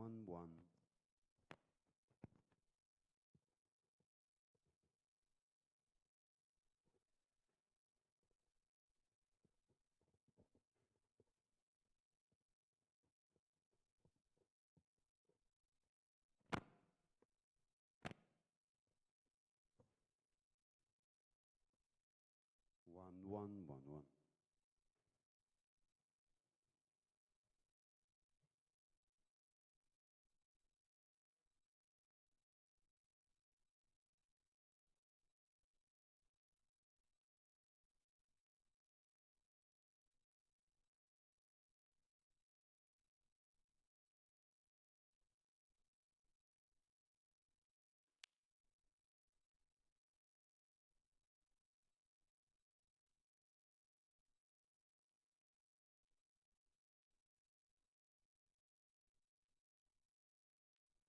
1-1. One, one, one, one.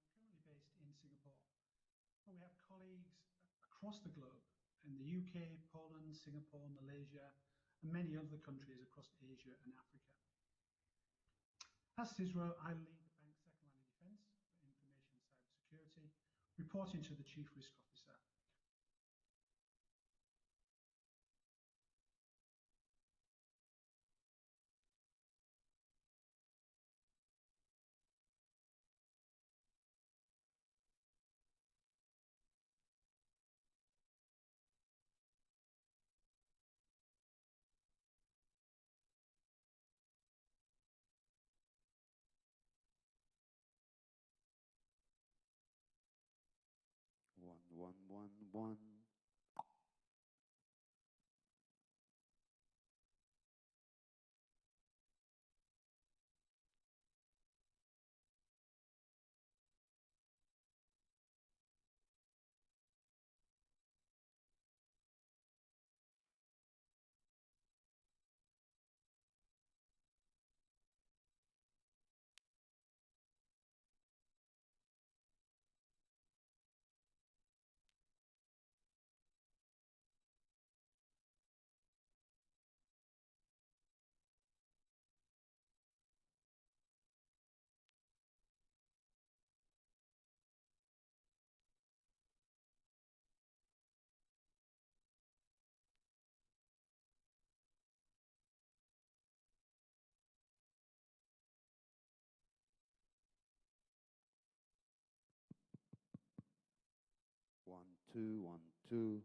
I'm currently based in Singapore, but we have colleagues across the globe in the UK, Poland, Singapore, Malaysia, and many other countries across Asia and Africa. As CISRO, I lead the bank's second line of defence for information and cybersecurity, reporting to the Chief Risk Officer. One, one, one, one. One, two, 1, 2.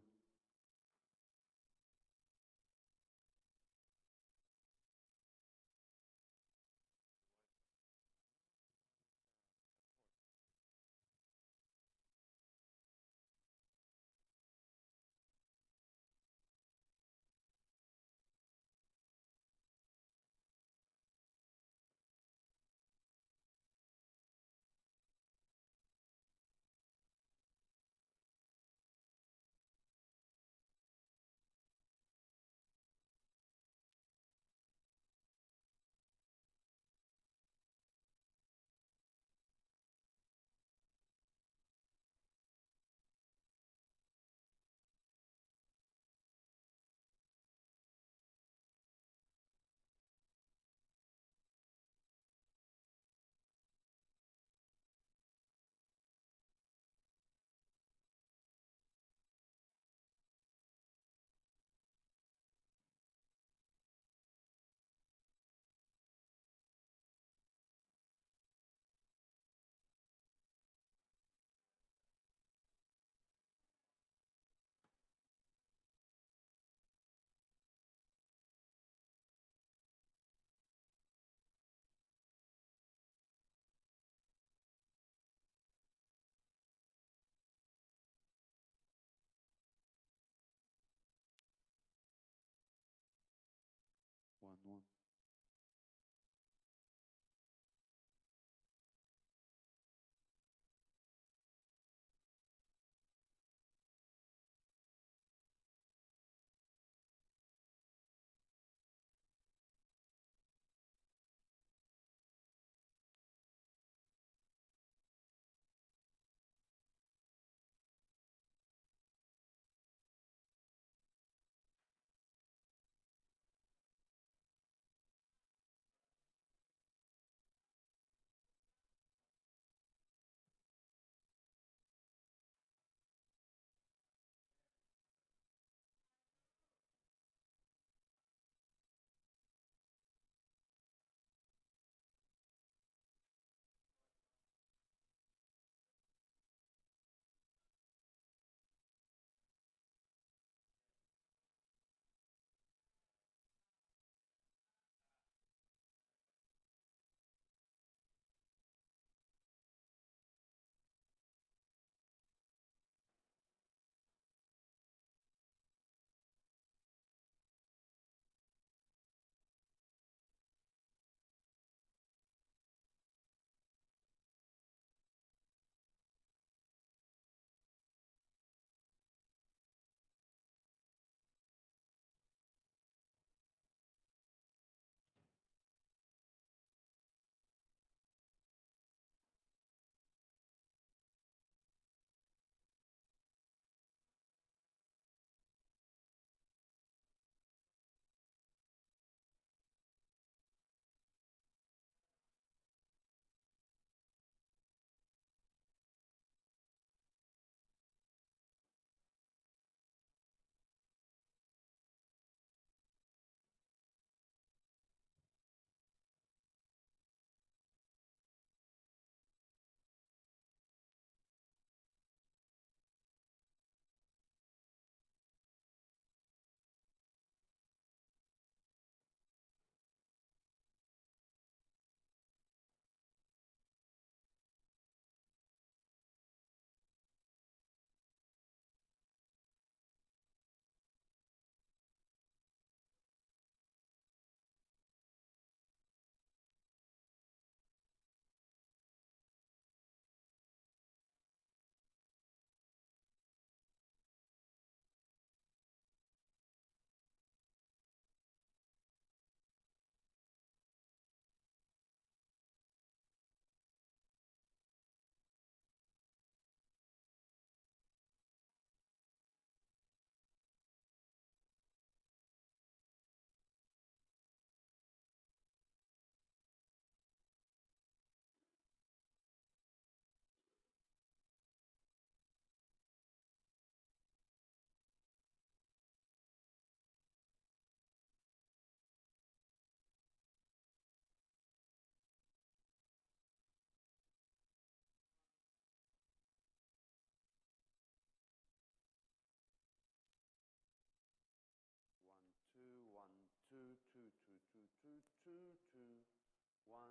1,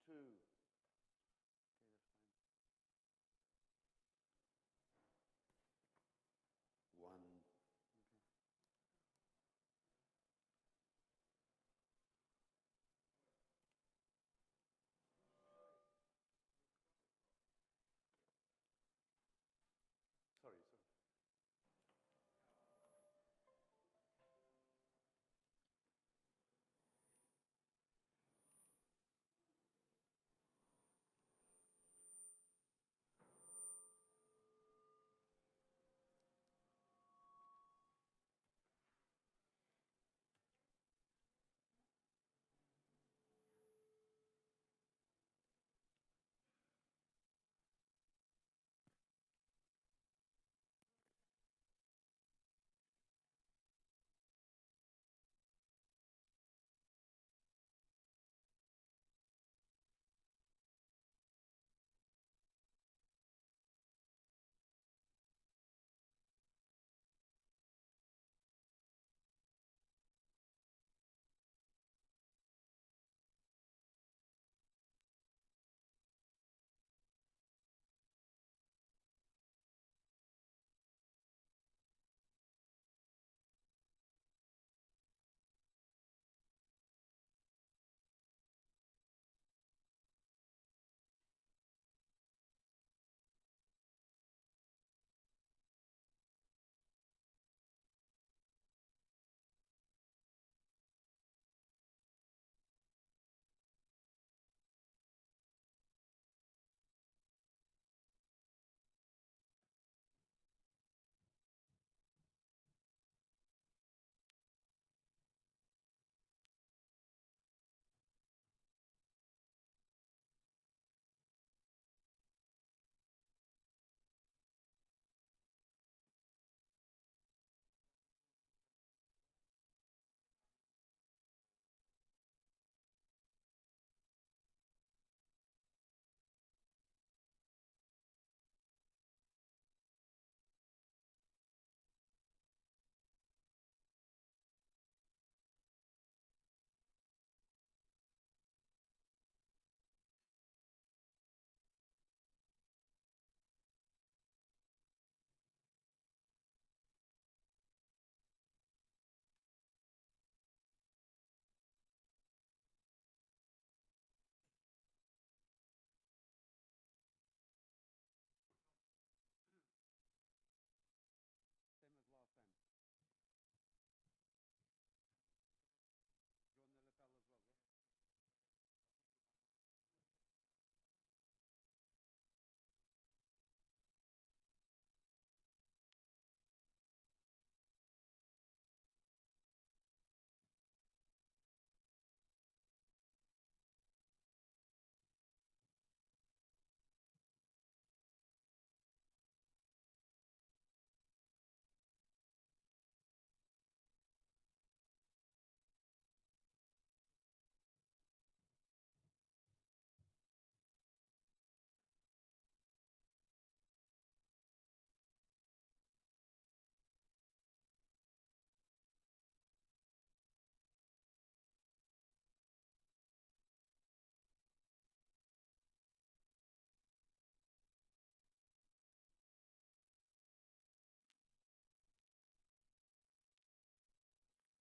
2. Okay, that's fine. 1. Okay. Sorry. Same as last time.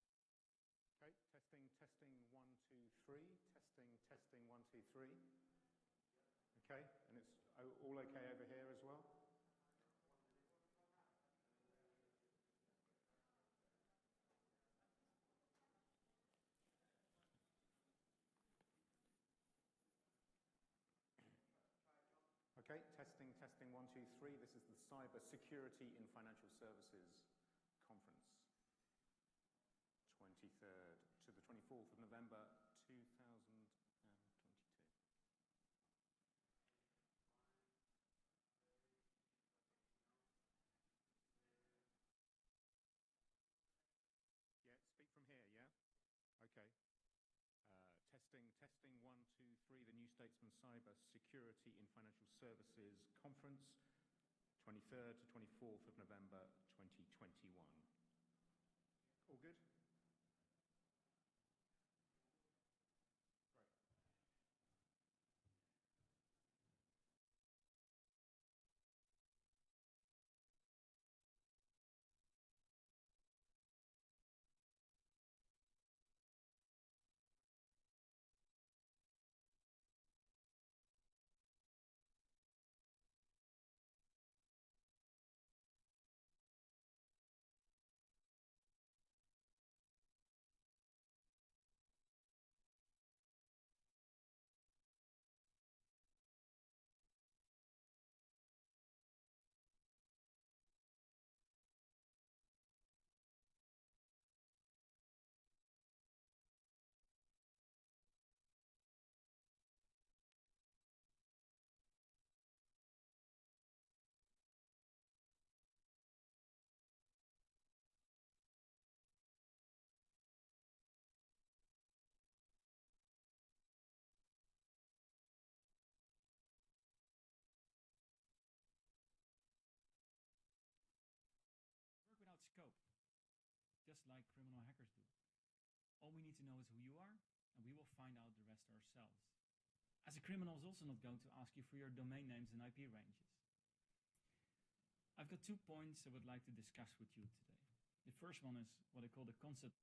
Do you want the lapel as well? Yeah? Okay, testing, 1, 2, 3. Testing, 1, 2, 3. Okay, and it's all okay over here as well? Okay, testing, 1, 2, 3. This is the Cyber Security in Financial Services Conference, 23rd to the 24th of November 2022. Yeah, speak from here, yeah? Okay. Testing, 1, 2, 3, the New Statesman Cyber Security in Financial Services Conference, 23rd to 24th of November 2021. All good? Great. like criminal hackers do. All we need to know is who you are, and we will find out the rest ourselves. As a criminal is also not going to ask you for your domain names and IP ranges. I've got 2 points I would like to discuss with you today. The first one is what I call the concept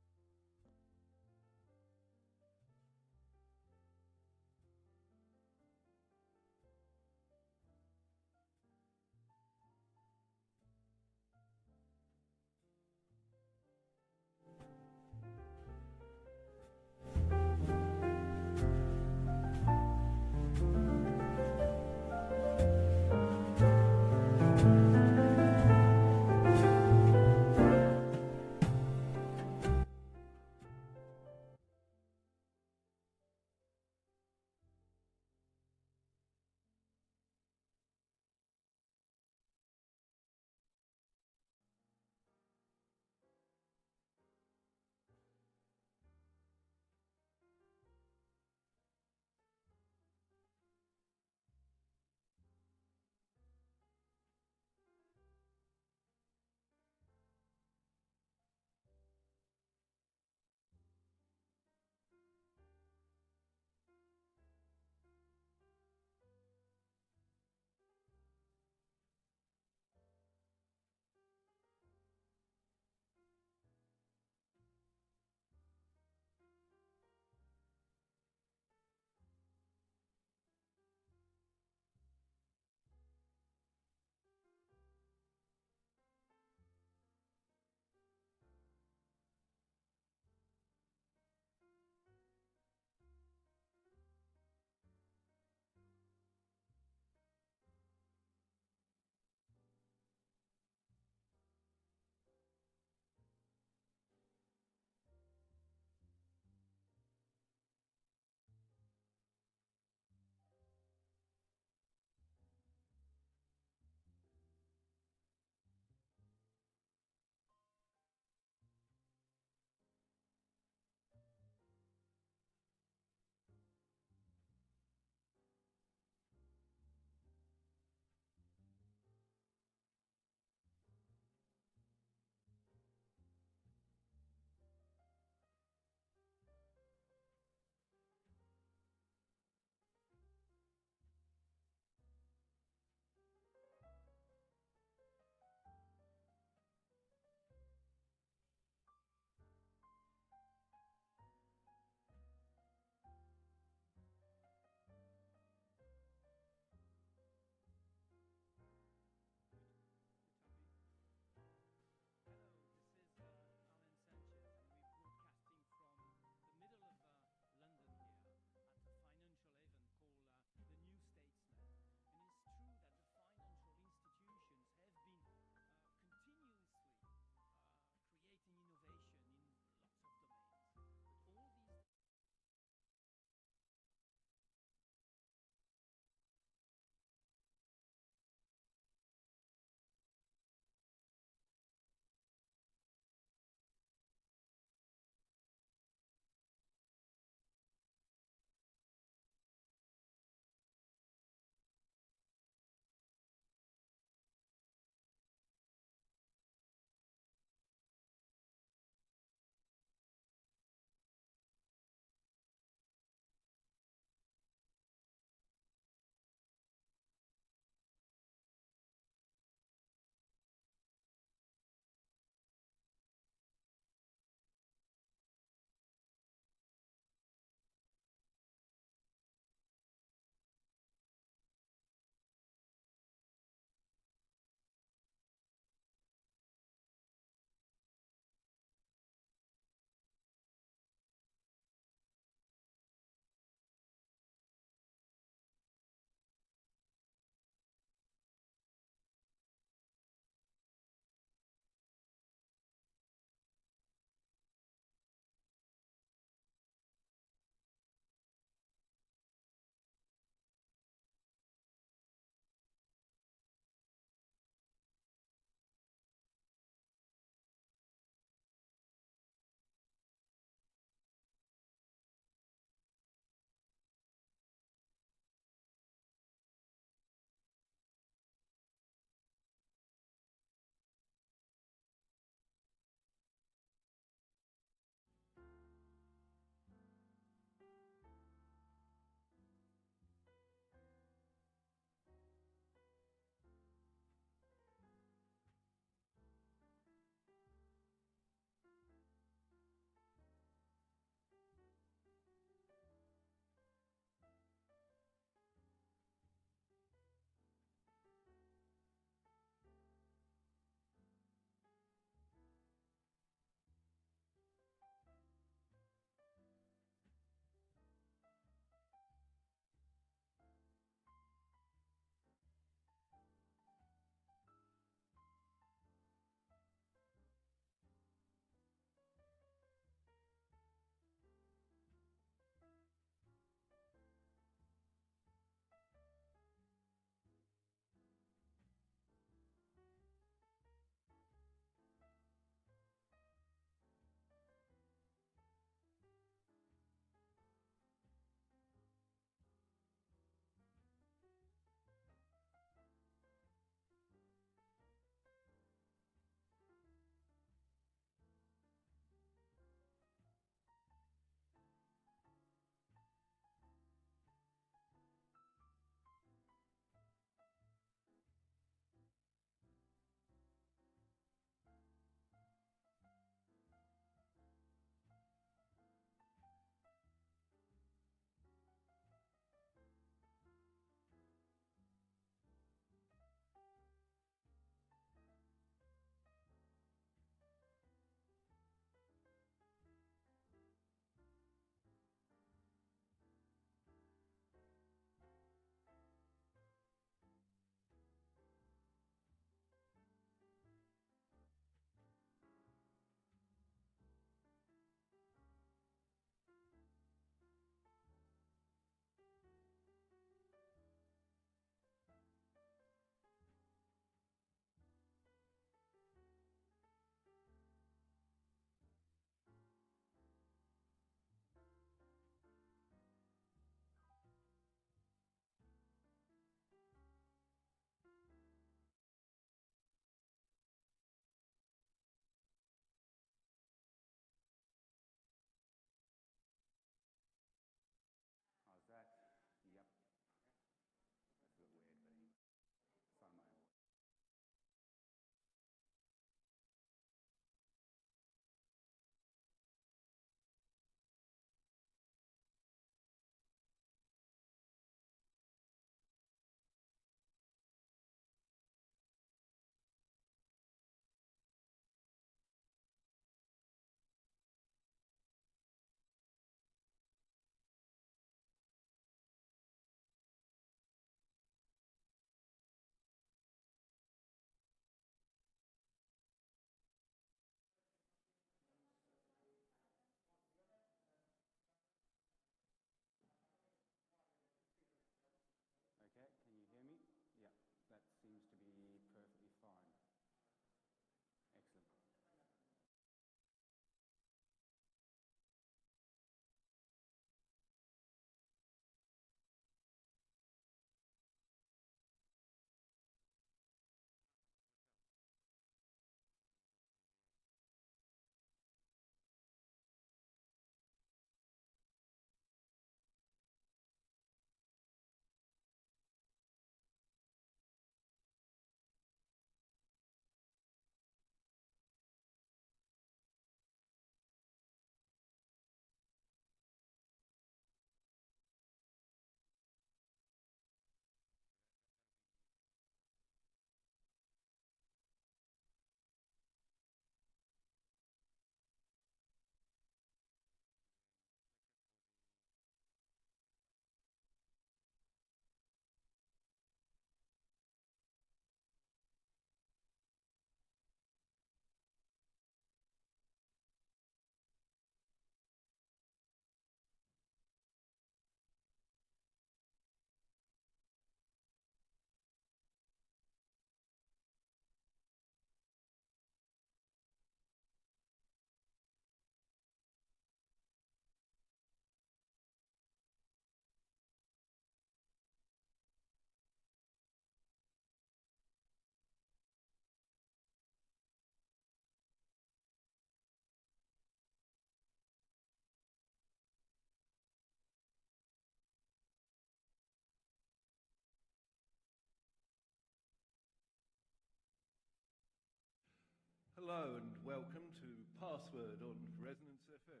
Hello and welcome to Password on Resonance FM.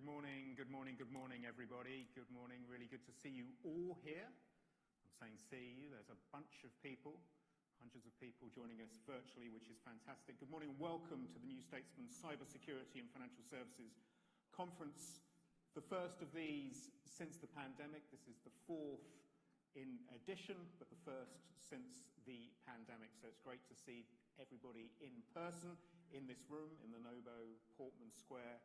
Good morning, everybody. Good morning. Really good to see you all here. I'm saying see you. There's a bunch of people, hundreds of people joining us virtually, which is fantastic. Good morning and welcome to the New Statesman Cybersecurity and Financial Services Conference. The first of these since the pandemic. This is the fourth in addition, but the first since the pandemic. So it's great to see everybody in person in this room in the Novo Portman Square.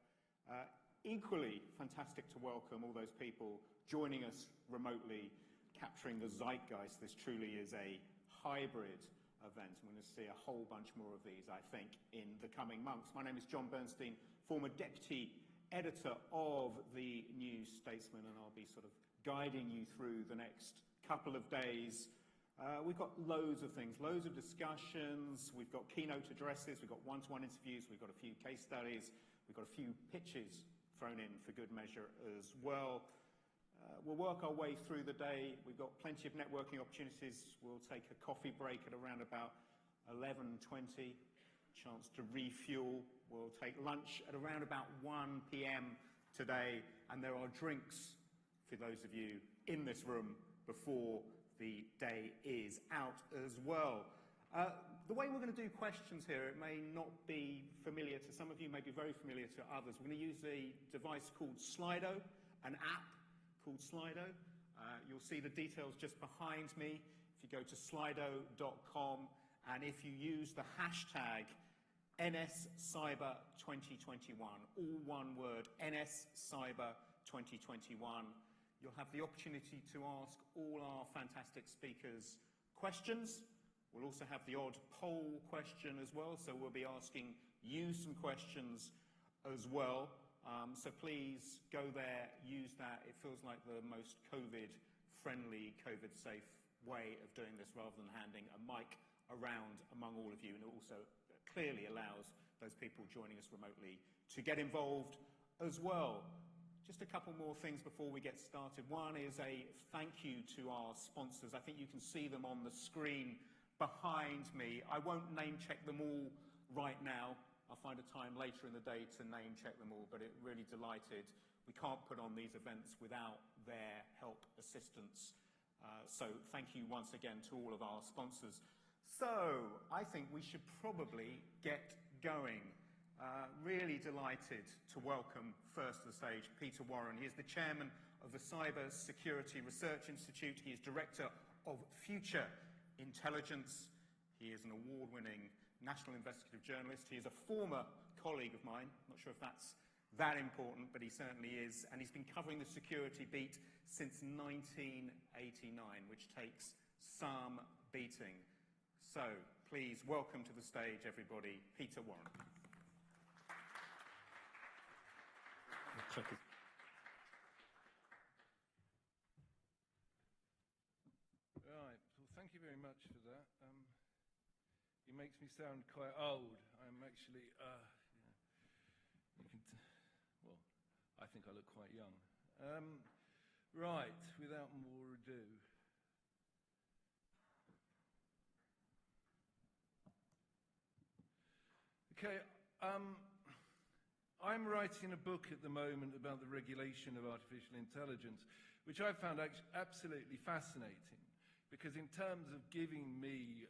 Equally fantastic to welcome all those people joining us remotely, capturing the zeitgeist. This truly is a hybrid event. I'm going to see a whole bunch more of these, I think, in the coming months. My name is John Bernstein, former deputy editor of the New Statesman, and I'll be sort of guiding you through the next couple of days. We've got loads of things, loads of discussions. We've got keynote addresses. We've got one-to-one interviews. We've got a few case studies. We've got a few pitches thrown in for good measure as well. We'll work our way through the day. We've got plenty of networking opportunities. We'll take a coffee break at around about 11:20, chance to refuel. We'll take lunch at around about 1 p.m. today, and there are drinks for those of you in this room before the day is out as well. The way we're going to do questions here, it may not be familiar to some of you, may be very familiar to others. We're going to use a device called Slido, an app called Slido. You'll see the details just behind me. If you go to slido.com and if you use the hashtag NSCyber2021, all one word, NSCyber2021, you'll have the opportunity to ask all our fantastic speakers questions. We'll also have the odd poll question as well, so we'll be asking you some questions as well. So please go there, use that. It feels like the most COVID-friendly, COVID-safe way of doing this rather than handing a mic around among all of you. And it also clearly allows those people joining us remotely to get involved as well. Just a couple more things before we get started. One is a thank you to our sponsors. I think you can see them on the screen behind me. I won't name check them all right now. I'll find a time later in the day to name check them all, but really delighted. We can't put on these events without their help, assistance. So thank you once again to all of our sponsors. So I think we should probably get going. Really delighted to welcome first to the stage Peter Warren. He is the chairman of the Cyber Security Research Institute. He is director of Future Intelligence. He is an award-winning national investigative journalist. He is a former colleague of mine. Not sure if that's that important, but he certainly is. And he's been covering the security beat since 1989, which takes some beating. So please welcome to the stage, everybody, Peter Warren. Right, well, thank you very much for that. It makes me sound quite old. I'm actually, well, I think I look quite young. Right, without more ado. Okay, I'm writing a book at the moment about the regulation of artificial intelligence, which I found absolutely fascinating, because in terms of giving me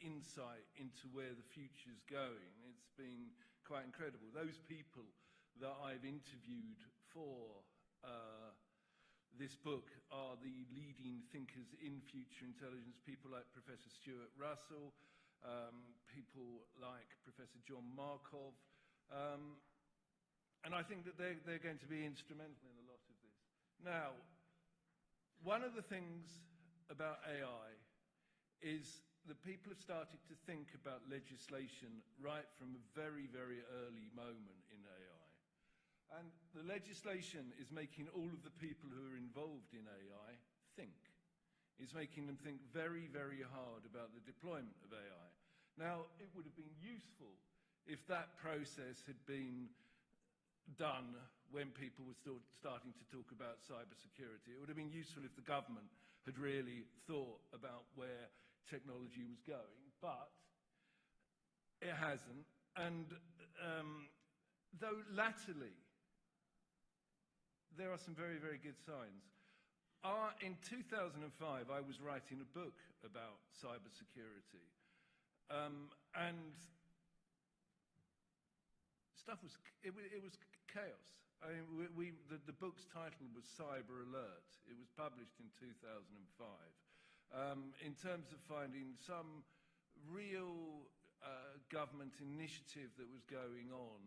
insight into where the future's going, it's been quite incredible. Those people that I've interviewed for this book are the leading thinkers in future intelligence, people like Professor Stuart Russell, people like Professor John Markov, and I think that they're going to be instrumental in a lot of this. Now, one of the things about AI is that people have started to think about legislation right from a very, very early moment in AI. And the legislation is making all of the people who are involved in AI think. It's making them think very, very hard about the deployment of AI. Now, it would have been useful if that process had been done when people were still starting to talk about cybersecurity. It would have been useful if the government had really thought about where technology was going, but it hasn't. And though latterly there are some very, very good signs. In 2005, I was writing a book about cybersecurity, and stuff was chaos. I mean, the book's title was Cyber Alert. It was published in 2005. In terms of finding some real government initiative that was going on,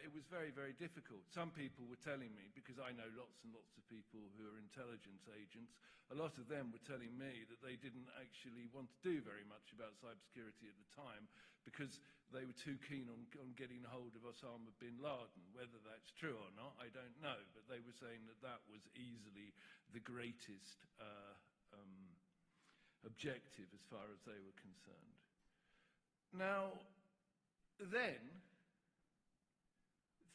it was very, very difficult. Some people were telling me, because I know lots and lots of people who are intelligence agents, a lot of them were telling me that they didn't actually want to do very much about cybersecurity at the time because they were too keen on getting hold of Osama bin Laden. Whether that's true or not, I don't know, but they were saying that that was easily the greatest objective as far as they were concerned. Now, then,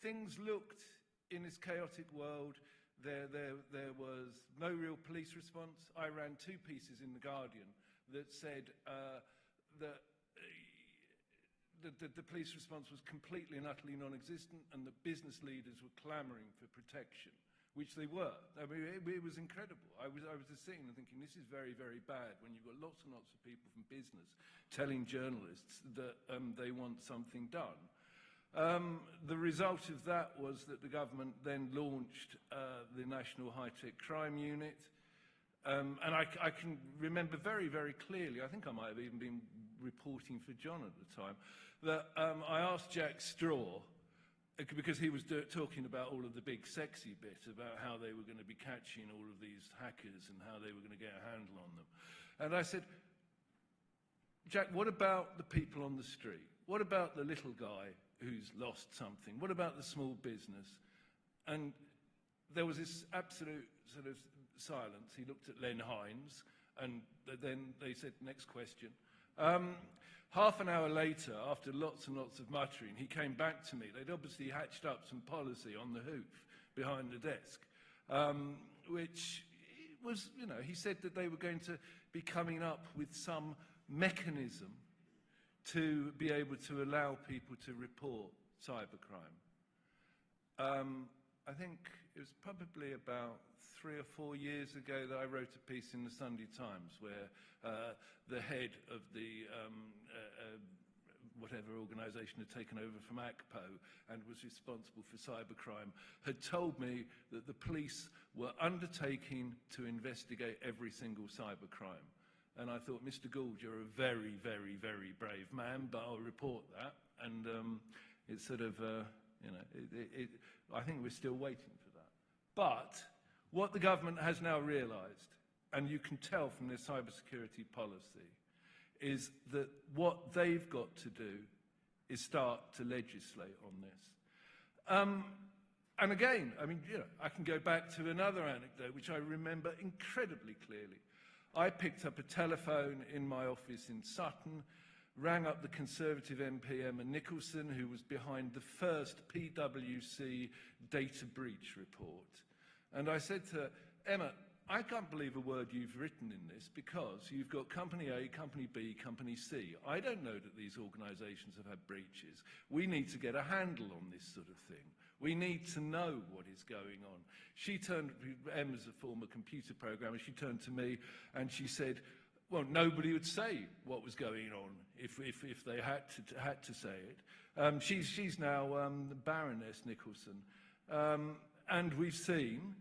things looked, in this chaotic world, there was no real police response. I ran 2 pieces in The Guardian that said that the police response was completely and utterly non-existent, and that business leaders were clamoring for protection, which they were. I mean, it was incredible. I was just sitting and thinking, this is very, very bad when you've got lots and lots of people from business telling journalists that they want something done. The result of that was that the government then launched the National High-Tech Crime Unit. And I can remember very, very clearly, I think I might have even been reporting for John at the time, that I asked Jack Straw, because he was talking about all of the big sexy bit about how they were going to be catching all of these hackers and how they were going to get a handle on them. And I said, Jack, what about the people on the street? What about the little guy who's lost something? What about the small business? And there was this absolute sort of silence. He looked at Len Hines, and then they said, next question. Half an hour later, after lots and lots of muttering, he came back to me. They'd obviously hatched up some policy on the hoof behind the desk, which was, you know, he said that they were going to be coming up with some mechanism to be able to allow people to report cybercrime. I think it was probably about 3 or 4 years ago that I wrote a piece in the Sunday Times where the head of the whatever organisation had taken over from ACPO and was responsible for cybercrime had told me that the police were undertaking to investigate every single cybercrime. And I thought, Mr. Gould, you're a very, very, very brave man, but I'll report that. And it's sort of, you know, I think we're still waiting for that. But what the government has now realised, and you can tell from their cybersecurity policy, is that what they've got to do is start to legislate on this. And again, I mean, you know, I can go back to another anecdote, which I remember incredibly clearly. I picked up a telephone in my office in Sutton, rang up the Conservative MP Emma Nicholson, who was behind the first PwC data breach report. And I said to her, Emma, I can't believe a word you've written in this because you've got Company A, Company B, Company C. I don't know that these organisations have had breaches. We need to get a handle on this sort of thing. We need to know what is going on. She turned, Emma's a former computer programmer, she turned to me and she said, well, nobody would say what was going on if they had to say it. She's now Baroness Nicholson. And we've seen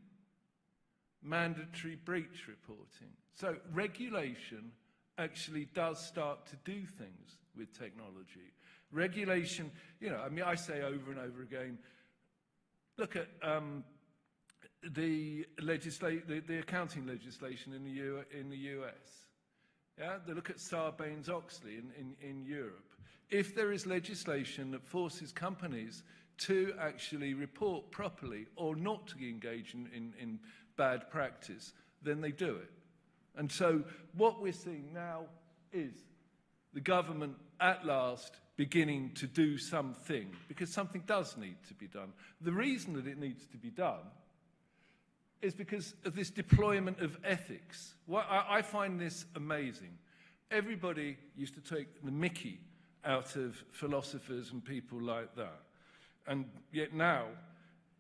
mandatory breach reporting. So regulation actually does start to do things with technology. Regulation, you know, I mean, I say over and over again, look at the accounting legislation in the US. Yeah, they look at Sarbanes-Oxley in Europe. If there is legislation that forces companies to actually report properly or not to engage in bad practice, then they do it. And so what we're seeing now is the government at last beginning to do something, because something does need to be done. The reason that it needs to be done is because of this deployment of ethics. Well, I find this amazing. Everybody used to take the mickey out of philosophers and people like that. And yet now,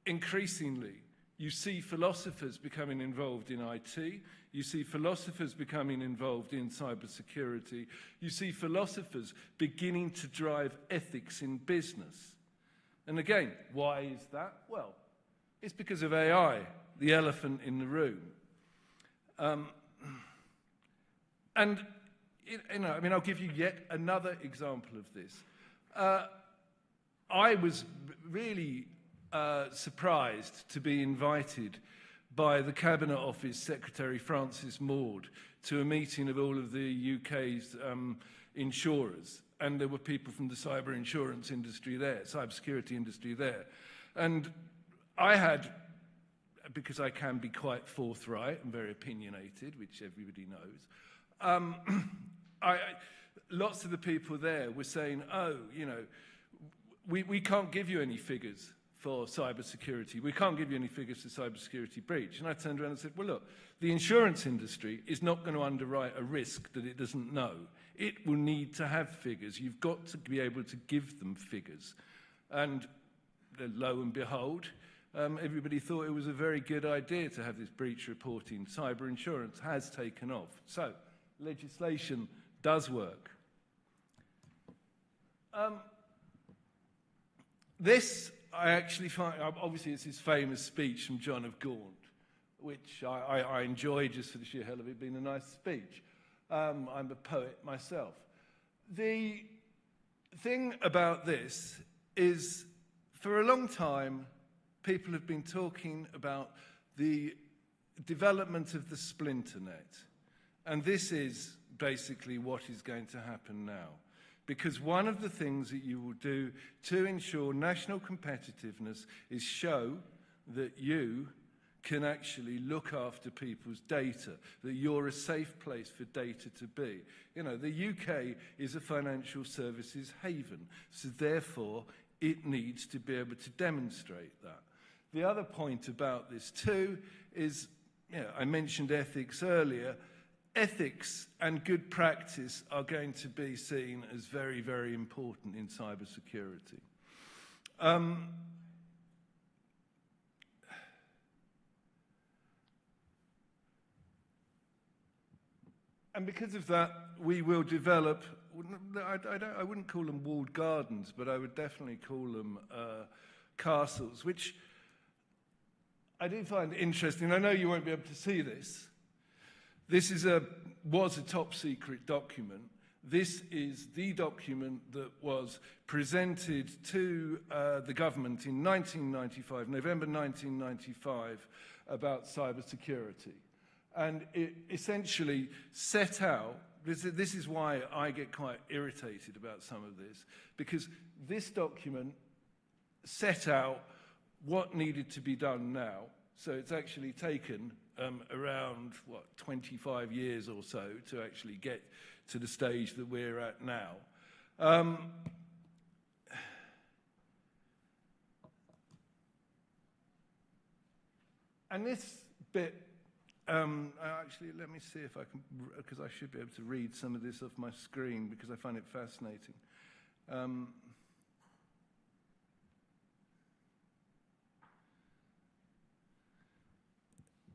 increasingly, You see philosophers becoming involved in IT. You see philosophers becoming involved in cybersecurity. You see philosophers beginning to drive ethics in business. And again, why is that? Well, it's because of AI, the elephant in the room. And, I'll give you yet another example of this. I was really surprised to be invited by the Cabinet Office Secretary Francis Maud to a meeting of all of the UK's insurers. And there were people from the cyber insurance industry there, cybersecurity industry there. And I had, because I can be quite forthright and very opinionated, which everybody knows, lots of the people there were saying, we can't give you any figures for cybersecurity. We can't give you any figures for cybersecurity breach. And I turned around and said, well, look, the insurance industry is not going to underwrite a risk that it doesn't know. It will need to have figures. You've got to be able to give them figures. And lo and behold, everybody thought it was a very good idea to have this breach reporting. Cyber insurance has taken off. So legislation does work. This, I actually find, obviously it's his famous speech from John of Gaunt, which I enjoy just for the sheer hell of it being a nice speech. I'm a poet myself. The thing about this is, for a long time, people have been talking about the development of the splinter net. And this is basically what is going to happen now. Because one of the things that you will do to ensure national competitiveness is show that you can actually look after people's data, that you're a safe place for data to be. The UK is a financial services haven, so therefore it needs to be able to demonstrate that. The other point about this too is, I mentioned ethics earlier. Ethics and good practice are going to be seen as very, very important in cybersecurity. And because of that, we will develop, I wouldn't call them walled gardens, but I would definitely call them castles, which I do find interesting. I know you won't be able to see this. This was a top secret document. This is the document that was presented to the government in 1995, November 1995, about cybersecurity. And it essentially set out, this is why I get quite irritated about some of this, because this document set out what needed to be done now. So it's actually taken around, 25 years or so to actually get to the stage that we're at now. And this bit, actually, let me see if I can, because I should be able to read some of this off my screen because I find it fascinating.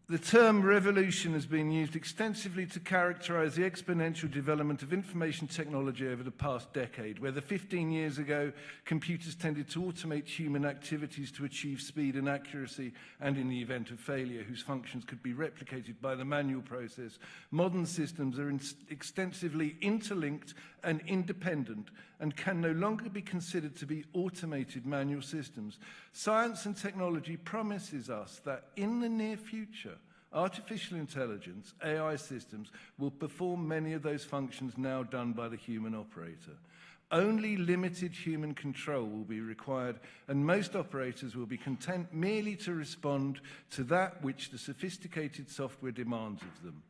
The term revolution has been used extensively to characterize the exponential development of information technology over the past decade. Whether 15 years ago, computers tended to automate human activities to achieve speed and accuracy, and in the event of failure, whose functions could be replicated by the manual process, modern systems are extensively interlinked and independent and can no longer be considered to be automated manual systems. Science and technology promises us that in the near future, artificial intelligence, AI systems, will perform many of those functions now done by the human operator. Only limited human control will be required, and most operators will be content merely to respond to that which the sophisticated software demands of them.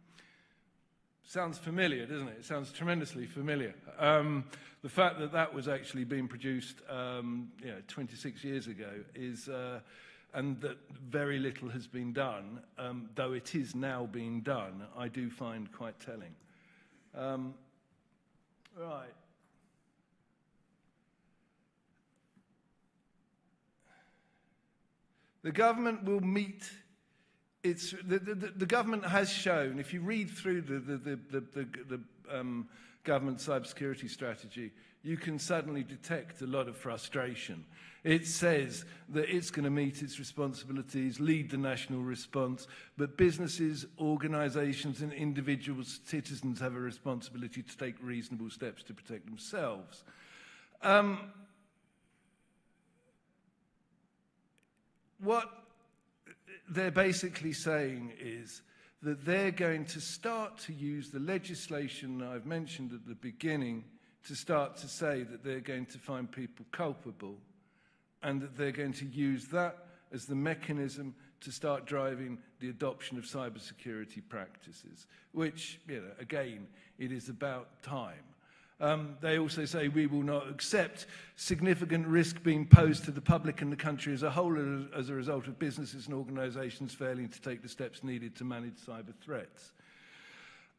Sounds familiar, doesn't it? It sounds tremendously familiar. The fact that that was actually being produced 26 years ago is, and that very little has been done, though it is now being done, I do find quite telling. Right. The government will meet its... The government has shown, if you read through the government cybersecurity strategy, you can suddenly detect a lot of frustration. It says that it's going to meet its responsibilities, lead the national response, but businesses, organisations and individual citizens have a responsibility to take reasonable steps to protect themselves. What they're basically saying is that they're going to start to use the legislation I've mentioned at the beginning to start to say that they're going to find people culpable, and that they're going to use that as the mechanism to start driving the adoption of cybersecurity practices, which, again, it is about time. They also say we will not accept significant risk being posed to the public and the country as a whole as a result of businesses and organisations failing to take the steps needed to manage cyber threats.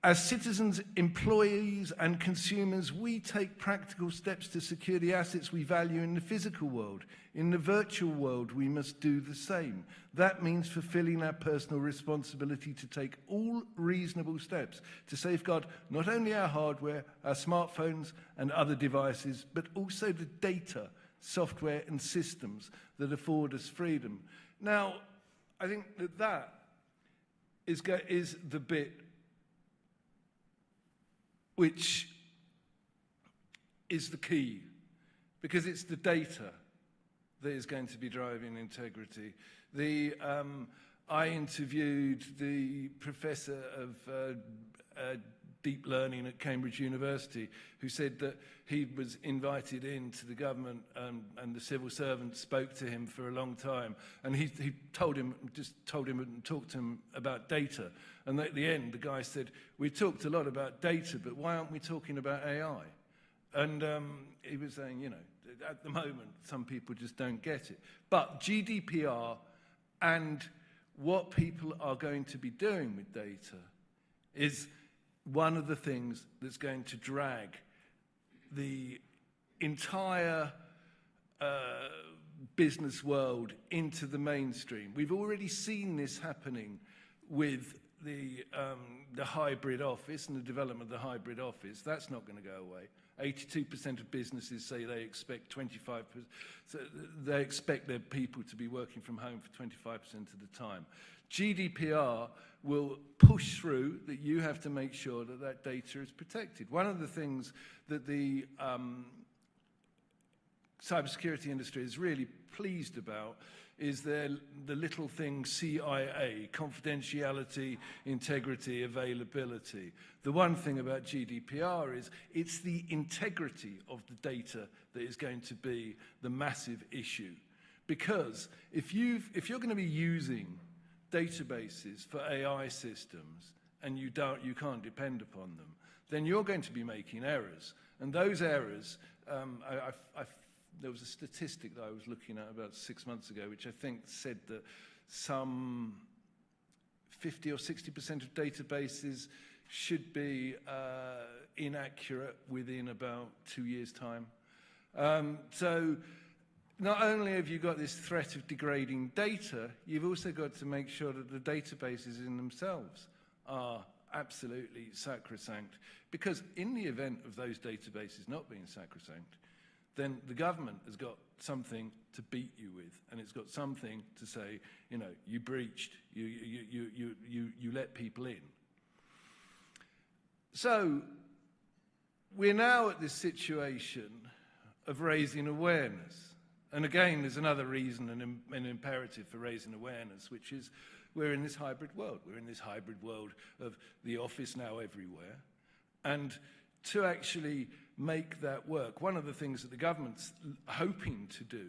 As citizens, employees and consumers, we take practical steps to secure the assets we value in the physical world. In the virtual world, we must do the same. That means fulfilling our personal responsibility to take all reasonable steps to safeguard not only our hardware, our smartphones and other devices, but also the data, software and systems that afford us freedom. Now, I think that is the bit which is the key, because it's the data that is going to be driving integrity. I interviewed the professor of deep learning at Cambridge University, who said that he was invited into the government and the civil servant spoke to him for a long time, and he told him and talked to him about data. And at the end, the guy said, "We talked a lot about data, but why aren't we talking about AI?" And he was saying, at the moment, some people just don't get it. But GDPR and what people are going to be doing with data is one of the things that's going to drag the entire business world into the mainstream. We've already seen this happening with the hybrid office and the development of the hybrid office. That's not going to go away. 82% of businesses say they expect 25%. So they expect their people to be working from home for 25% of the time. GDPR will push through that you have to make sure that that data is protected. One of the things that the cybersecurity industry is really pleased about is the little thing CIA, confidentiality, integrity, availability. The one thing about GDPR is it's the integrity of the data that is going to be the massive issue. Because if you're going to be using databases for AI systems and you can't depend upon them, then you're going to be making errors. And those errors, there was a statistic that I was looking at about 6 months ago, which I think said that some 50 or 60% of databases should be inaccurate within about 2 years' time. So not only have you got this threat of degrading data, you've also got to make sure that the databases in themselves are absolutely sacrosanct. Because in the event of those databases not being sacrosanct, then the government has got something to beat you with, and it's got something to say, you breached, you let people in. So we're now at this situation of raising awareness. And again, there's another reason and an imperative for raising awareness, which is we're in this hybrid world. We're in this hybrid world of the office now everywhere. And to actually make that work, one of the things that the government's hoping to do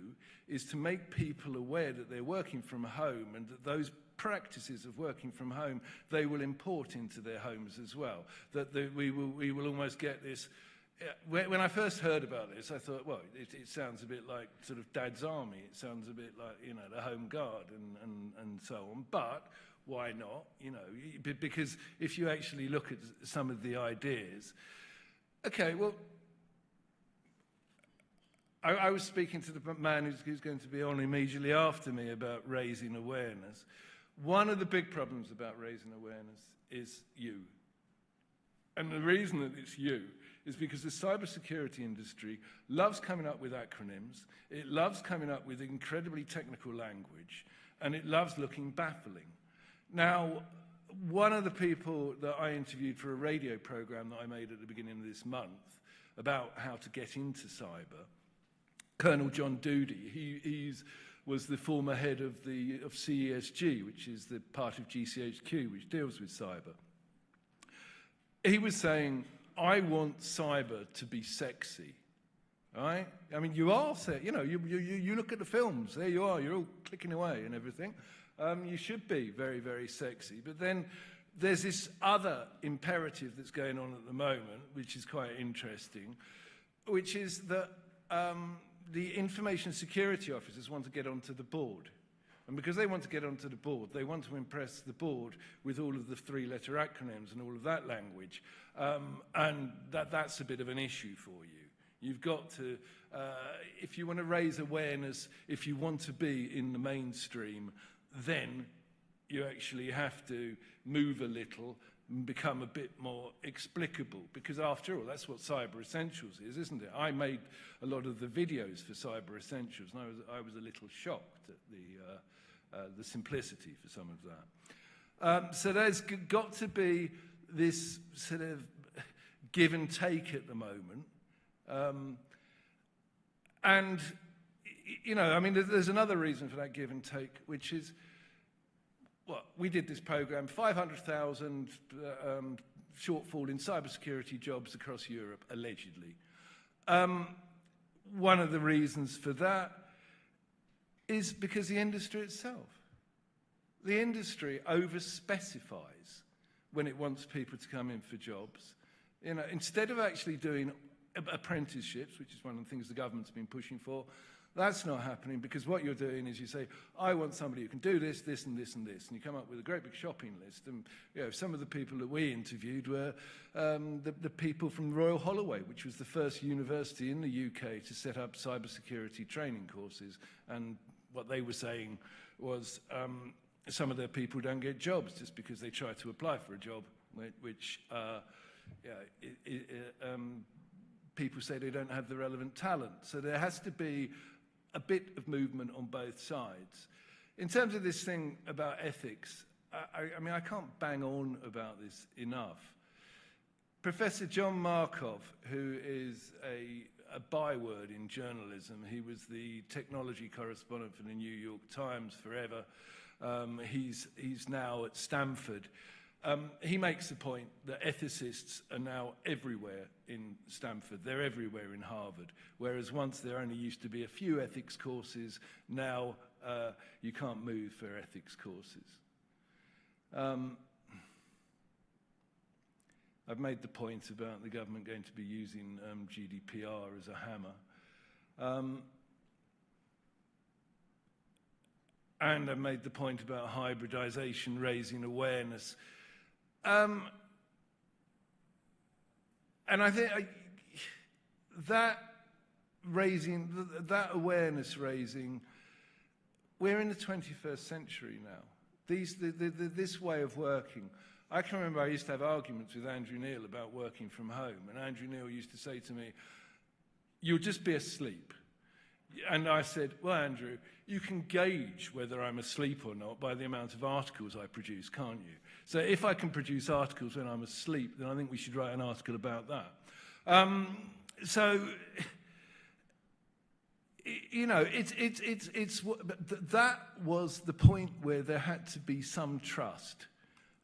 is to make people aware that they're working from home, and that those practices of working from home they will import into their homes as well. That we will almost get this. When I first heard about this, I thought, well, it sounds a bit like sort of Dad's Army. It sounds a bit like, the Home Guard and so on. But why not? Because if you actually look at some of the ideas, okay, well, I was speaking to the man who's going to be on immediately after me about raising awareness. One of the big problems about raising awareness is you. And the reason that it's you is because the cybersecurity industry loves coming up with acronyms, it loves coming up with incredibly technical language, and it loves looking baffling. Now, one of the people that I interviewed for a radio program that I made at the beginning of this month about how to get into cyber, Colonel John Doody, he was the former head of CESG, which is the part of GCHQ which deals with cyber. He was saying, I want cyber to be sexy, right? I mean, you are, you know, you look at the films, there you are, you're all clicking away and everything. You should be very, very sexy. But then there's this other imperative that's going on at the moment, which is quite interesting, which is that the information security officers want to get onto the board. And because they want to get onto the board, they want to impress the board with all of the three-letter acronyms and all of that language. And that's a bit of an issue for you. You've got to, if you want to raise awareness, if you want to be in the mainstream, then you actually have to move a little and become a bit more explicable, because after all, that's what Cyber Essentials is, isn't it? I made a lot of the videos for Cyber Essentials, and I was a little shocked at the simplicity for some of that. So there's got to be this sort of give and take at the moment. And, you know, I mean, there's another reason for that give and take, which is, well, we did this program, 500,000 shortfall in cybersecurity jobs across Europe, allegedly. One of the reasons for that is because the industry itself. The industry over-specifies when it wants people to come in for jobs. You know, instead of actually doing apprenticeships, which is one of the things the government's been pushing for, that's not happening, because what you're doing is you say, I want somebody who can do this, this, and this, and this. And you come up with a great big shopping list. And you know, some of the people that we interviewed were the people from Royal Holloway, which was the first university in the UK to set up cybersecurity training courses. And what they were saying was some of their people don't get jobs just because they try to apply for a job, which people say they don't have the relevant talent. So there has to be a bit of movement on both sides. In terms of this thing about ethics, I mean, I can't bang on about this enough. Professor John Markov, who is a byword in journalism, he was the technology correspondent for the New York Times forever. He's now at Stanford. He makes the point that ethicists are now everywhere in Stanford. They're everywhere in Harvard. Whereas once there only used to be a few ethics courses, now you can't move for ethics courses. I've made the point about the government going to be using GDPR as a hammer. And I made the point about hybridization, raising awareness. And I think that awareness raising, we're in the 21st century now. This way of working. I can remember I used to have arguments with Andrew Neil about working from home, and Andrew Neil used to say to me, you'll just be asleep. And I said, well, Andrew, you can gauge whether I'm asleep or not by the amount of articles I produce, can't you? So if I can produce articles when I'm asleep, then I think we should write an article about that. So, you know, that was the point where there had to be some trust.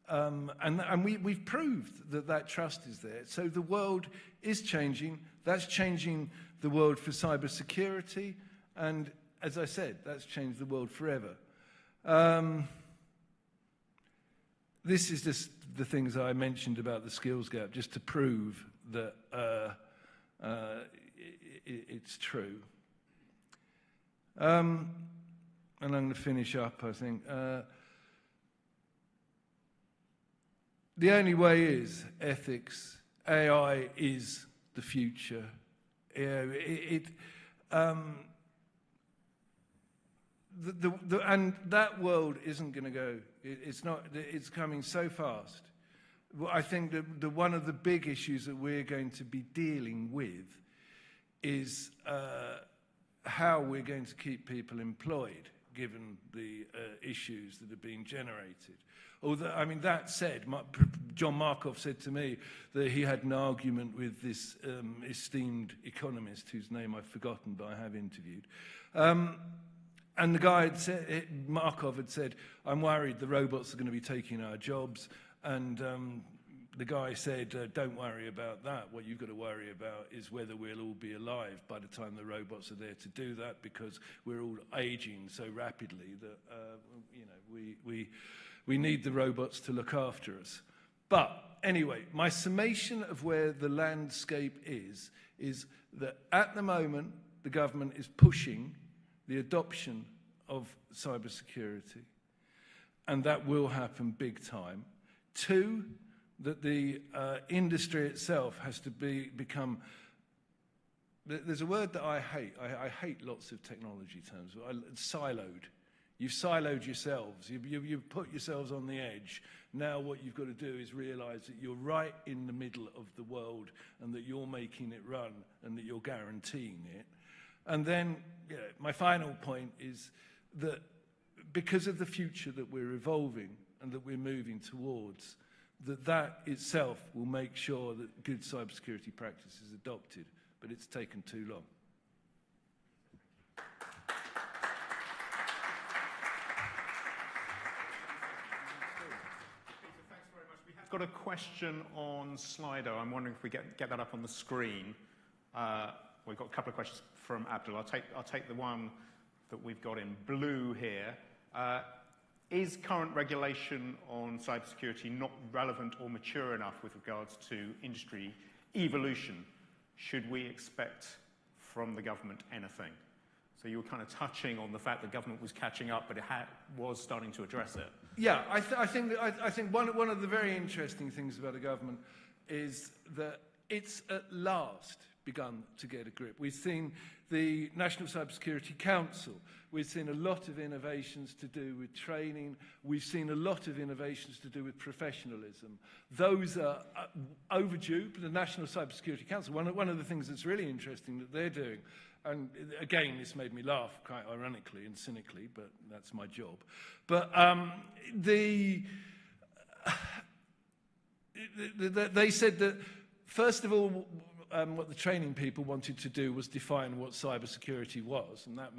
And we've proved that trust is there. So the world is changing. That's changing the world for cybersecurity. And as I said, that's changed the world forever. This is just the things I mentioned about the skills gap, just to prove that it's true. And I'm going to finish up, I think. The only way is ethics. AI is the future. and that world isn't going to go. It's not. It's coming so fast. Well, I think that one of the big issues that we're going to be dealing with is how we're going to keep people employed, given the issues that are being generated. Although, I mean, that said, John Markov said to me that he had an argument with this esteemed economist whose name I've forgotten, but I have interviewed. And the guy had said, Markov had said, I'm worried the robots are going to be taking our jobs. And the guy said, don't worry about that. What you've got to worry about is whether we'll all be alive by the time the robots are there to do that, because we're all aging so rapidly that we need the robots to look after us. But anyway, my summation of where the landscape is that at the moment the government is pushing the adoption of cybersecurity, and that will happen big time. 2, that the industry itself has to become. There's a word that I hate. I hate lots of technology terms. Siloed. You've siloed yourselves. You've put yourselves on the edge. Now what you've got to do is realise that you're right in the middle of the world, and that you're making it run, and that you're guaranteeing it. And then, my final point is that because of the future that we're evolving and that we're moving towards, that itself will make sure that good cybersecurity practice is adopted, but it's taken too long. I've got a question on Slido. I'm wondering if we get that up on the screen. We've got a couple of questions from Abdul. I'll take the one that we've got in blue here. Is current regulation on cybersecurity not relevant or mature enough with regards to industry evolution? Should we expect from the government anything? So you were kind of touching on the fact that government was catching up, but it was starting to address it. Yeah, I think one of the very interesting things about the government is that it's at last begun to get a grip. We've seen the National Cybersecurity Council. We've seen a lot of innovations to do with training. We've seen a lot of innovations to do with professionalism. Those are overdue, but the National Cybersecurity Council, one of the things that's really interesting that they're doing, and again, this made me laugh quite ironically and cynically, but that's my job. But they said that, first of all, what the training people wanted to do was define what cybersecurity was, and that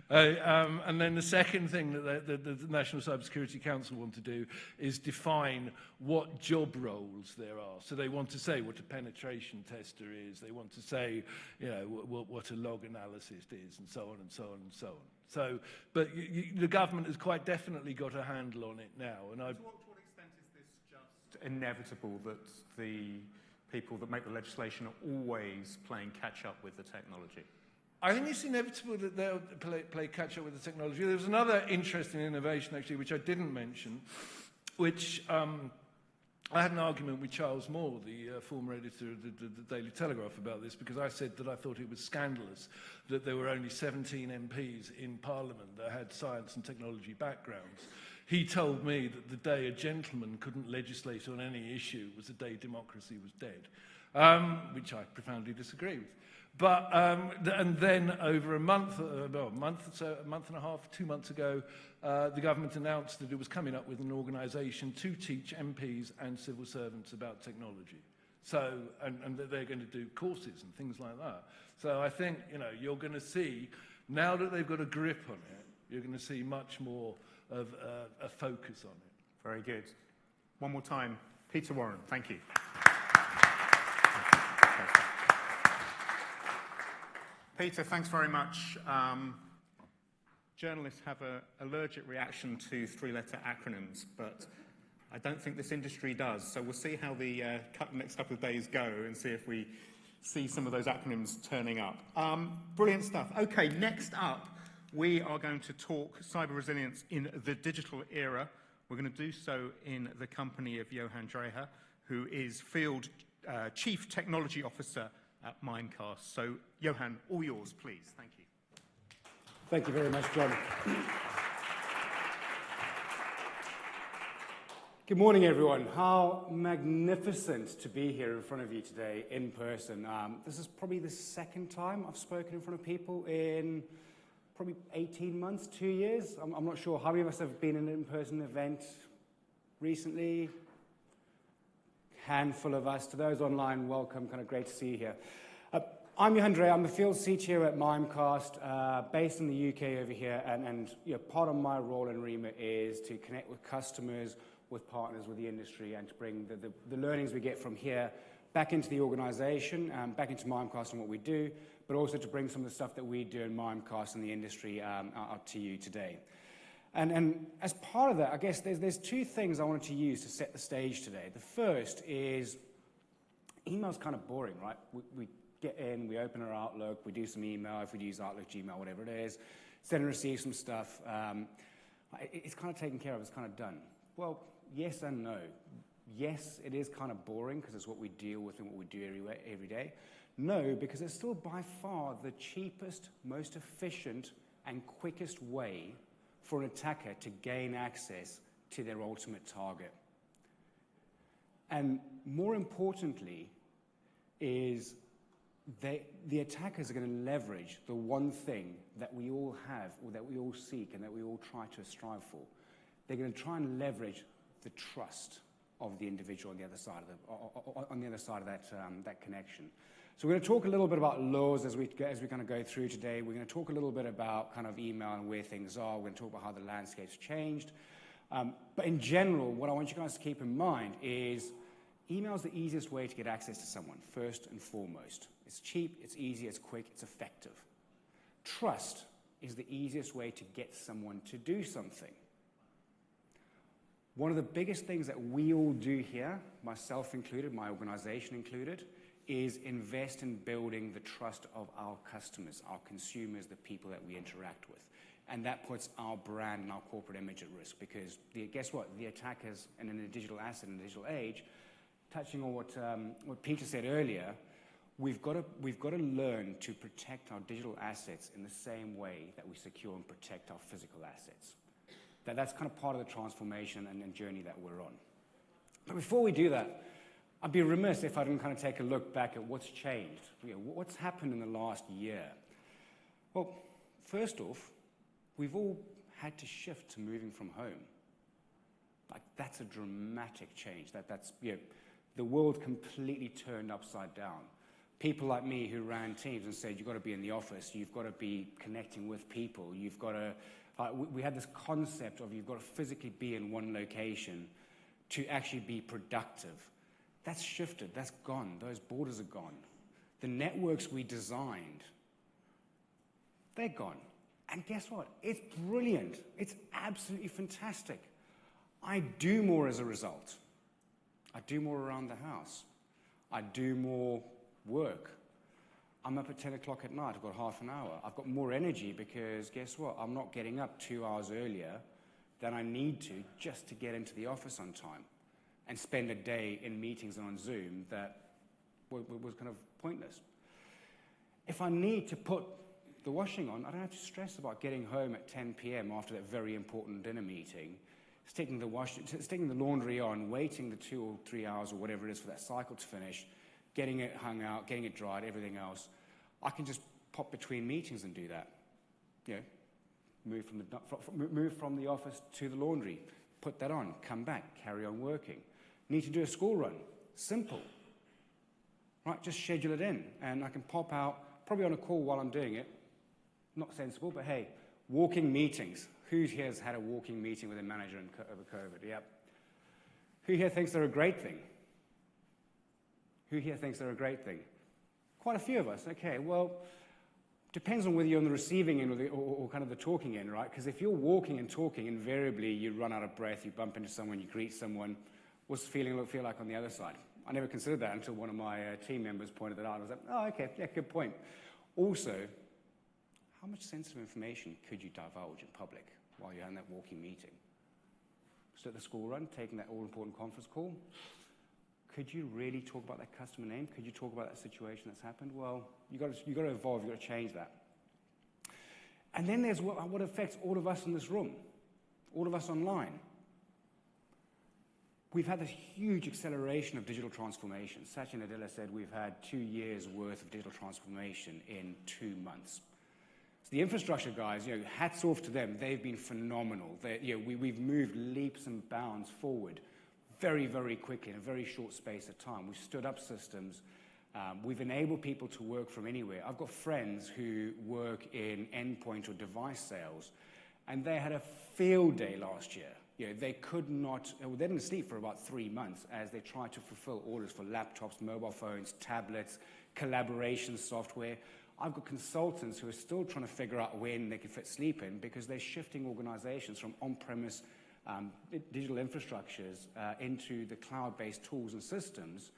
and then the second thing that the National Cybersecurity Council want to do is define what job roles there are. So they want to say what a penetration tester is. They want to say, what a log analyst is, and so on and so on and so on. So, but the government has quite definitely got a handle on it now. And to what extent is this just inevitable that the people that make the legislation are always playing catch-up with the technology? I think it's inevitable that they'll play catch-up with the technology. There was another interesting innovation, actually, which I didn't mention, which I had an argument with Charles Moore, the former editor of the Daily Telegraph, about this, because I said that I thought it was scandalous that there were only 17 MPs in Parliament that had science and technology backgrounds. He told me that the day a gentleman couldn't legislate on any issue was the day democracy was dead, which I profoundly disagree with. But and then over a month and a half, 2 months ago, the government announced that it was coming up with an organisation to teach MPs and civil servants about technology. So, and that they're going to do courses and things like that. So I think, you're going to see, now that they've got a grip on it, you're going to see much more of a focus on it. Very good. One more time, Peter Warren, thank you. Peter, thanks very much. Journalists have an allergic reaction to three-letter acronyms, but I don't think this industry does. So we'll see how the next couple of days go and see if we see some of those acronyms turning up. Brilliant stuff. Okay, next up, we are going to talk cyber resilience in the digital era. We're going to do so in the company of Johan Dreher, who is Field Chief Technology Officer at Mimecast. So, Johan, all yours, please. Thank you. Thank you very much, John. Good morning, everyone. How magnificent to be here in front of you today in person. This is probably the second time I've spoken in front of people in probably 18 months, 2 years. I'm not sure. How many of us have been in an in-person event recently? Handful of us. To those online, welcome. Kind of great to see you here. I'm Johan Drey. I'm the field CTO at Mimecast, based in the UK over here. And you know, part of my role and remit is to connect with customers, with partners, with the industry, and to bring the learnings we get from here back into the organization, back into Mimecast and what we do, but also to bring some of the stuff that we do in Mimecast and the industry out to you today. And as part of that, I guess there's two things I wanted to use to set the stage today. The first is email's kind of boring, right? We get in, we open our Outlook, we do some email, if we use Outlook, Gmail, whatever it is, send and receive some stuff. It's kind of taken care of, it's kind of done. Well, yes and no. Yes, it is kind of boring because it's what we deal with and what we do every day. No, because it's still by far the cheapest, most efficient, and quickest way for an attacker to gain access to their ultimate target. And more importantly is the attackers are going to leverage the one thing that we all have, or that we all seek, and that we all try to strive for. They're going to try and leverage the trust of the individual on the other side of that connection. So we're going to talk a little bit about laws as we kind of go through today. We're going to talk a little bit about kind of email and where things are. We're going to talk about how the landscape's changed. But in general, what I want you guys to keep in mind is email is the easiest way to get access to someone, first and foremost. It's cheap, it's easy, it's quick, it's effective. Trust is the easiest way to get someone to do something. One of the biggest things that we all do here, myself included, my organization included, is invest in building the trust of our customers, our consumers, the people that we interact with. And that puts our brand and our corporate image at risk because, guess what? The attackers, and in a digital asset, in a digital age, touching on what Peter said earlier, we've got to learn to protect our digital assets in the same way that we secure and protect our physical assets. That's kind of part of the transformation and journey that we're on. But before we do that, I'd be remiss if I didn't kind of take a look back at what's changed. You know, what's happened in the last year? Well, first off, we've all had to shift to moving from home. Like, that's a dramatic change. That's you know, the world completely turned upside down. People like me who ran teams and said, you've got to be in the office, you've got to be connecting with people, you've got to... we had this concept of you've got to physically be in one location to actually be productive. That's shifted. That's gone. Those borders are gone. The networks we designed, they're gone. And guess what? It's brilliant. It's absolutely fantastic. I do more as a result. I do more around the house. I do more work. I'm up at 10 o'clock at night. I've got half an hour. I've got more energy because guess what? I'm not getting up 2 hours earlier than I need to just to get into the office on time and spend a day in meetings on Zoom that was kind of pointless. If I need to put the washing on, I don't have to stress about getting home at 10 p.m. after that very important dinner meeting, sticking the laundry on, waiting the 2 or 3 hours or whatever it is for that cycle to finish, getting it hung out, getting it dried, everything else. I can just pop between meetings and do that. You know, move from the office to the laundry, put that on, come back, carry on working. Need to do a school run. Simple. Right, just schedule it in. And I can pop out, probably on a call while I'm doing it. Not sensible, but hey, walking meetings. Who here has had a walking meeting with a manager over COVID? Yep. Who here thinks they're a great thing? Who here thinks they're a great thing? Quite a few of us. Okay, well, depends on whether you're on the receiving end or kind of the talking end, right? Because if you're walking and talking, invariably you run out of breath, you bump into someone, you greet someone. What's the feeling feel like on the other side? I never considered that until one of my team members pointed it out. I was like, oh, okay, yeah, good point. Also, how much sensitive information could you divulge in public while you're in that walking meeting? So at the school run, taking that all-important conference call, could you really talk about that customer name? Could you talk about that situation that's happened? Well, you've got to evolve, you've got to change that. And then there's what affects all of us in this room, all of us online. We've had this huge acceleration of digital transformation. Satya Nadella said we've had 2 years' worth of digital transformation in 2 months. So the infrastructure guys, hats off to them. They've been phenomenal. We've moved leaps and bounds forward very, very quickly in a very short space of time. We've stood up systems. We've enabled people to work from anywhere. I've got friends who work in endpoint or device sales, and they had a field day last year. They could not, they didn't sleep for about 3 months as they tried to fulfill orders for laptops, mobile phones, tablets, collaboration software. I've got consultants who are still trying to figure out when they can fit sleep in because they're shifting organizations from on-premise digital infrastructures into the cloud-based tools and systems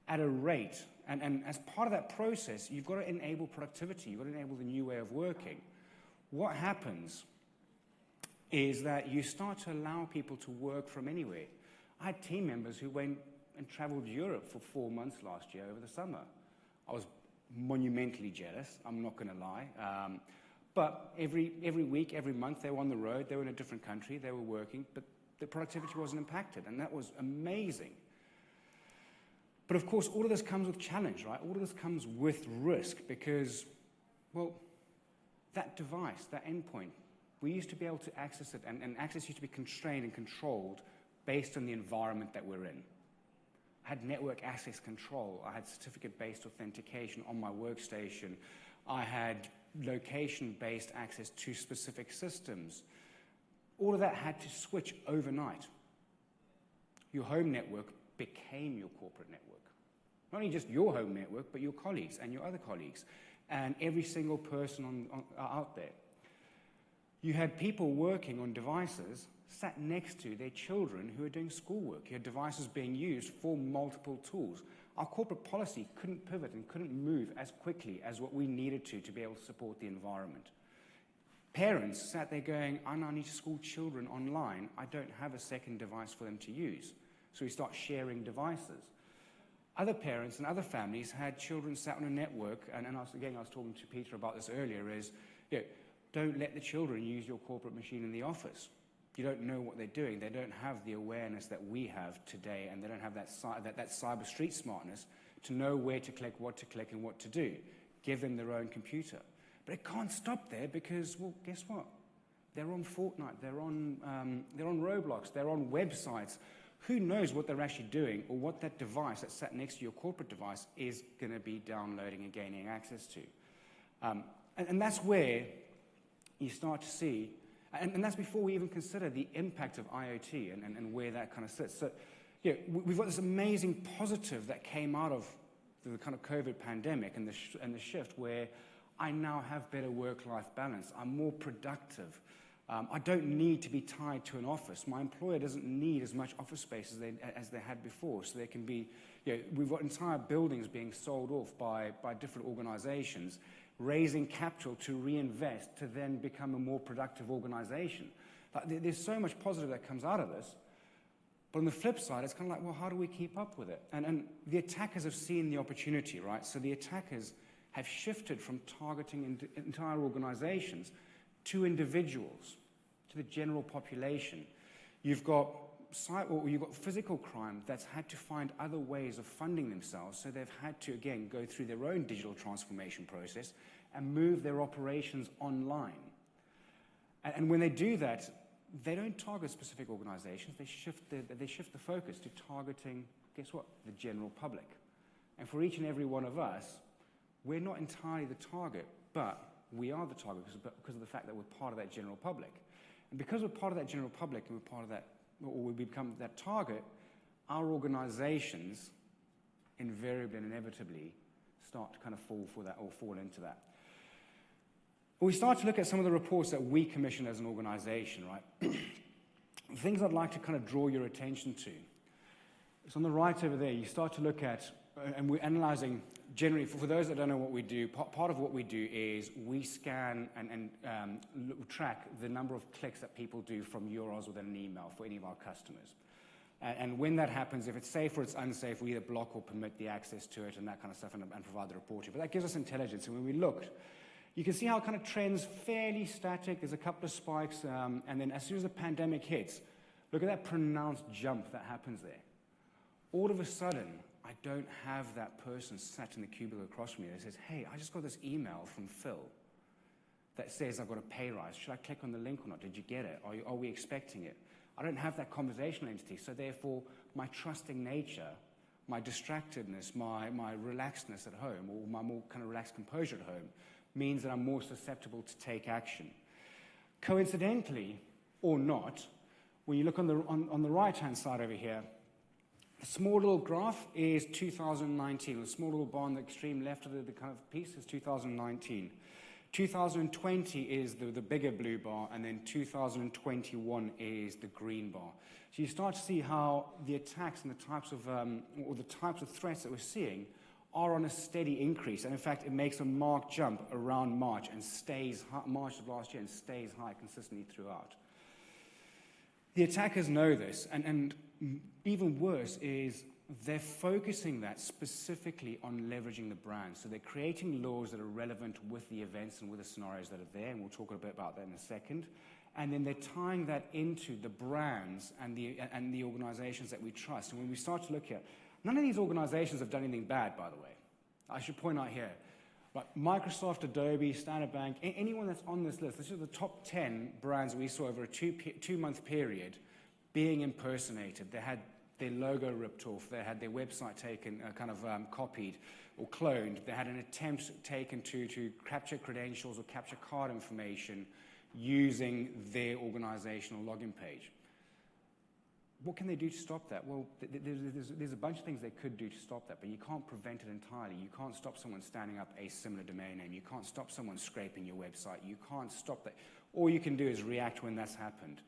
at a rate. And as part of that process, you've got to enable productivity. You've got to enable the new way of working. What happens is that you start to allow people to work from anywhere. I had team members who went and traveled Europe for 4 months last year over the summer. I was monumentally jealous, I'm not going to lie. But every week, every month, they were on the road, they were in a different country, they were working, but the productivity wasn't impacted, and that was amazing. But of course, all of this comes with challenge, right? All of this comes with risk because, well, that device, that endpoint, we used to be able to access it, and access used to be constrained and controlled based on the environment that we're in. I had network access control. I had certificate-based authentication on my workstation. I had location-based access to specific systems. All of that had to switch overnight. Your home network became your corporate network. Not only just your home network, but your colleagues and your other colleagues, and every single person out there. You had people working on devices sat next to their children who are doing schoolwork. You had devices being used for multiple tools. Our corporate policy couldn't pivot and couldn't move as quickly as what we needed to be able to support the environment. Parents sat there going, I now need to school children online. I don't have a second device for them to use. So we start sharing devices. Other parents and other families had children sat on a network, and I was talking to Peter about this earlier, is don't let the children use your corporate machine in the office. You don't know what they're doing. They don't have the awareness that we have today, and they don't have that cyber street smartness to know where to click, and what to do. Give them their own computer. But it can't stop there because, well, guess what? They're on Fortnite. They're on Roblox. They're on websites. Who knows what they're actually doing or what that device that sat next to your corporate device is going to be downloading and gaining access to. And that's where you start to see, and that's before we even consider the impact of IoT and where that kind of sits. So, we've got this amazing positive that came out of the kind of COVID pandemic and the shift where I now have better work-life balance. I'm more productive. I don't need to be tied to an office. My employer doesn't need as much office space as they had before. So they can be, we've got entire buildings being sold off by different organizations, raising capital to reinvest to then become a more productive organization. There's so much positive that comes out of this. But on the flip side, it's kind of like, well, how do we keep up with it? And the attackers have seen the opportunity, right? So the attackers have shifted from targeting entire organizations to individuals, to the general population. You've got physical crime that's had to find other ways of funding themselves, so they've had to, again, go through their own digital transformation process and move their operations online. And when they do that, they don't target specific organizations. They shift the focus to targeting, guess what, the general public. And for each and every one of us, we're not entirely the target, but we are the target because of the fact that we're part of that general public. And because we're part of that general public and we're part of that, or we become that target, our organizations invariably and inevitably start to kind of fall for that or fall into that. We start to look at some of the reports that we commission as an organization, right? Things I'd like to kind of draw your attention to. It's on the right over there. You start to look at, and we're analyzing generally, for those that don't know what we do, part of what we do is we scan and track the number of clicks that people do from URLs within an email for any of our customers. And when that happens, if it's safe or it's unsafe, we either block or permit the access to it and that kind of stuff and provide the reporting. But that gives us intelligence. And when we looked, you can see how it kind of trends fairly static. There's a couple of spikes. And then as soon as the pandemic hits, look at that pronounced jump that happens there. All of a sudden, I don't have that person sat in the cubicle across from me that says, hey, I just got this email from Phil that says I've got a pay rise. Should I click on the link or not? Did you get it? Are we expecting it? I don't have that conversational entity, so therefore my trusting nature, my distractedness, my relaxedness at home, or my more kind of relaxed composure at home, means that I'm more susceptible to take action. Coincidentally, or not, when you look on the right-hand side over here, the small little graph is 2019. The small little bar on the extreme left of the kind of piece is 2019. 2020 is the bigger blue bar, and then 2021 is the green bar. So you start to see how the attacks and the types of threats that we're seeing are on a steady increase. And in fact, it makes a marked jump around March and stays high, March of last year, and stays high consistently throughout. The attackers know this, and even worse is they're focusing that specifically on leveraging the brand. So they're creating laws that are relevant with the events and with the scenarios that are there, and we'll talk a bit about that in a second. And then they're tying that into the brands and the organizations that we trust. And when we start to look at, none of these organizations have done anything bad, by the way. I should point out here, like Microsoft, Adobe, Standard Bank, anyone that's on this list, this is the top 10 brands we saw over a two-month period being impersonated. They had their logo ripped off, they had their website taken, copied or cloned, they had an attempt taken to capture credentials or capture card information using their organizational login page. What can they do to stop that? Well, there's a bunch of things they could do to stop that, but you can't prevent it entirely. You can't stop someone standing up a similar domain name. You can't stop someone scraping your website. You can't stop that. All you can do is react when that's happened.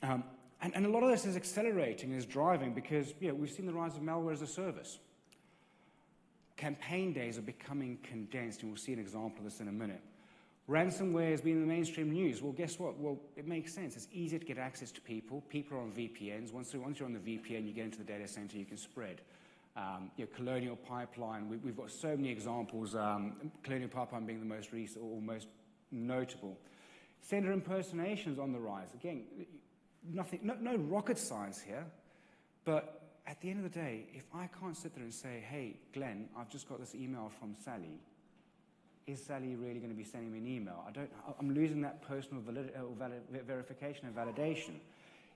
And a lot of this is accelerating, is driving, because we've seen the rise of malware as a service. Campaign days are becoming condensed, and we'll see an example of this in a minute. Ransomware has been in the mainstream news. Well, guess what? Well, it makes sense. It's easier to get access to people. People are on VPNs. Once you're on the VPN, you get into the data center, you can spread. Colonial Pipeline, we've got so many examples, Colonial Pipeline being the most recent or most notable. Sender impersonations on the rise. Again, no rocket science here, but at the end of the day, if I can't sit there and say, hey, Glenn, I've just got this email from Sally, is Sally really going to be sending me an email? I'm losing that personal verification and validation.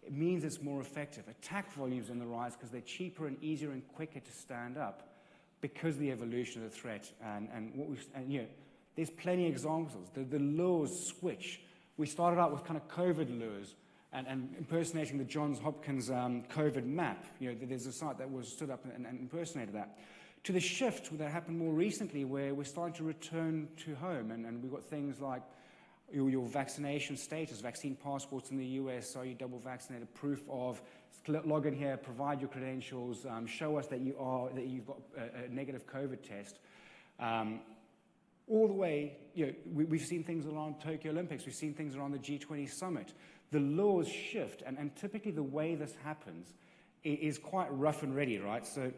It means it's more effective. Attack volumes on the rise because they're cheaper and easier and quicker to stand up because of the evolution of the threat. There's plenty of examples. The lures switch. We started out with kind of COVID lures and impersonating the Johns Hopkins COVID map. There's a site that was stood up and impersonated that. To the shift that happened more recently where we're starting to return to home, and we've got things like your vaccination status, vaccine passports in the US, are you double vaccinated, proof of, log in here, provide your credentials, show us that you've got a negative COVID test. All the way, we've seen things around Tokyo Olympics, we've seen things around the G20 summit. The laws shift, and typically the way this happens is quite rough and ready, right? So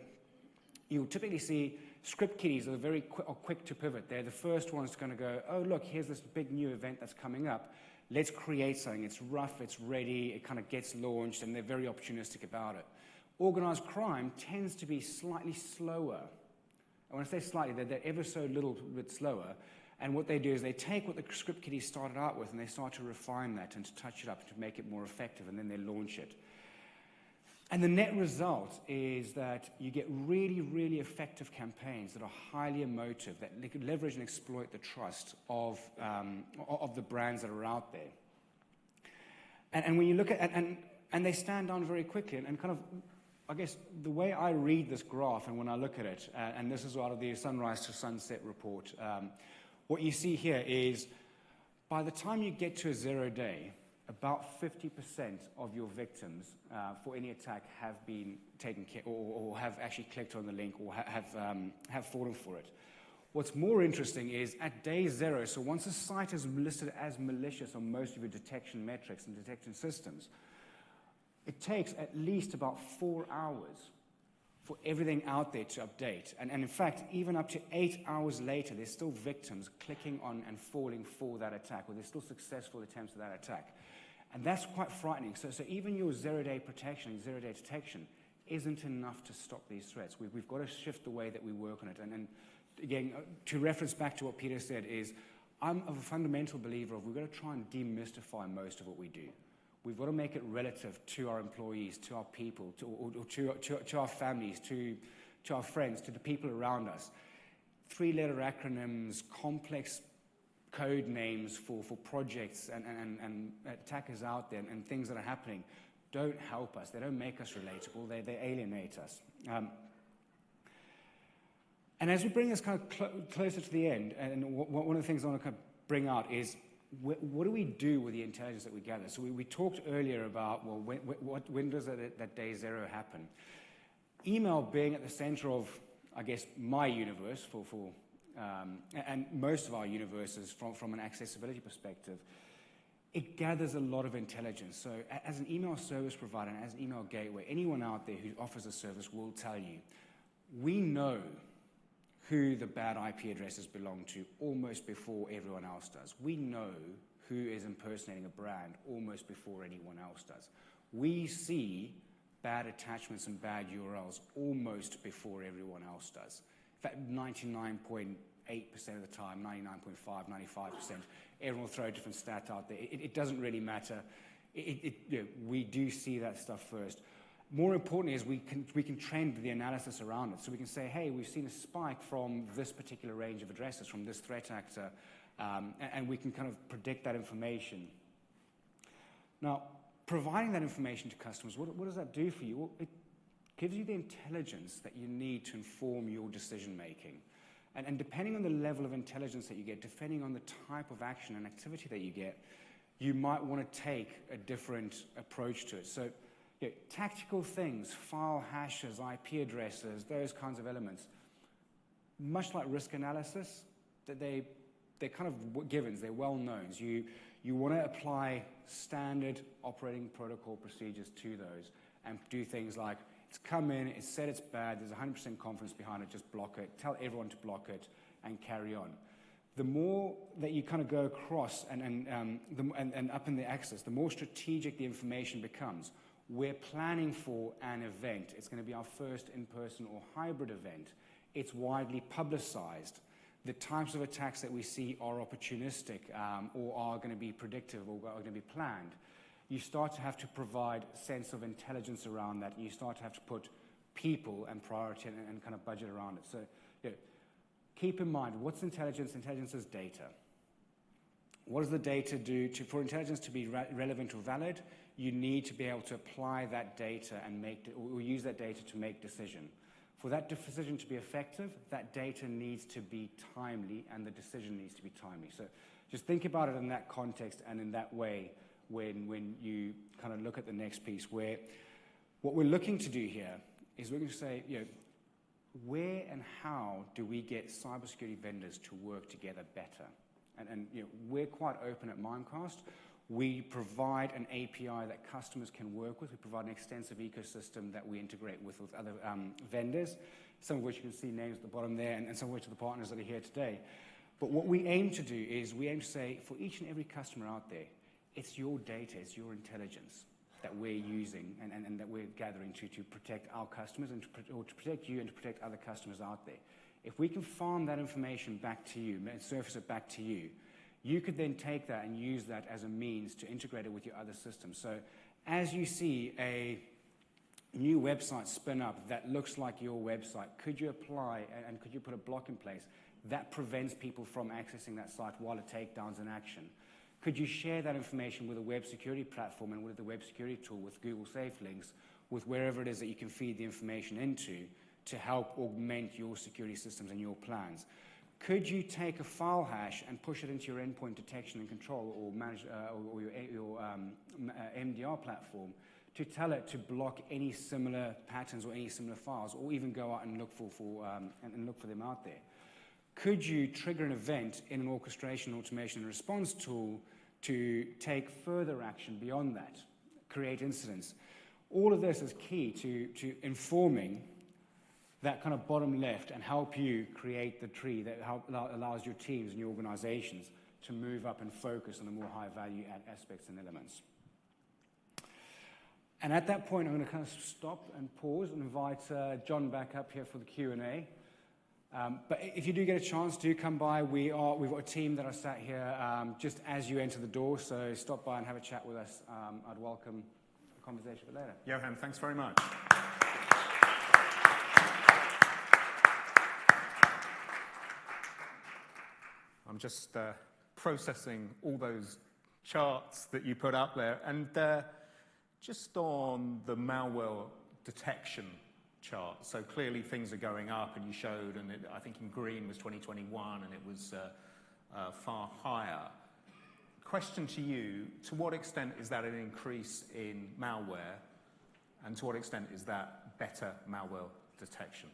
you'll typically see script kiddies are very quick to pivot. They're the first ones going to go, oh, look, here's this big new event that's coming up. Let's create something. It's rough, it's ready, it kind of gets launched, and they're very opportunistic about it. Organized crime tends to be slightly slower. And when I say slightly, they're ever so little bit slower. And what they do is they take what the script kiddies started out with, and they start to refine that and to touch it up to make it more effective, and then they launch it. And the net result is that you get really, really effective campaigns that are highly emotive, that leverage and exploit the trust of the brands that are out there. And when you look at, and they stand down very quickly, and kind of, I guess, the way I read this graph and when I look at it, and this is out of the Sunrise to Sunset report, what you see here is by the time you get to a 0 day, about 50% of your victims for any attack have been taken care or have actually clicked on the link or have fallen for it. What's more interesting is at day 0, so once a site is listed as malicious on most of your detection metrics and detection systems, it takes at least about 4 hours for everything out there to update. And in fact, even up to 8 hours later, there's still victims clicking on and falling for that attack, or there's still successful attempts at that attack. And that's quite frightening. So even your zero-day protection, zero-day detection, isn't enough to stop these threats. We've got to shift the way that we work on it. And again, to reference back to what Peter said, is I'm a fundamental believer of we've got to try and demystify most of what we do. We've got to make it relative to our employees, to our people, to our families, to our friends, to the people around us. 3-letter acronyms, complex code names for projects and attackers out there and things that are happening don't help us. They don't make us relatable. They alienate us. And as we bring this kind of closer to the end, and one of the things I want to kind of bring out is what do we do with the intelligence that we gather? So we talked earlier about, well, when does that day zero happen? Email being at the center of, I guess, my universe and most of our universes from an accessibility perspective, it gathers a lot of intelligence. So as an email service provider and as an email gateway, anyone out there who offers a service will tell you, we know who the bad IP addresses belong to almost before everyone else does. We know who is impersonating a brand almost before anyone else does. We see bad attachments and bad URLs almost before everyone else does. In fact, 99.8% of the time, 99.5%, 95%, everyone will throw a different stat out there. It doesn't really matter. We do see that stuff first. More importantly is we can trend the analysis around it. So we can say, hey, we've seen a spike from this particular range of addresses, from this threat actor, and we can kind of predict that information. Now, providing that information to customers, what does that do for you? Well, it gives you the intelligence that you need to inform your decision making. And depending on the level of intelligence that you get, depending on the type of action and activity that you get, you might want to take a different approach to it. So tactical things, file hashes, IP addresses, those kinds of elements, much like risk analysis, that they're kind of givens, they're well-knowns. You want to apply standard operating protocol procedures to those and do things like, it's come in, it's said it's bad, there's 100% confidence behind it, just block it, tell everyone to block it, and carry on. The more that you kind of go across and up in the axis, the more strategic the information becomes. We're planning for an event. It's going to be our first in-person or hybrid event. It's widely publicized. The types of attacks that we see are opportunistic or are going to be predictive or are going to be planned. You start to have to provide a sense of intelligence around that. You start to have to put people and priority and kind of budget around it. So keep in mind, what's intelligence? Intelligence is data. What does the data do? For intelligence to be relevant or valid, you need to be able to apply that data and or use that data to make decision. For that decision to be effective, that data needs to be timely and the decision needs to be timely. So just think about it in that context and in that way when you kind of look at the next piece, where what we're looking to do here is we're going to say, where and how do we get cybersecurity vendors to work together better? And we're quite open at Mimecast. We provide an API that customers can work with. We provide an extensive ecosystem that we integrate with other vendors, some of which you can see names at the bottom there, and some of which are the partners that are here today. But what we aim to do is we aim to say, for each and every customer out there, it's your data, it's your intelligence that we're using and that we're gathering to protect our customers and to protect you and to protect other customers out there. If we can farm that information back to you and surface it back to you, you could then take that and use that as a means to integrate it with your other systems. So as you see a new website spin up that looks like your website, could you apply and could you put a block in place that prevents people from accessing that site while a takedown's in action? Could you share that information with a web security platform and with the web security tool, with Google Safe Links, with wherever it is that you can feed the information into to help augment your security systems and your plans? Could you take a file hash and push it into your endpoint detection and control or manage or your MDR platform to tell it to block any similar patterns or any similar files, or even go out and look for them out there? Could you trigger an event in an orchestration, automation, and response tool to take further action beyond that, create incidents? All of this is key to informing that kind of bottom left and help you create the tree that allows your teams and your organizations to move up and focus on the more high-value aspects and elements. And at that point, I'm going to kind of stop and pause and invite John back up here for the Q&A. But if you do get a chance, do come by. We've got a team that are sat here just as you enter the door, so stop by and have a chat with us. I'd welcome a conversation a bit later. Johan, thanks very much. I'm just processing all those charts that you put up there. And just on the malware detection chart, so clearly things are going up, and you showed, and I think in green was 2021, and it was far higher. Question to you, to what extent is that an increase in malware, and to what extent is that better malware detection?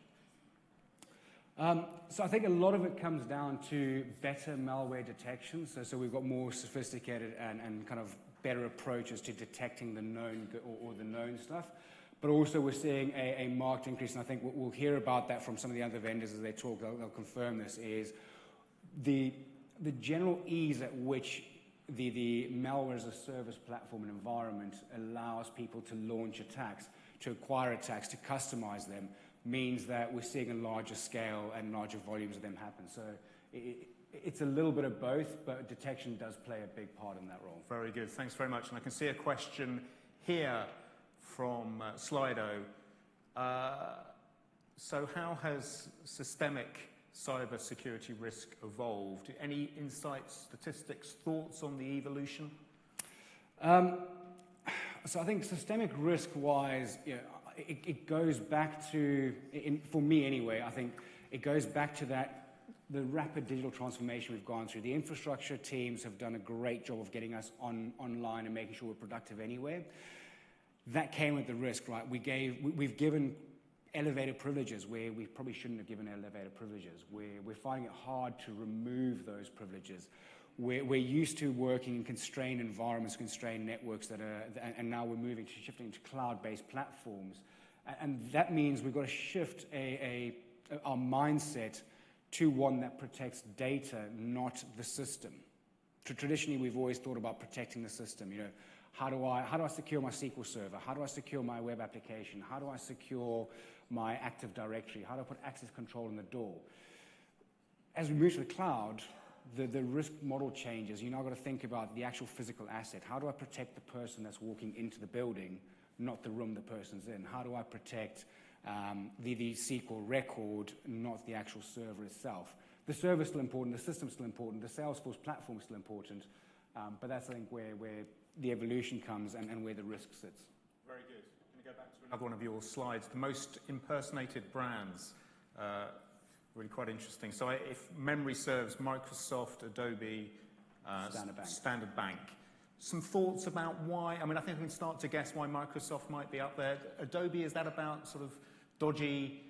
So I think a lot of it comes down to better malware detection. So we've got more sophisticated and kind of better approaches to detecting the known or the known stuff. But also we're seeing a marked increase, and I think we'll hear about that from some of the other vendors as they talk. They'll confirm this, is the general ease at which the malware as a service platform and environment allows people to launch attacks, to acquire attacks, to customize them, means that we're seeing a larger scale and larger volumes of them happen. So it's a little bit of both, but detection does play a big part in that role. Very good. Thanks very much. And I can see a question here from Slido. So how has systemic cyber security risk evolved? Any insights, statistics, thoughts on the evolution? So I think systemic risk-wise, it goes back to, for me anyway, I think it goes back to the rapid digital transformation we've gone through. The infrastructure teams have done a great job of getting us online and making sure we're productive anywhere. That came with the risk, right? We've given elevated privileges where we probably shouldn't have given elevated privileges. We're finding it hard to remove those privileges. We're used to working in constrained environments, constrained networks and now we're shifting to cloud-based platforms. And that means we've got to shift our mindset to one that protects data, not the system. Traditionally, we've always thought about protecting the system. How do I secure my SQL server? How do I secure my web application? How do I secure my Active Directory? How do I put access control in the door? As we move to the cloud, the risk model changes. You now got to think about the actual physical asset. How do I protect the person that's walking into the building, not the room the person's in? How do I protect the SQL record, not the actual server itself? The server's still important, the system's still important, the Salesforce platform is still important, but that's, I think, where the evolution comes and where the risk sits. Very good. I'm going to go back to another one of your slides. The most impersonated brands. Really quite interesting. So if memory serves, Microsoft, Adobe, Standard Bank. Some thoughts about why? I mean, I think we can start to guess why Microsoft might be up there. Adobe, is that about sort of dodgy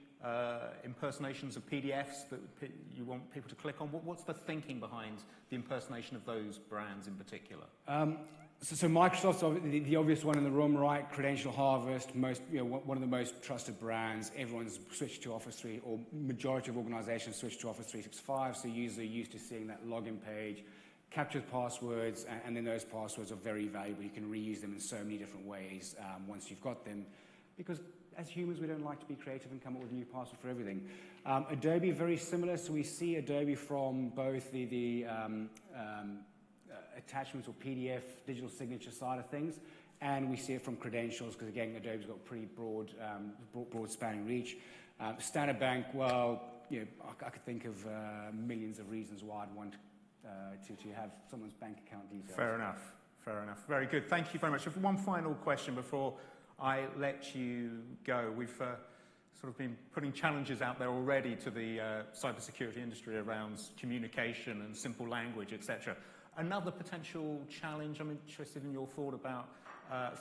impersonations of PDFs that you want people to click on? What's the thinking behind the impersonation of those brands in particular? So Microsoft's the obvious one in the room, right? Credential Harvest, one of the most trusted brands. Everyone's switched to Office 3, or majority of organizations switched to Office 365, so users are used to seeing that login page, captured passwords, and then those passwords are very valuable. You can reuse them in so many different ways once you've got them, because as humans, we don't like to be creative and come up with a new password for everything. Adobe, very similar. So we see Adobe from both the attachments or PDF digital signature side of things, and we see it from credentials, because again, Adobe's got pretty broad spanning reach. Standard Bank, well, I could think of millions of reasons why I'd want to have someone's bank account details. Fair enough. Very good. Thank you very much. One final question before I let you go. We've sort of been putting challenges out there already to the cybersecurity industry around communication and simple language, etc. Another potential challenge, I'm interested in your thought about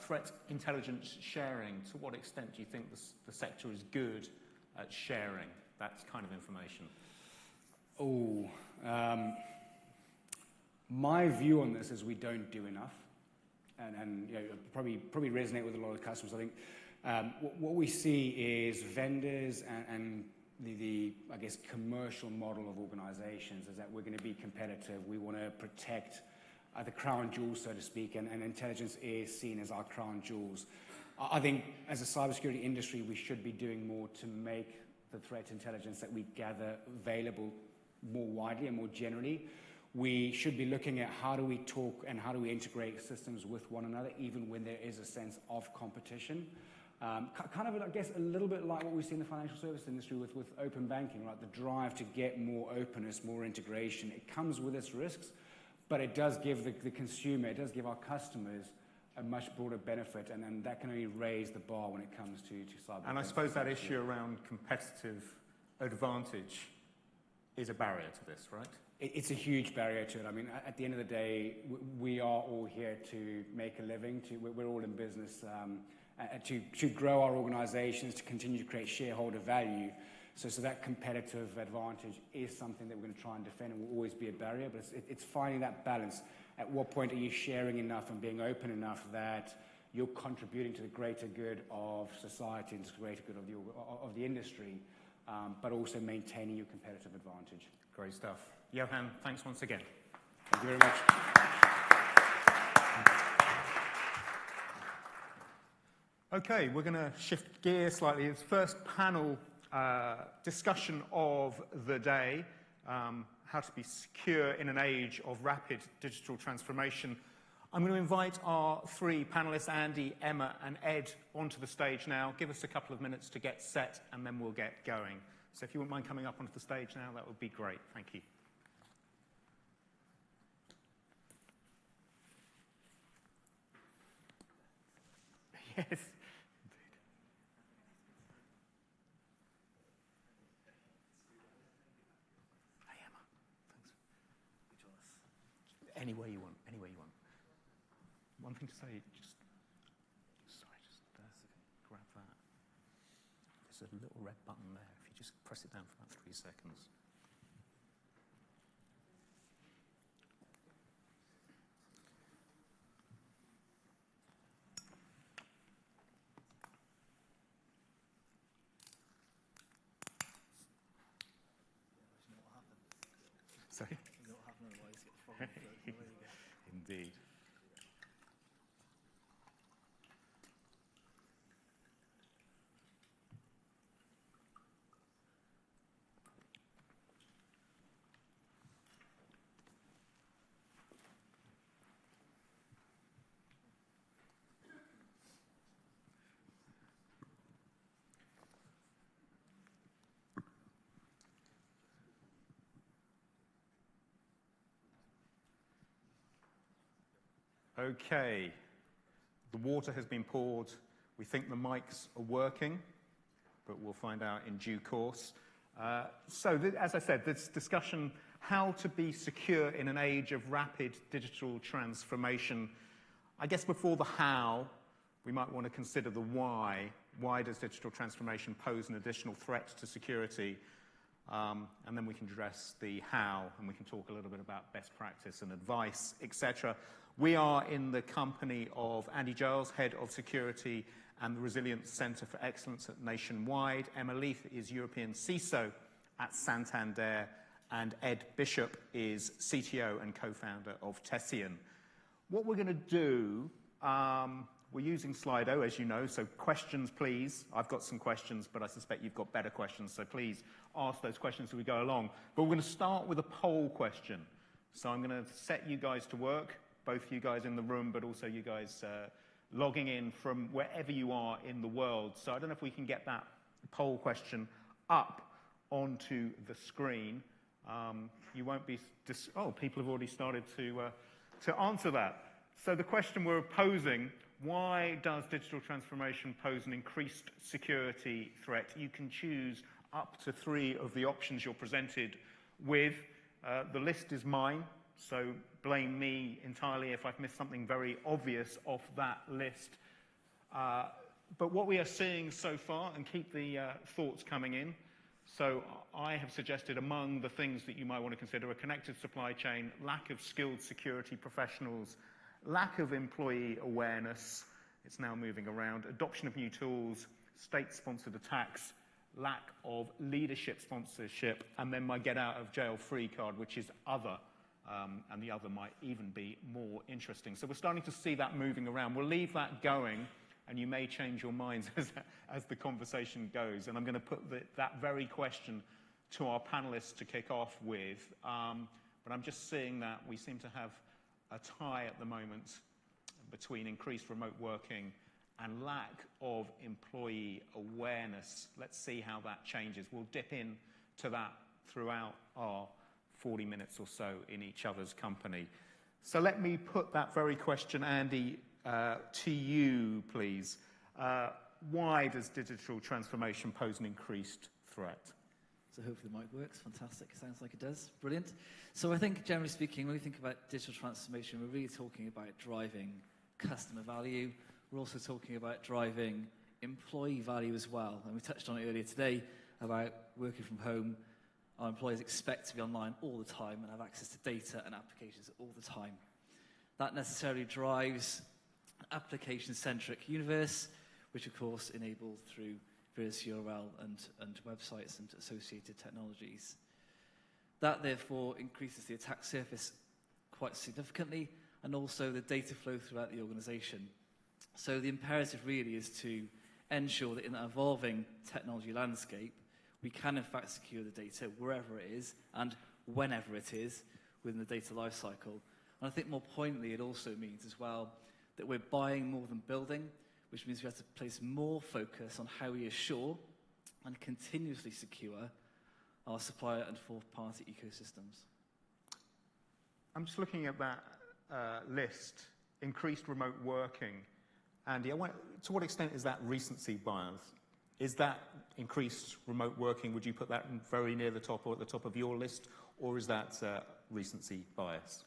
threat intelligence sharing. To what extent do you think the sector is good at sharing that kind of information? My view on this is we don't do enough. and probably resonate with a lot of customers. I think what we see is vendors and the I guess commercial model of organizations is that we're going to be competitive. We want to protect the crown jewels, so to speak, and intelligence is seen as our crown jewels. I think as a cybersecurity industry, we should be doing more to make the threat intelligence that we gather available more widely and more generally. We should be looking at how do we talk and how do we integrate systems with one another, even when there is a sense of competition. Kind of, I guess, a little bit like what we see in the financial service industry with open banking, right? The drive to get more openness, more integration. It comes with its risks, but it does give the consumer, it does give our customers a much broader benefit, and that can only raise the bar when it comes to cyber. And I suppose that issue around competitive advantage is a barrier to this, right? It's a huge barrier to it. I mean, at the end of the day, we are all here to make a living. We're all in business to grow our organizations, to continue to create shareholder value. So that competitive advantage is something that we're going to try and defend and will always be a barrier, but it's finding that balance. At what point are you sharing enough and being open enough that you're contributing to the greater good of society and to the greater good of the industry, but also maintaining your competitive advantage? Great stuff. Johan, thanks once again. Thank you very much. Okay, we're going to shift gears slightly. It's first panel discussion of the day, how to be secure in an age of rapid digital transformation. I'm going to invite our three panelists, Andy, Emma, and Ed, onto the stage now. Give us a couple of minutes to get set, and then we'll get going. So if you wouldn't mind coming up onto the stage now, that would be great. Thank you. Yes. Anywhere you want, anywhere you want. One thing to say, grab that. There's a little red button there. If you just press it down for about 3 seconds. Sorry? Indeed. Okay, the water has been poured. We think the mics are working, but we'll find out in due course. As I said, this discussion, how to be secure in an age of rapid digital transformation. I guess before the how, we might want to consider the why. Why does digital transformation pose an additional threat to security? And then we can address the how, and we can talk a little bit about best practice and advice, etc. We are in the company of Andy Giles, Head of Security and the Resilience Centre for Excellence at Nationwide. Emma Leith is European CISO at Santander, and Ed Bishop is CTO and co-founder of Tessian. What we're going to do, we're using Slido, as you know, so questions, please. I've got some questions, but I suspect you've got better questions, so please ask those questions as we go along. But we're going to start with a poll question. So I'm going to set you guys to work, both you guys in the room, but also you guys logging in from wherever you are in the world. So I don't know if we can get that poll question up onto the screen. You won't be... people have already started to answer that. So the question we're posing, why does digital transformation pose an increased security threat? You can choose up to 3 of the options you're presented with. The list is mine, so blame me entirely if I've missed something very obvious off that list. But what we are seeing so far, and keep the thoughts coming in, so I have suggested among the things that you might want to consider a connected supply chain, lack of skilled security professionals, lack of employee awareness, it's now moving around, adoption of new tools, state-sponsored attacks, lack of leadership sponsorship, and then my get-out-of-jail-free card, which is other, and the other might even be more interesting. So we're starting to see that moving around. We'll leave that going, and you may change your minds as the conversation goes. And I'm going to put that very question to our panelists to kick off with. But I'm just seeing that we seem to have a tie at the moment between increased remote working and lack of employee awareness. Let's see how that changes. We'll dip into that throughout our 40 minutes or so in each other's company. So let me put that very question, Andy, to you, please. Why does digital transformation pose an increased threat? So hopefully the mic works. Fantastic. Sounds like it does. Brilliant. So I think, generally speaking, when we think about digital transformation, we're really talking about driving customer value. We're also talking about driving employee value as well. And we touched on it earlier today about working from home. Our employees expect to be online all the time and have access to data and applications all the time. That necessarily drives an application-centric universe, which of course enabled through various URL and websites and associated technologies. That therefore increases the attack surface quite significantly, and also the data flow throughout the organization. So the imperative really is to ensure that in that evolving technology landscape, we can in fact secure the data wherever it is and whenever it is within the data lifecycle. And I think more pointedly, it also means as well that we're buying more than building, which means we have to place more focus on how we assure and continuously secure our supplier and fourth-party ecosystems. I'm just looking at that list, increased remote working. Andy, to what extent is that recency bias? Is that increased remote working, would you put that very near the top or at the top of your list, or is that recency bias?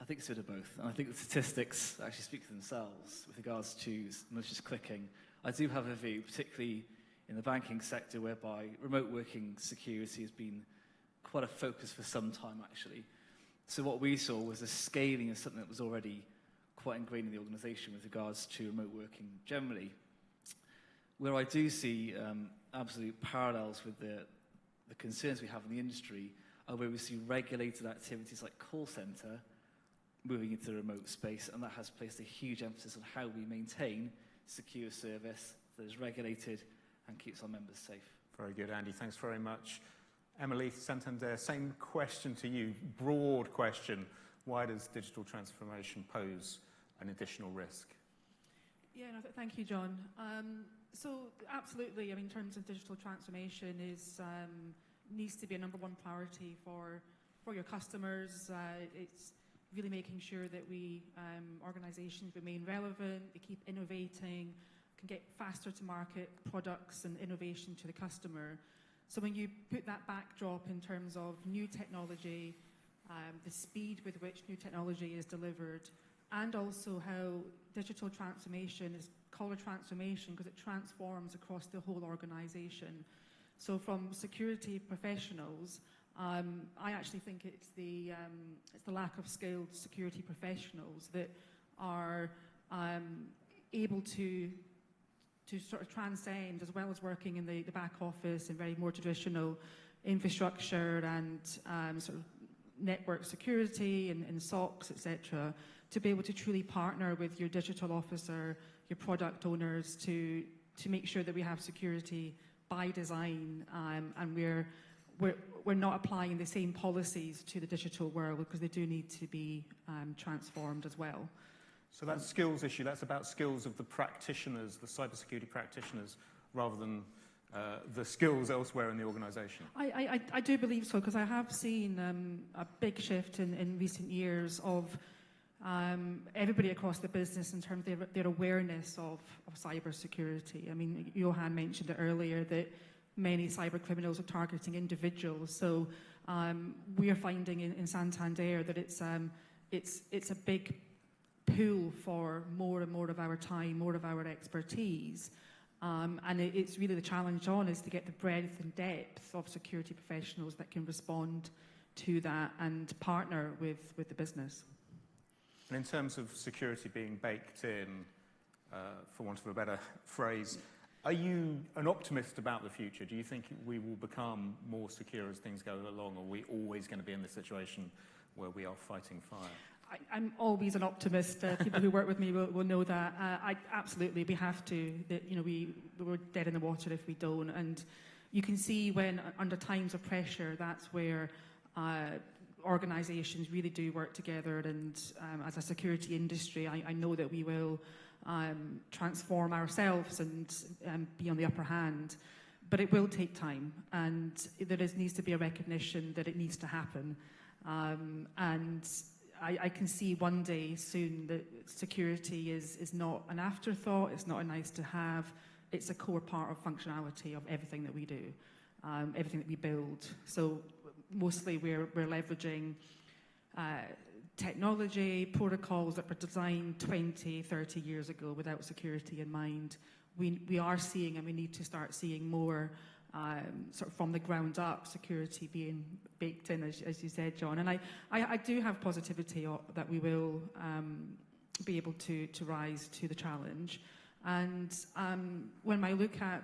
I think it's a bit of both, and I think the statistics actually speak for themselves with regards to malicious clicking. I do have a view, particularly in the banking sector, whereby remote working security has been quite a focus for some time, actually. So what we saw was a scaling of something that was already quite ingrained in the organisation with regards to remote working generally. Where I do see absolute parallels with the concerns we have in the industry are where we see regulated activities like call centre moving into the remote space, and that has placed a huge emphasis on how we maintain secure service that is regulated and keeps our members safe. Very good, Andy. Thanks very much. Emily, Santander, same question to you, broad question. Why does digital transformation pose an additional risk? Yeah, no, thank you, John. So absolutely, I mean, in terms of digital transformation needs to be a number one priority for your customers. It's really making sure that organisations remain relevant, they keep innovating, can get faster to market products and innovation to the customer. So when you put that backdrop in terms of new technology, the speed with which new technology is delivered, and also how digital transformation is called a transformation because it transforms across the whole organisation. So from security professionals, I actually think it's the lack of skilled security professionals that are able to sort of transcend, as well as working in the back office and very more traditional infrastructure and sort of network security and SOCs, etc., to be able to truly partner with your digital officer, your product owners to make sure that we have security by design, and we're not applying the same policies to the digital world because they do need to be transformed as well. So that skills issue, that's about skills of the practitioners, the cybersecurity practitioners, rather than the skills elsewhere in the organisation. I do believe so, because I have seen a big shift in recent years of everybody across the business in terms of their awareness of cybersecurity. I mean, Johan mentioned it earlier that many cyber criminals are targeting individuals. So we are finding in Santander that it's a big pool for more and more of our time, more of our expertise. And it's really the challenge on is to get the breadth and depth of security professionals that can respond to that and partner with the business. And in terms of security being baked in, for want of a better phrase, are you an optimist about the future? Do you think we will become more secure as things go along, or are we always going to be in the situation where we are fighting fire? I'm always an optimist. People who work with me will know that. Absolutely, we have to. We're dead in the water if we don't. And you can see when, under times of pressure, that's where organisations really do work together. And as a security industry, I know that we will transform ourselves and be on the upper hand. But it will take time, and there needs to be a recognition that it needs to happen. And I can see one day soon that security is not an afterthought, it's not a nice to have, it's a core part of functionality of everything that we do, everything that we build. So mostly we're leveraging technology, protocols that were designed 20, 30 years ago without security in mind. We are seeing, and we need to start seeing more sort of from the ground up, security being baked in, as you said, John. And I do have positivity that we will be able to rise to the challenge. And when I look at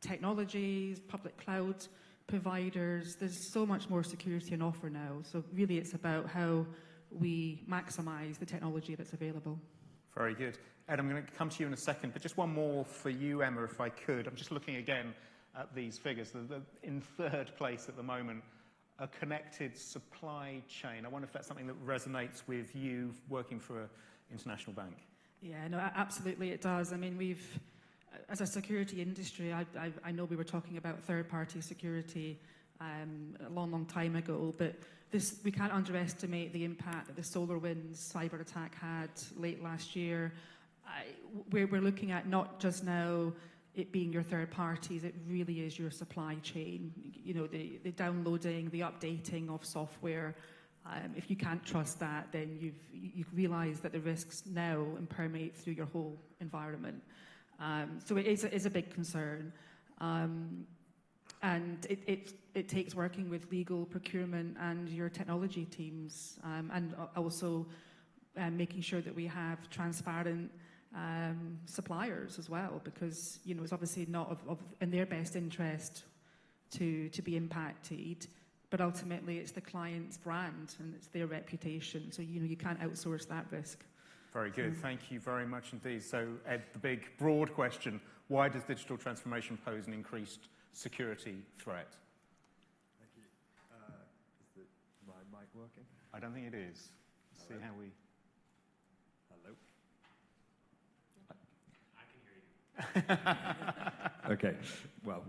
technologies, public cloud providers, there's so much more security on offer now. So really it's about how we maximise the technology that's available. Very good. Ed, I'm going to come to you in a second, but just one more for you, Emma, if I could. I'm just looking again at these figures. In third place at the moment, a connected supply chain. I wonder if that's something that resonates with you working for an international bank. Yeah, no, absolutely it does. I mean, as a security industry, I know we were talking about third-party security a long time ago, but we can't underestimate the impact that the SolarWinds cyber attack had late last year. We're looking at not just now it being your third parties, it really is your supply chain. You know, the downloading, the updating of software. If you can't trust that, then you've realised that the risks now permeate through your whole environment. So it is a big concern. And it takes working with legal, procurement, and your technology teams, and also making sure that we have transparent suppliers as well, because it's obviously not in their best interest to be impacted, but ultimately it's the client's brand and it's their reputation. So you can't outsource that risk. Very good. Thank you very much indeed. So Ed, the big broad question: why does digital transformation pose an increased security threat? Thank you. Is my mic working? I don't think it is. Let's see how we. Hello. Okay, well,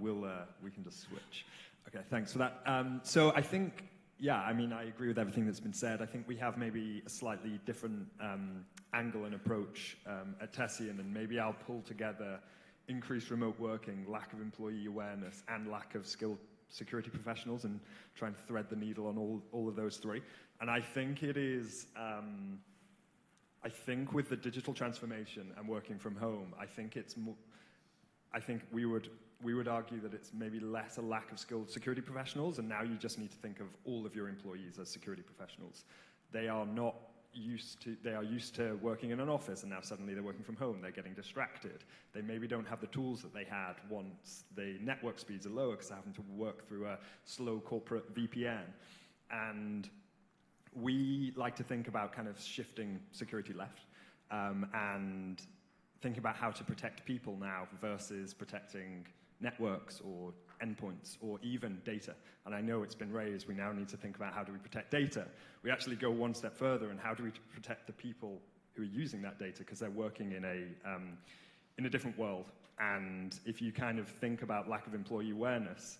we can just switch. Okay, thanks for that. So I think, I agree with everything that's been said. I think we have maybe a slightly different angle and approach at Tessian, and maybe I'll pull together increased remote working, lack of employee awareness, and lack of skilled security professionals, and try and thread the needle on all of those three. And I think it is... I think with the digital transformation and working from home, I think it's more. I think we would argue that it's maybe less a lack of skilled security professionals, and now you just need to think of all of your employees as security professionals. They are not used to working in an office, and now suddenly they're working from home. They're getting distracted. They maybe don't have the tools that they had once the network speeds are lower because they're having to work through a slow corporate VPN. And we like to think about kind of shifting security left and think about how to protect people now versus protecting networks or endpoints or even data. And I know it's been raised, we now need to think about how do we protect data. We actually go one step further, and how do we protect the people who are using that data, because they're working in a different world. And if you kind of think about lack of employee awareness,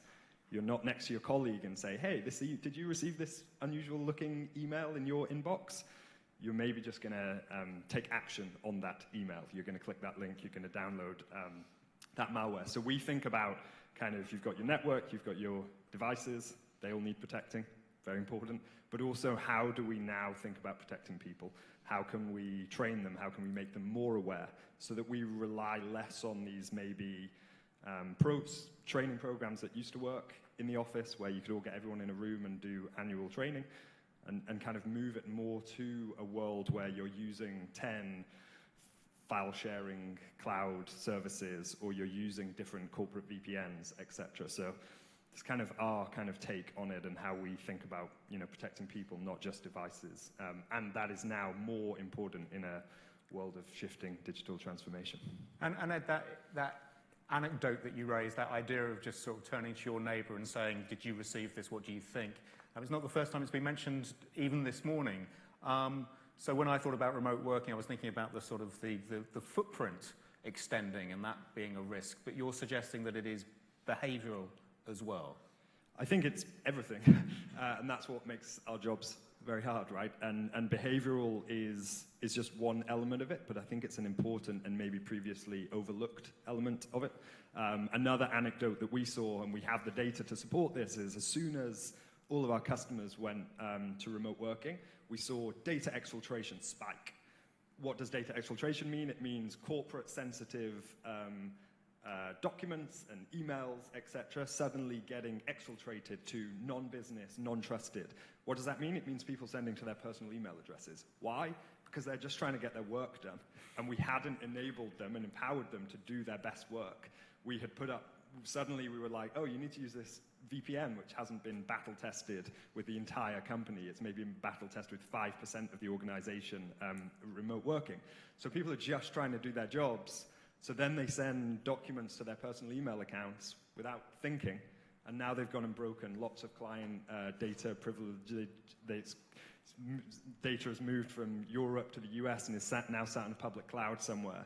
you're not next to your colleague and say, hey, did you receive this unusual looking email in your inbox? You're maybe just going to take action on that email. You're going to click that link. You're going to download that malware. So we think about kind of, you've got your network, you've got your devices. They all need protecting. Very important. But also, how do we now think about protecting people? How can we train them? How can we make them more aware so that we rely less on these maybe training programs that used to work in the office where you could all get everyone in a room and do annual training, and kind of move it more to a world where you're using 10 file sharing cloud services, or you're using different corporate VPNs, etc. So it's kind of our kind of take on it and how we think about, protecting people, not just devices. And that is now more important in a world of shifting digital transformation. And Ed, that anecdote that you raised, that idea of just sort of turning to your neighbour and saying, did you receive this, what do you think? It's not the first time it's been mentioned, even this morning. So when I thought about remote working, I was thinking about the sort of the footprint extending and that being a risk, but you're suggesting that it is behavioural as well. I think it's everything, and that's what makes our jobs very hard, right? And behavioural is just one element of it, but I think it's an important and maybe previously overlooked element of it. Another anecdote that we saw, and we have the data to support this, is as soon as all of our customers went to remote working, we saw data exfiltration spike. What does data exfiltration mean? It means corporate sensitive documents and emails, etc., suddenly getting exfiltrated to non-business, non-trusted. What does that mean? It means people sending to their personal email addresses. Why? Because they're just trying to get their work done, and we hadn't enabled them and empowered them to do their best work. We had suddenly we were like, oh, you need to use this VPN, which hasn't been battle tested with the entire company. It's maybe been battle tested with 5% of the organization remote working. So people are just trying to do their jobs. So then they send documents to their personal email accounts without thinking, and now they've gone and broken lots of client data privilege. Data has moved from Europe to the US and is now sat in a public cloud somewhere.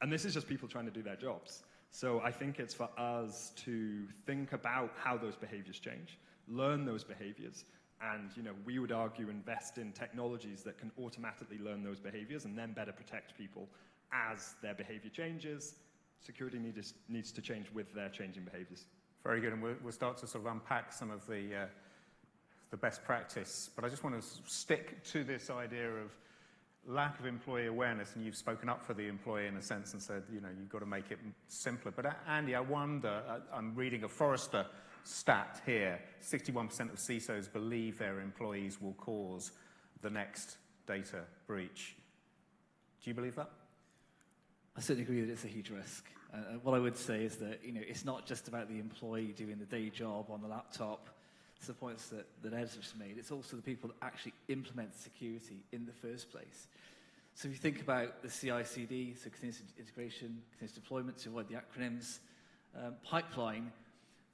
And this is just people trying to do their jobs. So I think it's for us to think about how those behaviors change, learn those behaviors, and we would argue invest in technologies that can automatically learn those behaviors and then better protect people as their behavior changes. Security needs to change with their changing behaviors. Very good, and we'll start to sort of unpack some of the best practice. But I just want to stick to this idea of lack of employee awareness, and you've spoken up for the employee in a sense and said, you've got to make it simpler. But Andy, I wonder, I'm reading a Forrester stat here, 61% of CISOs believe their employees will cause the next data breach. Do you believe that? I certainly agree that it's a huge risk. What I would say is that it's not just about the employee doing the day job on the laptop. It's the points that Ed just made. It's also the people that actually implement security in the first place. So if you think about the CI/CD, so continuous integration, continuous deployment, to avoid the acronyms, pipeline,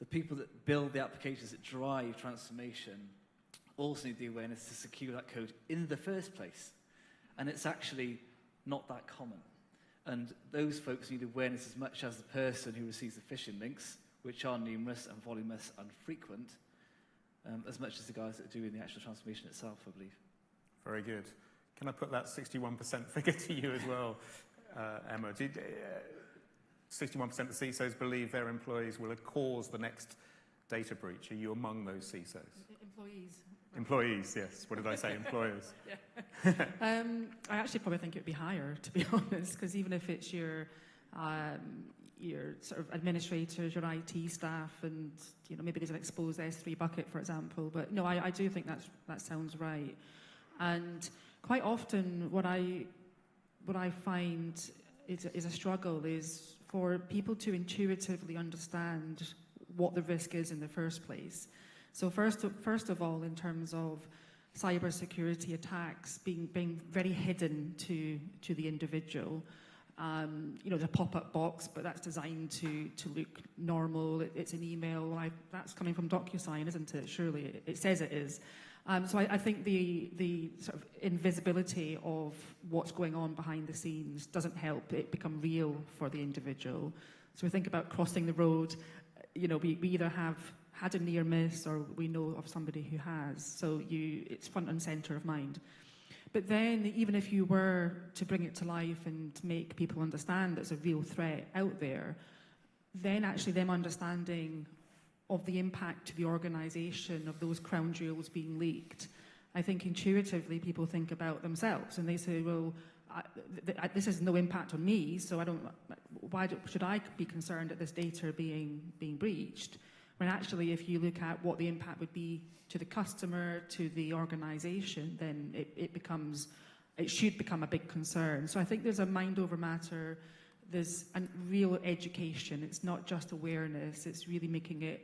the people that build the applications that drive transformation also need the awareness to secure that code in the first place. And it's actually not that common. And those folks need awareness as much as the person who receives the phishing links, which are numerous and voluminous and frequent, as much as the guys that are doing the actual transformation itself, I believe. Very good. Can I put that 61% figure to you as well, Emma? 61% of CISOs believe their employees will cause the next data breach. Are you among those CISOs? Employees. Employees, yes. What did I say? Employers. I actually probably think it would be higher, to be honest, because even if it's your sort of administrators, your IT staff, and maybe there's an exposed S3 bucket, for example. But no, I do think that sounds right. And quite often, what I find is a struggle is for people to intuitively understand what the risk is in the first place. So first of all, in terms of cybersecurity attacks being very hidden to the individual. The pop-up box, but that's designed to look normal. It's an email. That's coming from DocuSign, isn't it? Surely it says it is. So I think the sort of invisibility of what's going on behind the scenes doesn't help it become real for the individual. So we think about crossing the road. We either have had a near miss or we know of somebody who has. So it's front and center of mind. But then, even if you were to bring it to life and make people understand there's a real threat out there, then actually them understanding of the impact to the organisation of those crown jewels being leaked, I think intuitively people think about themselves and they say, well, this has no impact on me, so why should I be concerned at this data being breached? When actually, if you look at what the impact would be to the customer, to the organisation, then it should become a big concern. So I think there's a mind over matter, there's a real education. It's not just awareness, it's really making it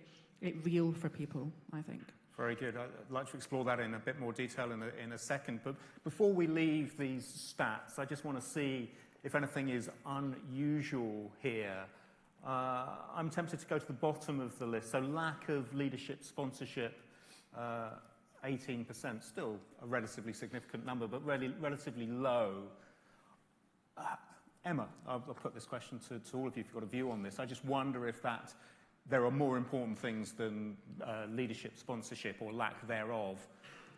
real for people, I think. Very good. I'd like to explore that in a bit more detail in a second. But before we leave these stats, I just want to see if anything is unusual here. I'm tempted to go to the bottom of the list. So lack of leadership sponsorship, 18%, still a relatively significant number, but relatively low. Emma, I'll put this question to all of you if you've got a view on this. I just wonder if there are more important things than leadership sponsorship or lack thereof,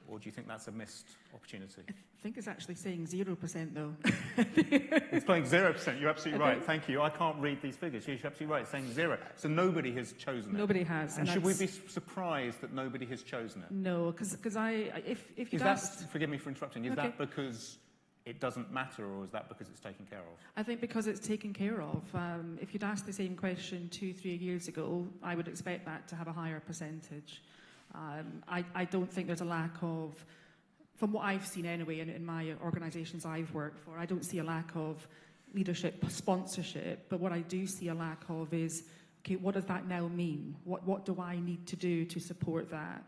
or do you think that's a missed opportunity? I think it's actually saying 0% though. It's saying 0%, you're absolutely right. Thank you. I can't read these figures. You're absolutely right, it's saying 0. So nobody has chosen it. Nobody has. And should we be surprised that nobody has chosen it? No, because if you'd asked... Forgive me for interrupting, is Okay. that because it doesn't matter, or is that because it's taken care of? I think because it's taken care of. If you'd asked the same question 2-3 years ago, I would expect that to have a higher percentage. I don't think there's a lack of, from what I've seen anyway in my organisations I've worked for, I don't see a lack of leadership sponsorship, but what I do see a lack of is, okay, what does that now mean? What do I need to do to support that?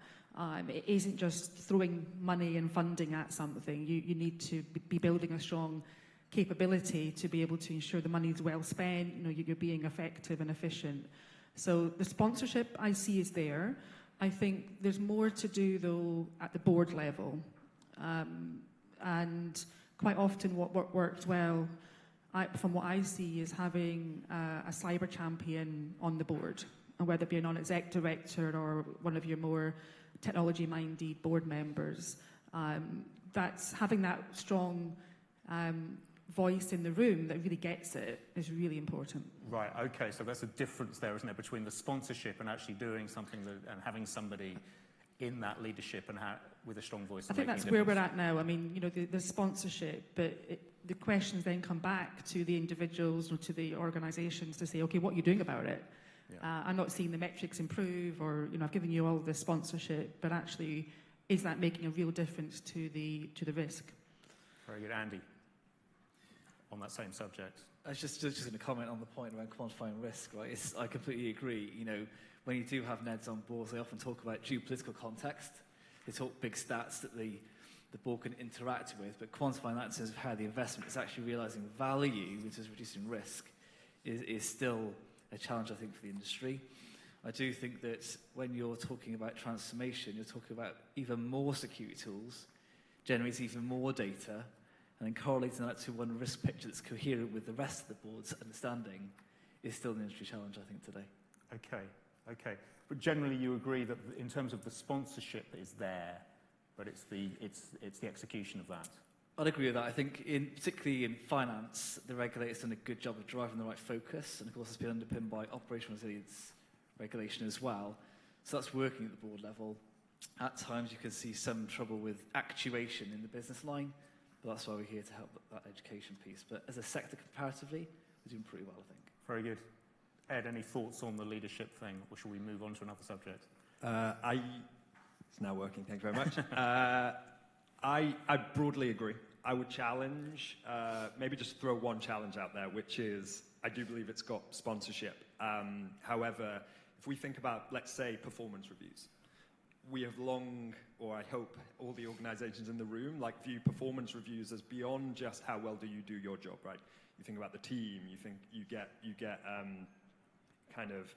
It isn't just throwing money and funding at something. You need to be building a strong capability to be able to ensure the money is well spent, you're being effective and efficient. So the sponsorship I see is there. I think there's more to do, though, at the board level. And quite often what works well, from what I see, is having a cyber champion on the board, and whether it be a non-exec director or one of your more technology-minded board members. That's having that strong voice in the room that really gets it is really important. Right, okay, so there's a difference there, isn't there, between the sponsorship and actually doing something and having somebody in that leadership and with a strong voice. I think that's where we're at now. I mean, the sponsorship, but the questions then come back to the individuals or to the organisations to say, okay, what are you doing about it? Yeah. I'm not seeing the metrics improve, or I've given you all the sponsorship, but actually, is that making a real difference to the risk? Very good, Andy. On that same subject. I was just going to comment on the point around quantifying risk, right? I completely agree. When you do have NEDs on boards, they often talk about geopolitical context. They talk big stats that the board can interact with, but quantifying that in terms of how the investment is actually realising value, which is reducing risk, is still a challenge, I think, for the industry. I do think that when you're talking about transformation, you're talking about even more security tools, generating even more data, and then correlating that to one risk picture that's coherent with the rest of the board's understanding is still an industry challenge, I think, today. Okay. But generally you agree that in terms of the sponsorship is there, but it's the execution of that. I'd agree with that. I think particularly in finance, the regulator's done a good job of driving the right focus, and of course it's been underpinned by operational resilience regulation as well. So that's working at the board level. At times you can see some trouble with actuation in the business line, but that's why we're here to help that education piece. But as a sector comparatively, we're doing pretty well, I think. Very good. Ed, any thoughts on the leadership thing, or shall we move on to another subject? It's now working, thank you very much. I broadly agree. I would challenge, maybe just throw one challenge out there, which is, I do believe it's got sponsorship. However, if we think about, let's say, performance reviews, we have long, or I hope all the organizations in the room, view performance reviews as beyond just how well do you do your job, right? You think about the team, you get kind of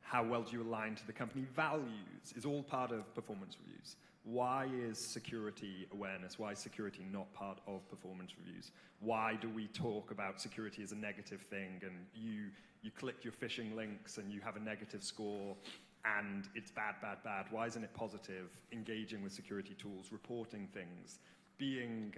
how well do you align to the company values is all part of performance reviews. Why is security awareness, why is security not part of performance reviews? Why do we talk about security as a negative thing, and you click your phishing links and you have a negative score and it's bad? Why isn't it positive? Engaging with security tools, reporting things, being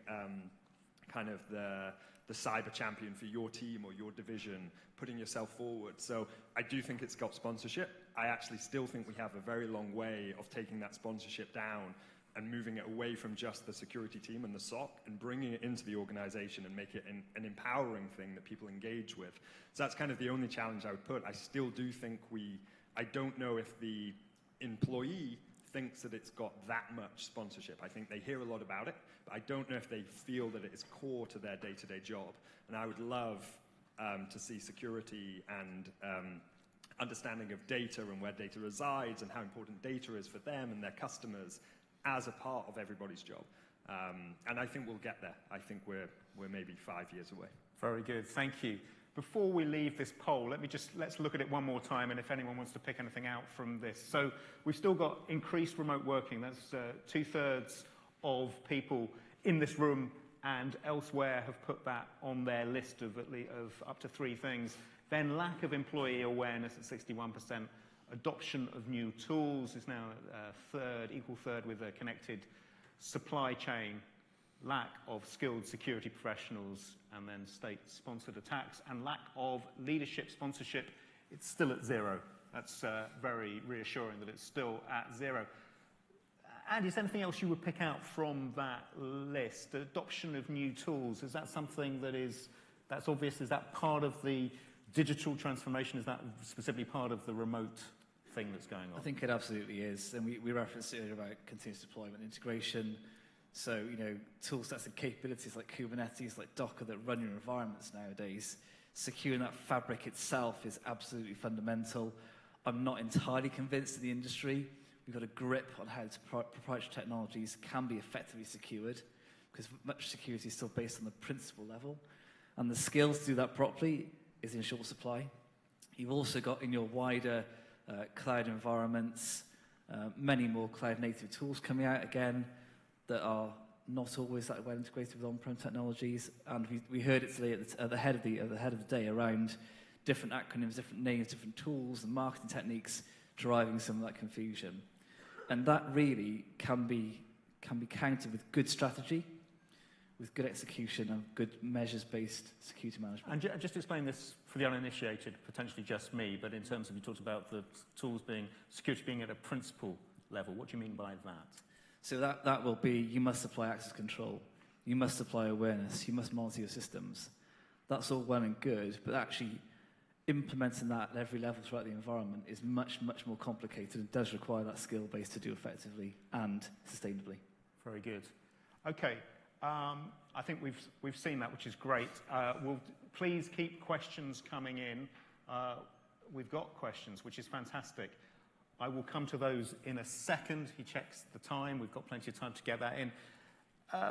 kind of the cyber champion for your team or your division, putting yourself forward. So I do think it's got sponsorship. I actually still think we have a very long way of taking that sponsorship down and moving it away from just the security team and the SOC and bringing it into the organization and make it an empowering thing that people engage with. So that's kind of the only challenge I would put. I still do think we I don't know if the employee thinks that it's got that much sponsorship. I think they hear a lot about it, but I don't know if they feel that it is core to their day-to-day job. And I would love to see security and understanding of data and where data resides and how important data is for them and their customers as a part of everybody's job. And I think we'll get there. I think we're maybe 5 years away. Very good, thank you. Before we leave this poll, let's look at it one more time, and if anyone wants to pick anything out from this. So we've still got increased remote working. That's 2/3 of people in this room and elsewhere have put that on their list of up to 3 things. Then lack of employee awareness at 61%. Adoption of new tools is now equal third with a connected supply chain. Lack of skilled security professionals, and then state-sponsored attacks, and lack of leadership sponsorship. It's still at 0. That's very reassuring that it's still at 0. Andy, is there anything else you would pick out from that list? Adoption of new tools, is that something that's obvious? Is that part of the digital transformation? Is that specifically part of the remote thing that's going on? I think it absolutely is. And we referenced earlier about continuous deployment integration. So, tool sets and capabilities like Kubernetes, like Docker that run your environments nowadays. Securing that fabric itself is absolutely fundamental. I'm not entirely convinced in the industry we've got a grip on how proprietary technologies can be effectively secured, because much security is still based on the principle level. And the skills to do that properly is in short supply. You've also got in your wider cloud environments, many more cloud-native tools coming out again that are not always that well integrated with on-prem technologies. And we heard it today at the head of the day around different acronyms, different names, different tools and marketing techniques driving some of that confusion. And that really can be countered with good strategy, with good execution and good measures-based security management. And just explain this for the uninitiated, potentially just me, but in terms of, you talked about the tools security being at a principle level. What do you mean by that? So that will be, you must supply access control, you must supply awareness, you must monitor your systems. That's all well and good, but actually implementing that at every level throughout the environment is much, much more complicated and does require that skill base to do effectively and sustainably. Very good. Okay, I think we've seen that, which is great. We'll please keep questions coming in. We've got questions, which is fantastic. I will come to those in a second. He checks the time. We've got plenty of time to get that in.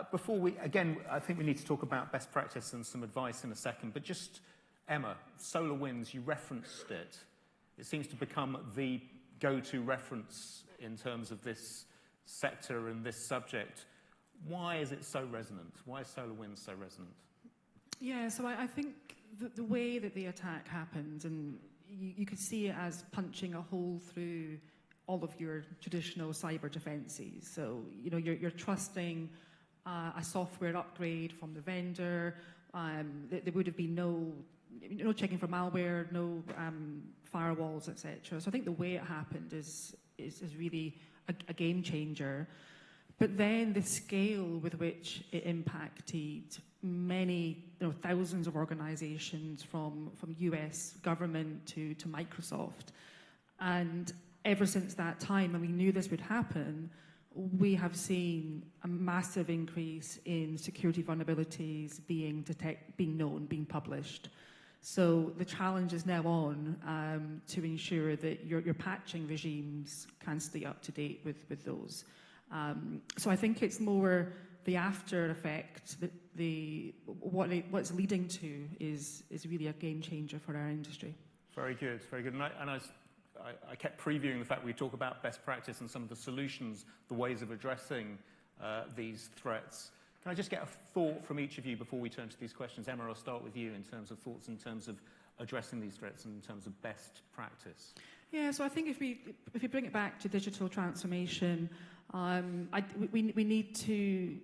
Before I think we need to talk about best practice and some advice in a second, but just, Emma, SolarWinds, you referenced it. It seems to become the go-to reference in terms of this sector and this subject. Why is it so resonant? Why is SolarWinds so resonant? Yeah, so I think the way that the attack happened, and you could see it as punching a hole through all of your traditional cyber defenses. So, you're trusting a software upgrade from the vendor. There would have been no checking for malware, no firewalls, etc. So I think the way it happened is really a game changer. But then the scale with which it impacted many, thousands of organizations from US government to Microsoft. And ever since that time, and we knew this would happen, we have seen a massive increase in security vulnerabilities being known, being published. So the challenge is now on to ensure that your patching regimes can stay up to date with those. So I think it's more the after effect, that what it's leading to is really a game changer for our industry. Very good, very good. And I kept previewing the fact we talk about best practice and some of the solutions, the ways of addressing these threats. Can I just get a thought from each of you before we turn to these questions? Emma, I'll start with you in terms of thoughts in terms of addressing these threats and in terms of best practice. Yeah, so I think if we bring it back to digital transformation, we need to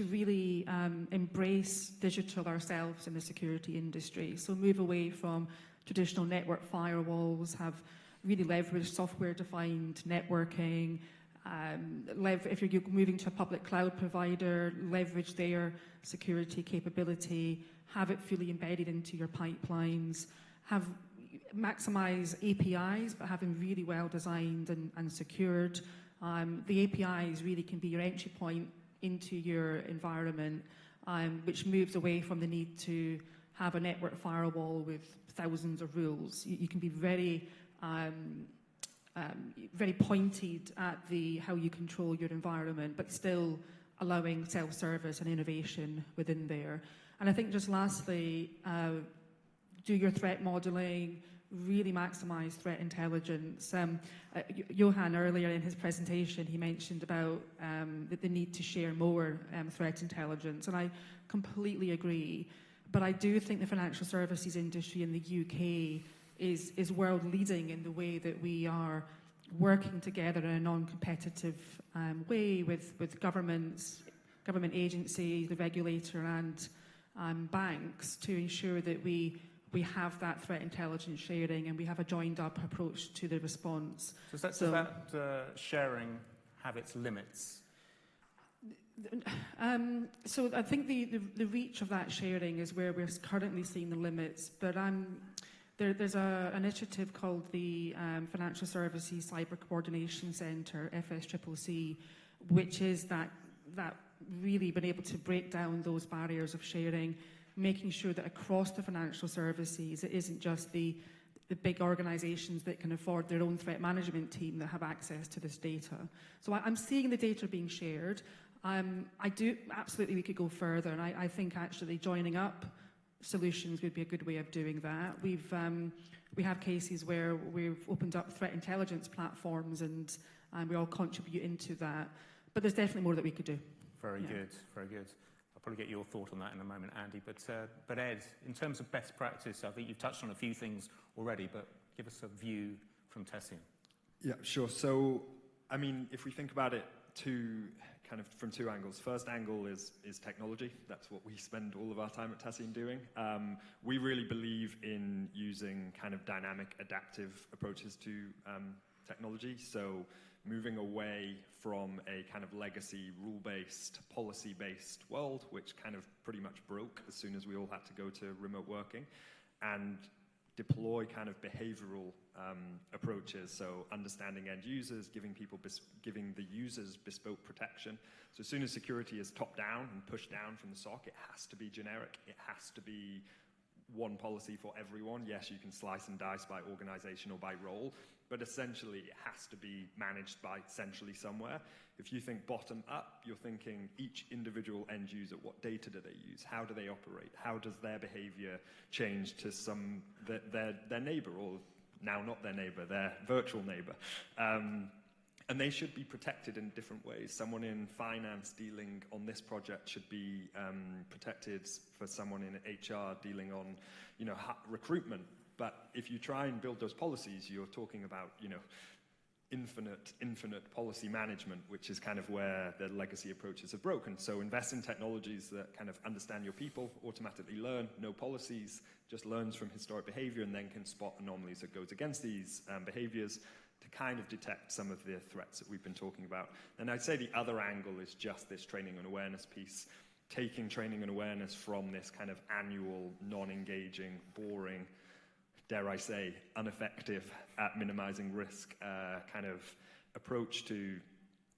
really embrace digital ourselves in the security industry. So move away from traditional network firewalls, have really leveraged software-defined networking. If you're moving to a public cloud provider, leverage their security capability, have it fully embedded into your pipelines, have maximize APIs, but having really well designed and secured. The APIs really can be your entry point into your environment, which moves away from the need to have a network firewall with thousands of rules. You can be very very pointed at how you control your environment, but still allowing self-service and innovation within there. And I think just lastly, do your threat modeling, really maximize threat intelligence. Johan, earlier in his presentation, he mentioned about the need to share more threat intelligence, and I completely agree. But I do think the financial services industry in the UK is world leading in the way that we are working together in a non-competitive way with governments, government agencies, the regulator and banks to ensure that we have that threat intelligence sharing and we have a joined up approach to the response. Does that sharing have its limits? So I think the reach of that sharing is where we're currently seeing the limits, but there's an initiative called the Financial Services Cyber Coordination Centre, FSCCC, which is that really been able to break down those barriers of sharing, making sure that across the financial services, it isn't just the big organisations that can afford their own threat management team that have access to this data. So I'm seeing the data being shared. I do absolutely we could go further, and I think actually joining up solutions would be a good way of doing that. We have cases where we've opened up threat intelligence platforms, and we all contribute into that. But there's definitely more that we could do. Very good, very good. I'll probably get your thought on that in a moment, Andy. But Ed, in terms of best practice, I think you've touched on a few things already, but give us a view from Tessian. Yeah, sure. So, I mean, if we think about it from two angles. First angle is technology. That's what we spend all of our time at Tessian doing. We really believe in using kind of dynamic, adaptive approaches to technology. So moving away from a kind of legacy, rule-based, policy-based world, which kind of pretty much broke as soon as we all had to go to remote working, and deploy kind of behavioral approaches, so understanding end users, giving the users bespoke protection. So as soon as security is top down and pushed down from the SOC, it has to be generic. It has to be one policy for everyone. Yes, you can slice and dice by organization or by role, but essentially it has to be managed by centrally somewhere. If you think bottom up, you're thinking each individual end user, what data do they use? How do they operate? How does their behavior change to their neighbor, or now not their neighbor, their virtual neighbor? And they should be protected in different ways. Someone in finance dealing on this project should be protected for someone in HR dealing on, recruitment. But if you try and build those policies, you're talking about, infinite policy management, which is kind of where the legacy approaches have broken. So invest in technologies that kind of understand your people, automatically learn, know policies, just learns from historic behavior, and then can spot anomalies that goes against these behaviors to kind of detect some of the threats that we've been talking about. And I'd say the other angle is just this training and awareness piece, taking training and awareness from this kind of annual, non-engaging, boring, dare I say, ineffective at minimizing risk kind of approach to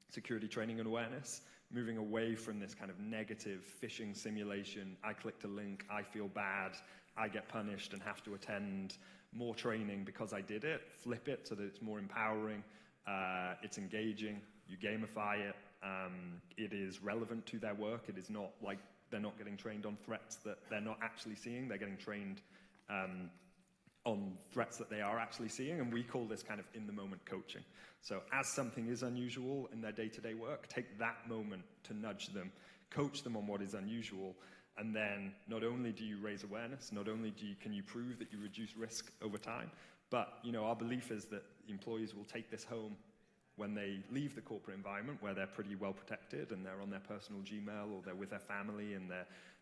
security training and awareness, moving away from this kind of negative phishing simulation, I clicked a link, I feel bad, I get punished and have to attend more training because I did it, flip it so that it's more empowering, it's engaging, you gamify it, it is relevant to their work, it is not like they're not getting trained on threats that they're not actually seeing, they're getting trained on threats that they are actually seeing, and we call this kind of in-the-moment coaching. So as something is unusual in their day-to-day work, take that moment to nudge them, coach them on what is unusual, and then not only do you raise awareness, not only can you prove that you reduce risk over time, but our belief is that employees will take this home when they leave the corporate environment where they're pretty well protected and they're on their personal Gmail or they're with their family and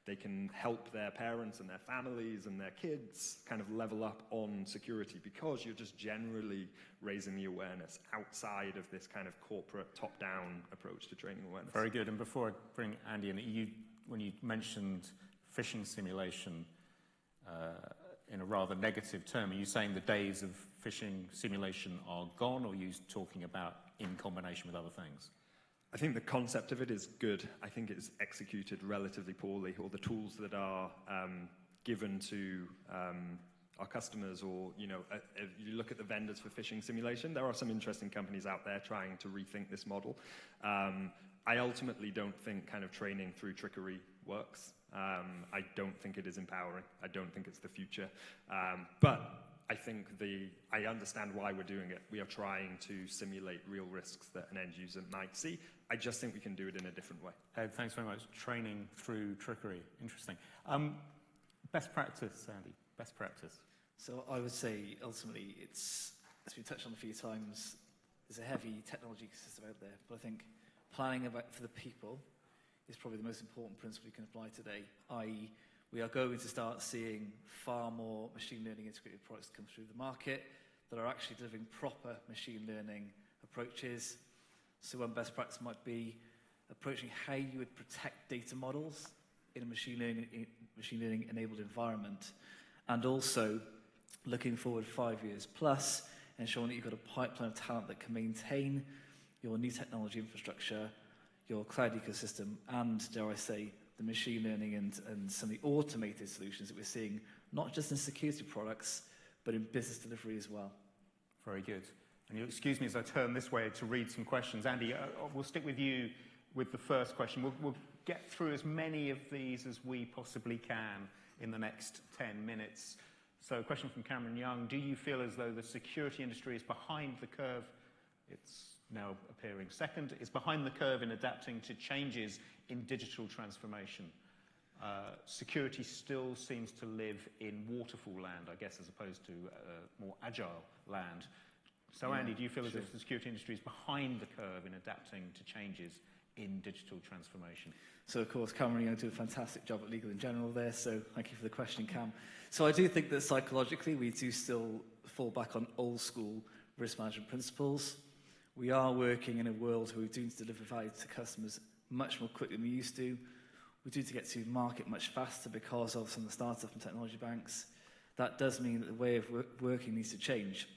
they can help their parents and their families and their kids kind of level up on security, because you're just generally raising the awareness outside of this kind of corporate top-down approach to training awareness. Very good. And before I bring Andy in, when you mentioned phishing simulation, in a rather negative term. Are you saying the days of phishing simulation are gone, or are you talking about in combination with other things? I think the concept of it is good. I think it's executed relatively poorly, or the tools that are given to our customers, or, if you look at the vendors for phishing simulation, there are some interesting companies out there trying to rethink this model. I ultimately don't think kind of training through trickery works. I don't think it is empowering. I don't think it's the future. But I think I understand why we're doing it. We are trying to simulate real risks that an end user might see. I just think we can do it in a different way. Ed, thanks very much. Training through trickery. Interesting. Best practice, Andy. Best practice. So I would say, ultimately, it's, as we touched on a few times, there's a heavy technology ecosystem out there. But I think planning for the people is probably the most important principle you can apply today, i.e., we are going to start seeing far more machine learning integrated products come through the market that are actually delivering proper machine learning approaches. So one best practice might be approaching how you would protect data models in a machine learning enabled environment, and also looking forward 5 years plus, ensuring that you've got a pipeline of talent that can maintain your new technology infrastructure, your cloud ecosystem, and, dare I say, the machine learning and some of the automated solutions that we're seeing, not just in security products, but in business delivery as well. Very good. And you'll excuse me as I turn this way to read some questions. Andy, we'll stick with you with the first question. We'll get through as many of these as we possibly can in the next 10 minutes. So a question from Cameron Young. Do you feel as though the security industry is behind the curve? It's now appearing second. Is behind the curve in adapting to changes in digital transformation. Security still seems to live in waterfall land, I guess, as opposed to more agile land. So, Andy, do you feel as if the security industry is behind the curve in adapting to changes in digital transformation? So, of course, Cameron, you do a fantastic job at Legal in General there, so thank you for the question, Cam. So I do think that psychologically we do still fall back on old school risk management principles. We are working in a world where we do need to deliver value to customers much more quickly than we used to. We do need to get to market much faster because of some of the startup and technology banks. That does mean that the way of working needs to change.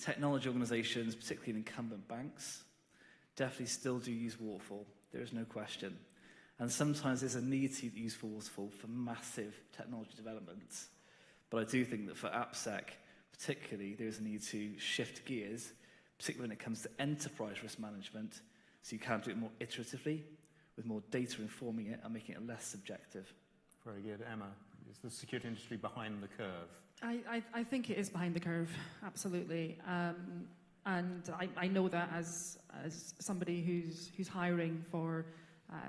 Technology organizations, particularly in incumbent banks, definitely still do use waterfall. There is no question. And sometimes there's a need to use waterfall for massive technology developments. But I do think that for AppSec, particularly, there is a need to shift gears, particularly when it comes to enterprise risk management, so you can do it more iteratively, with more data informing it and making it less subjective. Very good. Emma, is the security industry behind the curve? I think it is behind the curve, absolutely. And I know that as somebody who's hiring for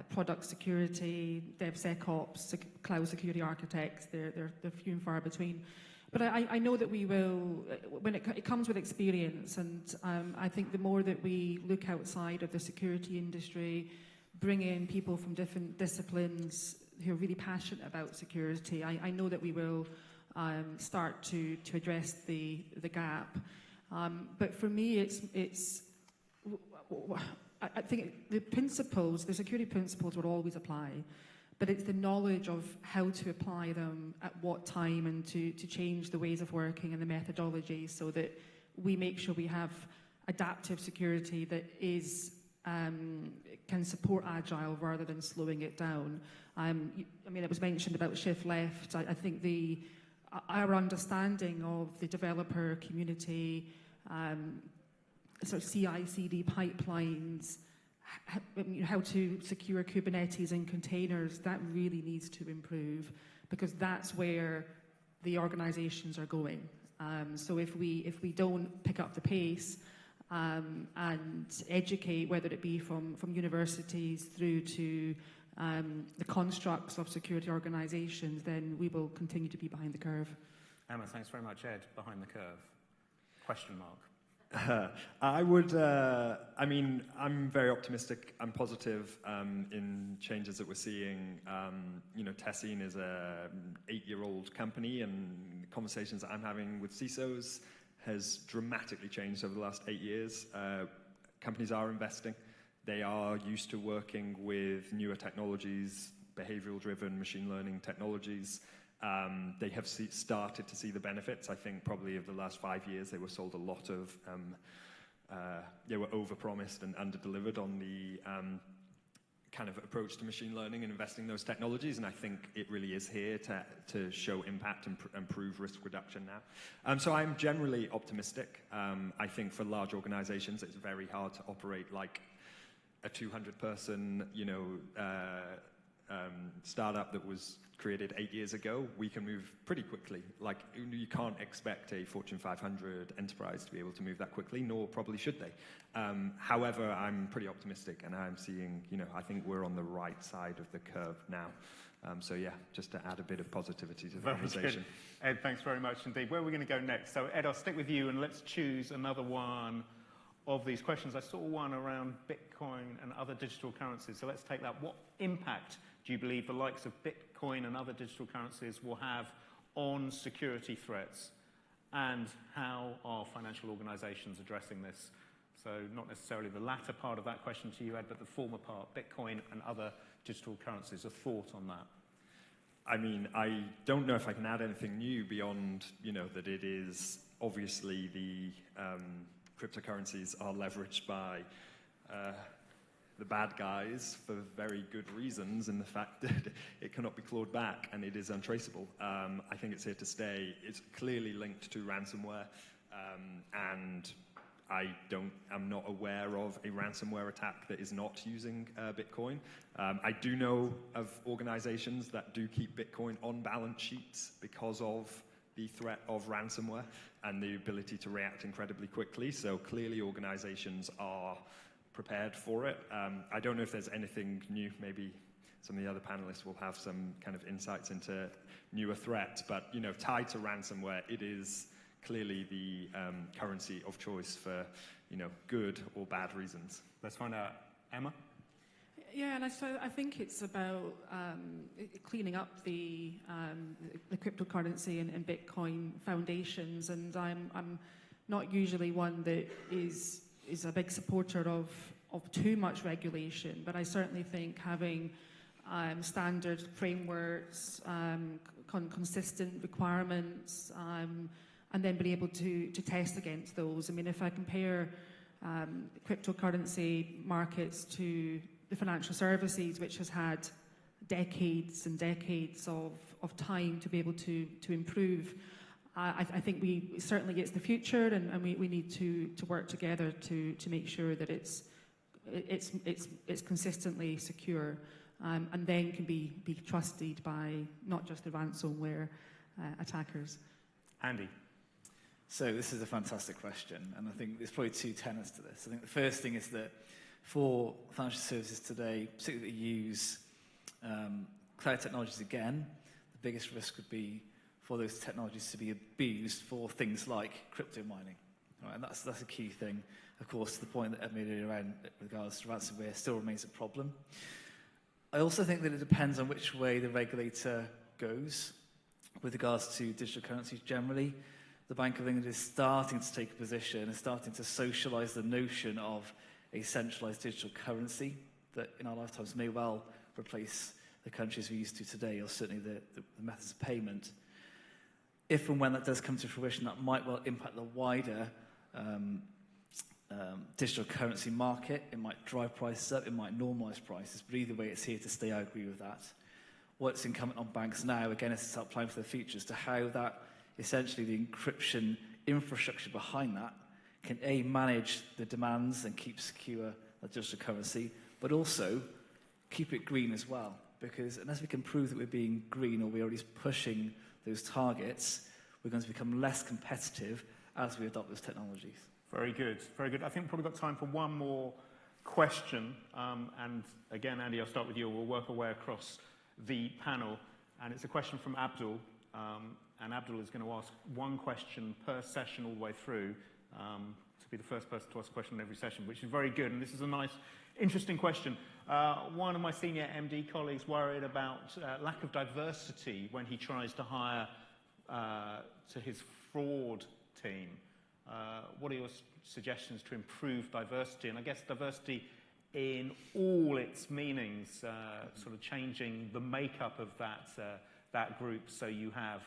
product security, DevSecOps, cloud security architects, they're few and far between. But I know that we will, when it comes with experience, and I think the more that we look outside of the security industry, bring in people from different disciplines who are really passionate about security, I know that we will start to address the gap. But for me, I think the principles, the security principles will always apply, but it's the knowledge of how to apply them at what time and to change the ways of working and the methodology so that we make sure we have adaptive security that is can support agile rather than slowing it down. I mean, it was mentioned about shift left. I think our understanding of the developer community, sort of CI/CD pipelines, how to secure Kubernetes and containers, that really needs to improve because that's where the organizations are going. So if we don't pick up the pace and educate, whether it be from universities through to the constructs of security organizations, then we will continue to be behind the curve. Emma, thanks very much. Ed, behind the curve? Question mark. I mean, I'm very optimistic. I'm positive in changes that we're seeing. Tessin is an 8-year-old company, and the conversations that I'm having with CISOs has dramatically changed over the last 8 years. Companies are investing. They are used to working with newer technologies, behavioral-driven machine learning technologies. They have started to see the benefits. I think probably of the last 5 years, they were sold a lot of, they were overpromised and underdelivered on the kind of approach to machine learning and investing in those technologies, and I think it really is here to show impact and improve risk reduction now. So I'm generally optimistic. I think for large organizations, it's very hard to operate like a 200-person, startup that was created 8 years ago. We can move pretty quickly. Like, you can't expect a Fortune 500 enterprise to be able to move that quickly, nor probably should they. However, I'm pretty optimistic, and I'm seeing, I think we're on the right side of the curve now. So yeah, just to add a bit of positivity to the conversation. Ed, thanks very much indeed. Where are we going to go next? So Ed, I'll stick with you, and let's choose another one of these questions. I saw one around Bitcoin and other digital currencies, so let's take that. What impact do you believe the likes of Bitcoin and other digital currencies will have on security threats, and how are financial organizations addressing this? So not necessarily the latter part of that question to you, Ed, but the former part, Bitcoin and other digital currencies. A thought on that? I mean, I don't know if I can add anything new beyond, that it is obviously the cryptocurrencies are leveraged by the bad guys for very good reasons, and the fact that it cannot be clawed back and it is untraceable. I think it's here to stay. It's clearly linked to ransomware, and I'm not aware of a ransomware attack that is not using Bitcoin. I do know of organizations that do keep Bitcoin on balance sheets because of the threat of ransomware and the ability to react incredibly quickly. So clearly organizations are prepared for it. I don't know if there's anything new. Maybe some of the other panelists will have some kind of insights into newer threats, but tied to ransomware, it is clearly the currency of choice for good or bad reasons. Let's find out. Emma? Yeah, and I think it's about cleaning up the cryptocurrency and Bitcoin foundations, and I'm not usually one that is a big supporter of too much regulation, but I certainly think having standard frameworks, consistent requirements, and then being able to test against those. I mean, if I compare cryptocurrency markets to the financial services, which has had decades and decades of time to be able to improve, I think certainly it's the future, and we need to work together to make sure that it's consistently secure, and then can be trusted by not just the ransomware attackers. Andy? So this is a fantastic question, and I think there's probably two tenets to this. I think the first thing is that for financial services today, particularly that use cloud technologies again, the biggest risk would be for those technologies to be abused for things like crypto mining. Right? And that's a key thing. Of course, the point that Ed made around with regards to ransomware still remains a problem. I also think that it depends on which way the regulator goes with regards to digital currencies generally. The Bank of England is starting to take a position and starting to socialise the notion of a centralised digital currency that in our lifetimes may well replace the countries we're used to today, or certainly the methods of payment. If and when that does come to fruition, that might well impact the wider digital currency market. It might drive prices up, it might normalise prices, but either way, it's here to stay. I agree with that. What's incumbent on banks now, again, is to start planning for the future as to how that, essentially the encryption infrastructure behind that, can A, manage the demands and keep secure the digital currency, but also keep it green as well. Because unless we can prove that we're being green, or we're already pushing those targets, we're going to become less competitive as we adopt those technologies. Very good, very good. I think we've probably got time for one more question. And again, Andy, I'll start with you. We'll work our way across the panel. And it's a question from Abdul. And Abdul is going to ask one question per session all the way through, to be the first person to ask a question in every session, which is very good. And this is a nice, interesting question. One of my senior MD colleagues worried about lack of diversity when he tries to hire to his fraud team. What are your suggestions to improve diversity? And I guess diversity in all its meanings, sort of changing the makeup of that that group so you have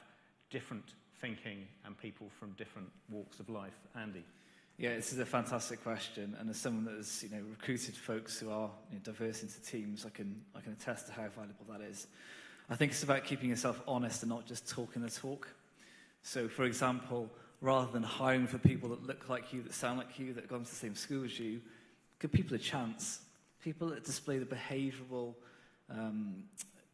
different thinking and people from different walks of life? Andy? Yeah, this is a fantastic question, and as someone that has recruited folks who are diverse into teams, I can attest to how valuable that is. I think it's about keeping yourself honest and not just talking the talk. So, for example, rather than hiring for people that look like you, that sound like you, that have gone to the same school as you, give people a chance. People that display the behavioural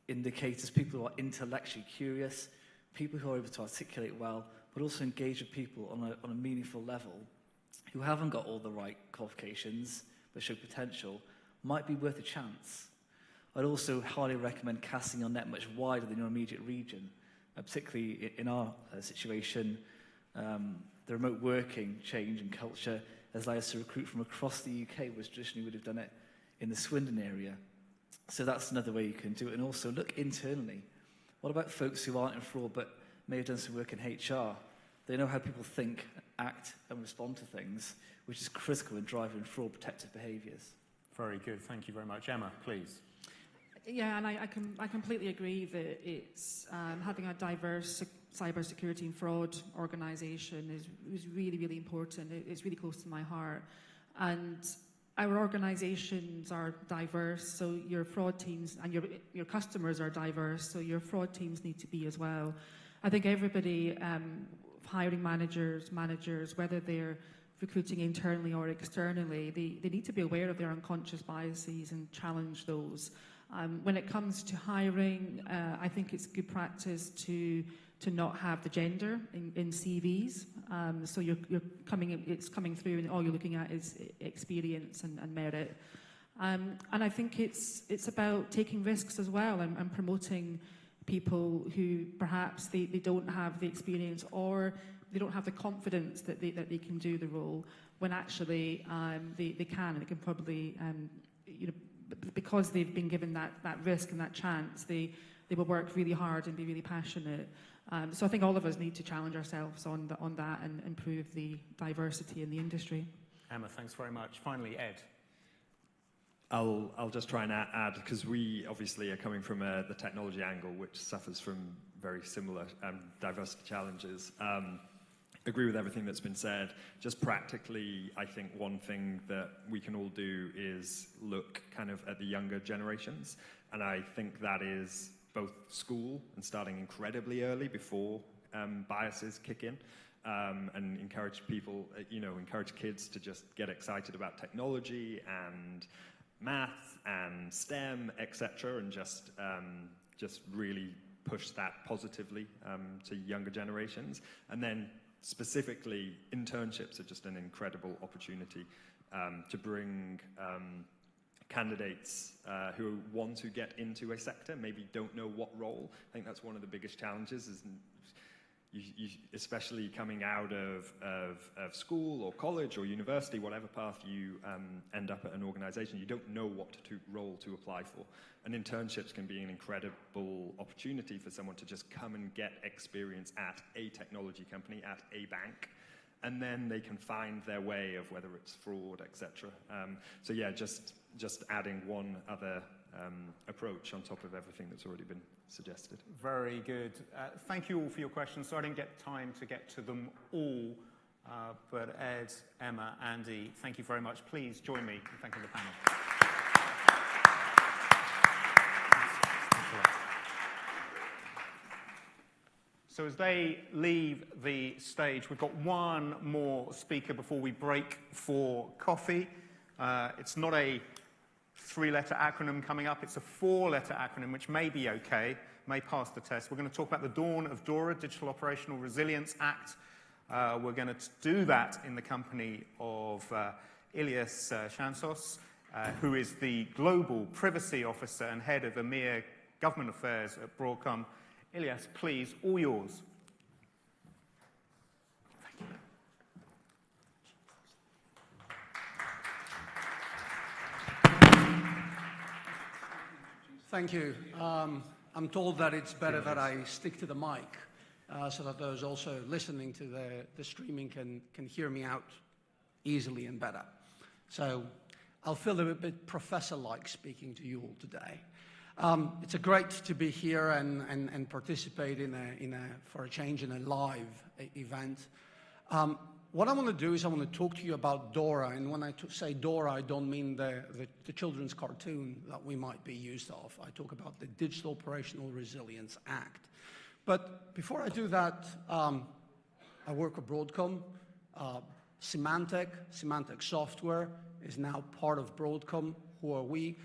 indicators, people who are intellectually curious, people who are able to articulate well, but also engage with people on a meaningful level, who haven't got all the right qualifications but show potential, might be worth a chance. I'd also highly recommend casting your net much wider than your immediate region, particularly in our situation. The remote working change and culture has allowed us to recruit from across the UK, whereas traditionally would have done it in the Swindon area. So that's another way you can do it. And also look internally. What about folks who aren't in fraud but may have done some work in HR? They know how people think, act, and respond to things, which is critical in driving fraud protective behaviours. Very good. Thank you very much. Emma, please. Yeah, and I completely agree that it's having a diverse cybersecurity and fraud organisation is really, really important. It's really close to my heart. And our organisations are diverse, so your fraud teams and your customers are diverse, so your fraud teams need to be as well. I think everybody, hiring managers, whether they're recruiting internally or externally, they need to be aware of their unconscious biases and challenge those. When it comes to hiring, I think it's good practice to not have the gender in CVs. So it's coming through, and all you're looking at is experience and merit. And I think it's about taking risks as well and promoting people who perhaps they don't have the experience or they don't have the confidence that they can do the role, when actually they can, and they can probably because they've been given that risk and that chance, they will work really hard and be really passionate. So I think all of us need to challenge ourselves on that and improve the diversity in the industry. Emma, thanks very much. Finally, Ed. I'll just try and add, because we obviously are coming from the technology angle, which suffers from very similar diversity challenges. Agree with everything that's been said. Just practically, I think one thing that we can all do is look kind of at the younger generations, and I think that is both school and starting incredibly early before biases kick in, and encourage people, encourage kids to just get excited about technology and math and STEM, etc., and just really push that positively to younger generations. And then specifically, internships are just an incredible opportunity to bring candidates who want to get into a sector, maybe don't know what role. I think that's one of the biggest challenges, is you especially coming out of school or college or university, whatever path you end up at an organization, you don't know what role to apply for. And internships can be an incredible opportunity for someone to just come and get experience at a technology company, at a bank, and then they can find their way of whether it's fraud, etc. So yeah, just adding one other approach on top of everything that's already been suggested. Very good. Thank you all for your questions. So I didn't get time to get to them all, but Ed, Emma, Andy, thank you very much. Please join me in thanking the panel. So as they leave the stage, we've got one more speaker before we break for coffee. It's not a 3-letter acronym coming up. It's a 4-letter acronym, which may be okay, may pass the test. We're going to talk about the dawn of DORA, Digital Operational Resilience Act. We're going to do that in the company of Ilias Chansos, who is the Global Privacy Officer and Head of EMEA Government Affairs at Broadcom. Ilias, please, all yours. Thank you. I'm told that it's better that I stick to the mic so that those also listening to the streaming can hear me out easily and better. So I'll feel a bit professor-like speaking to you all today. It's a great to be here and participate for a change in a live event. What I want to do is I want to talk to you about DORA, and when I say DORA, I don't mean the children's cartoon that we might be used of. I talk about the Digital Operational Resilience Act. But before I do that, I work at Broadcom. Symantec Software is now part of Broadcom. Who are we?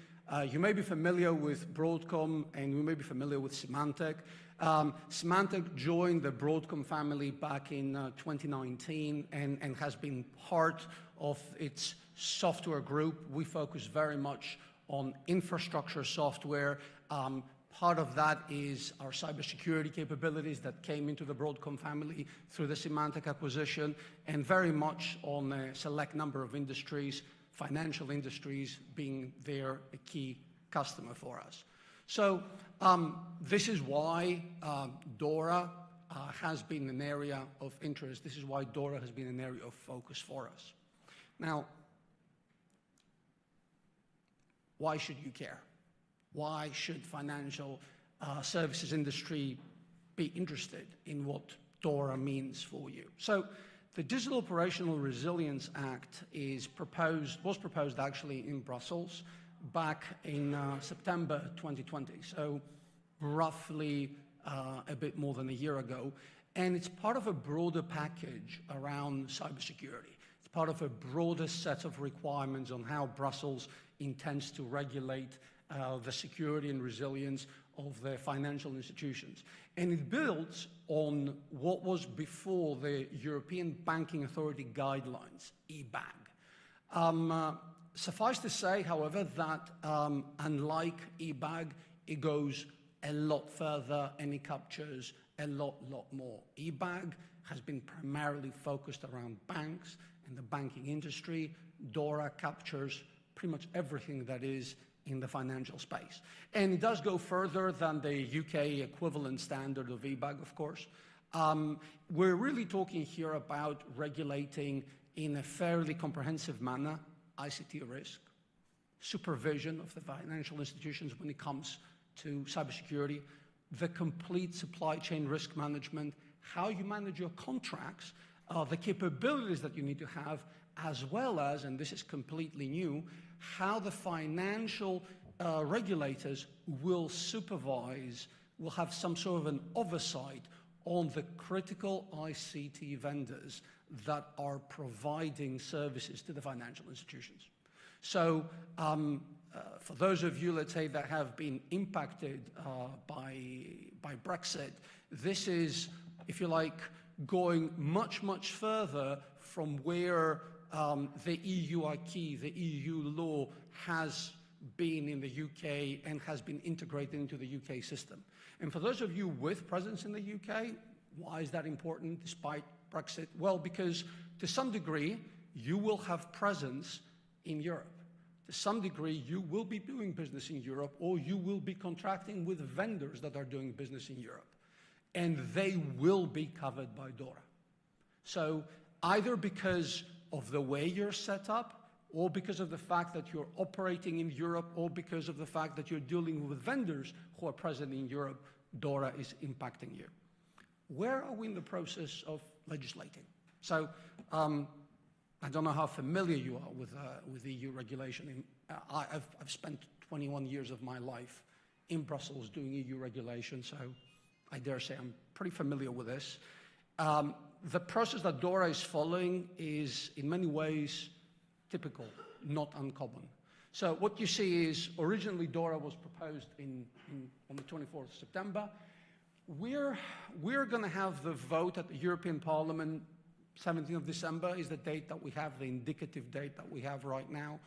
You may be familiar with Broadcom, and you may be familiar with Symantec. Symantec joined the Broadcom family back in 2019 and has been part of its software group. We focus very much on infrastructure software. Part of that is our cybersecurity capabilities that came into the Broadcom family through the Symantec acquisition, and very much on a select number of industries, financial industries being a key customer for us. So this is why DORA has been an area of interest. This is why DORA has been an area of focus for us. Now, why should you care? Why should financial services industry be interested in what DORA means for you? So the Digital Operational Resilience Act was proposed actually in Brussels back in September 2020, so roughly a bit more than a year ago. And it's part of a broader package around cybersecurity. It's part of a broader set of requirements on how Brussels intends to regulate the security and resilience of the financial institutions. And it builds on what was before the European Banking Authority guidelines, EBAG. Suffice to say, however, that unlike EBAG, it goes a lot further and it captures a lot more. EBAG has been primarily focused around banks and the banking industry. DORA captures pretty much everything that is in the financial space. And it does go further than the UK equivalent standard of EBAG, of course. We're really talking here about regulating in a fairly comprehensive manner ICT risk, supervision of the financial institutions when it comes to cybersecurity, the complete supply chain risk management, how you manage your contracts, the capabilities that you need to have, as well as, and this is completely new, how the financial regulators will supervise, will have some sort of an oversight on the critical ICT vendors that are providing services to the financial institutions. So for those of you, let's say, that have been impacted by Brexit, this is, if you like, going much further from where the EU acquis, the EU law, has been in the UK and has been integrated into the UK system. And for those of you with presence in the UK, why is that important despite Brexit? Well, because to some degree, you will have presence in Europe. To some degree, you will be doing business in Europe, or you will be contracting with vendors that are doing business in Europe. And they will be covered by DORA. So either because of the way you're set up, or because of the fact that you're operating in Europe, or because of the fact that you're dealing with vendors who are present in Europe, DORA is impacting you. Where are we in the process of legislating? So I don't know how familiar you are with EU regulation. I've spent 21 years of my life in Brussels doing EU regulation, so I dare say I'm pretty familiar with this. The process that DORA is following is in many ways typical, not uncommon. So what you see is originally DORA was proposed on the 24th of September. We're going to have the vote at the European Parliament. 17th of December is the date that we have, the indicative date that we have right now.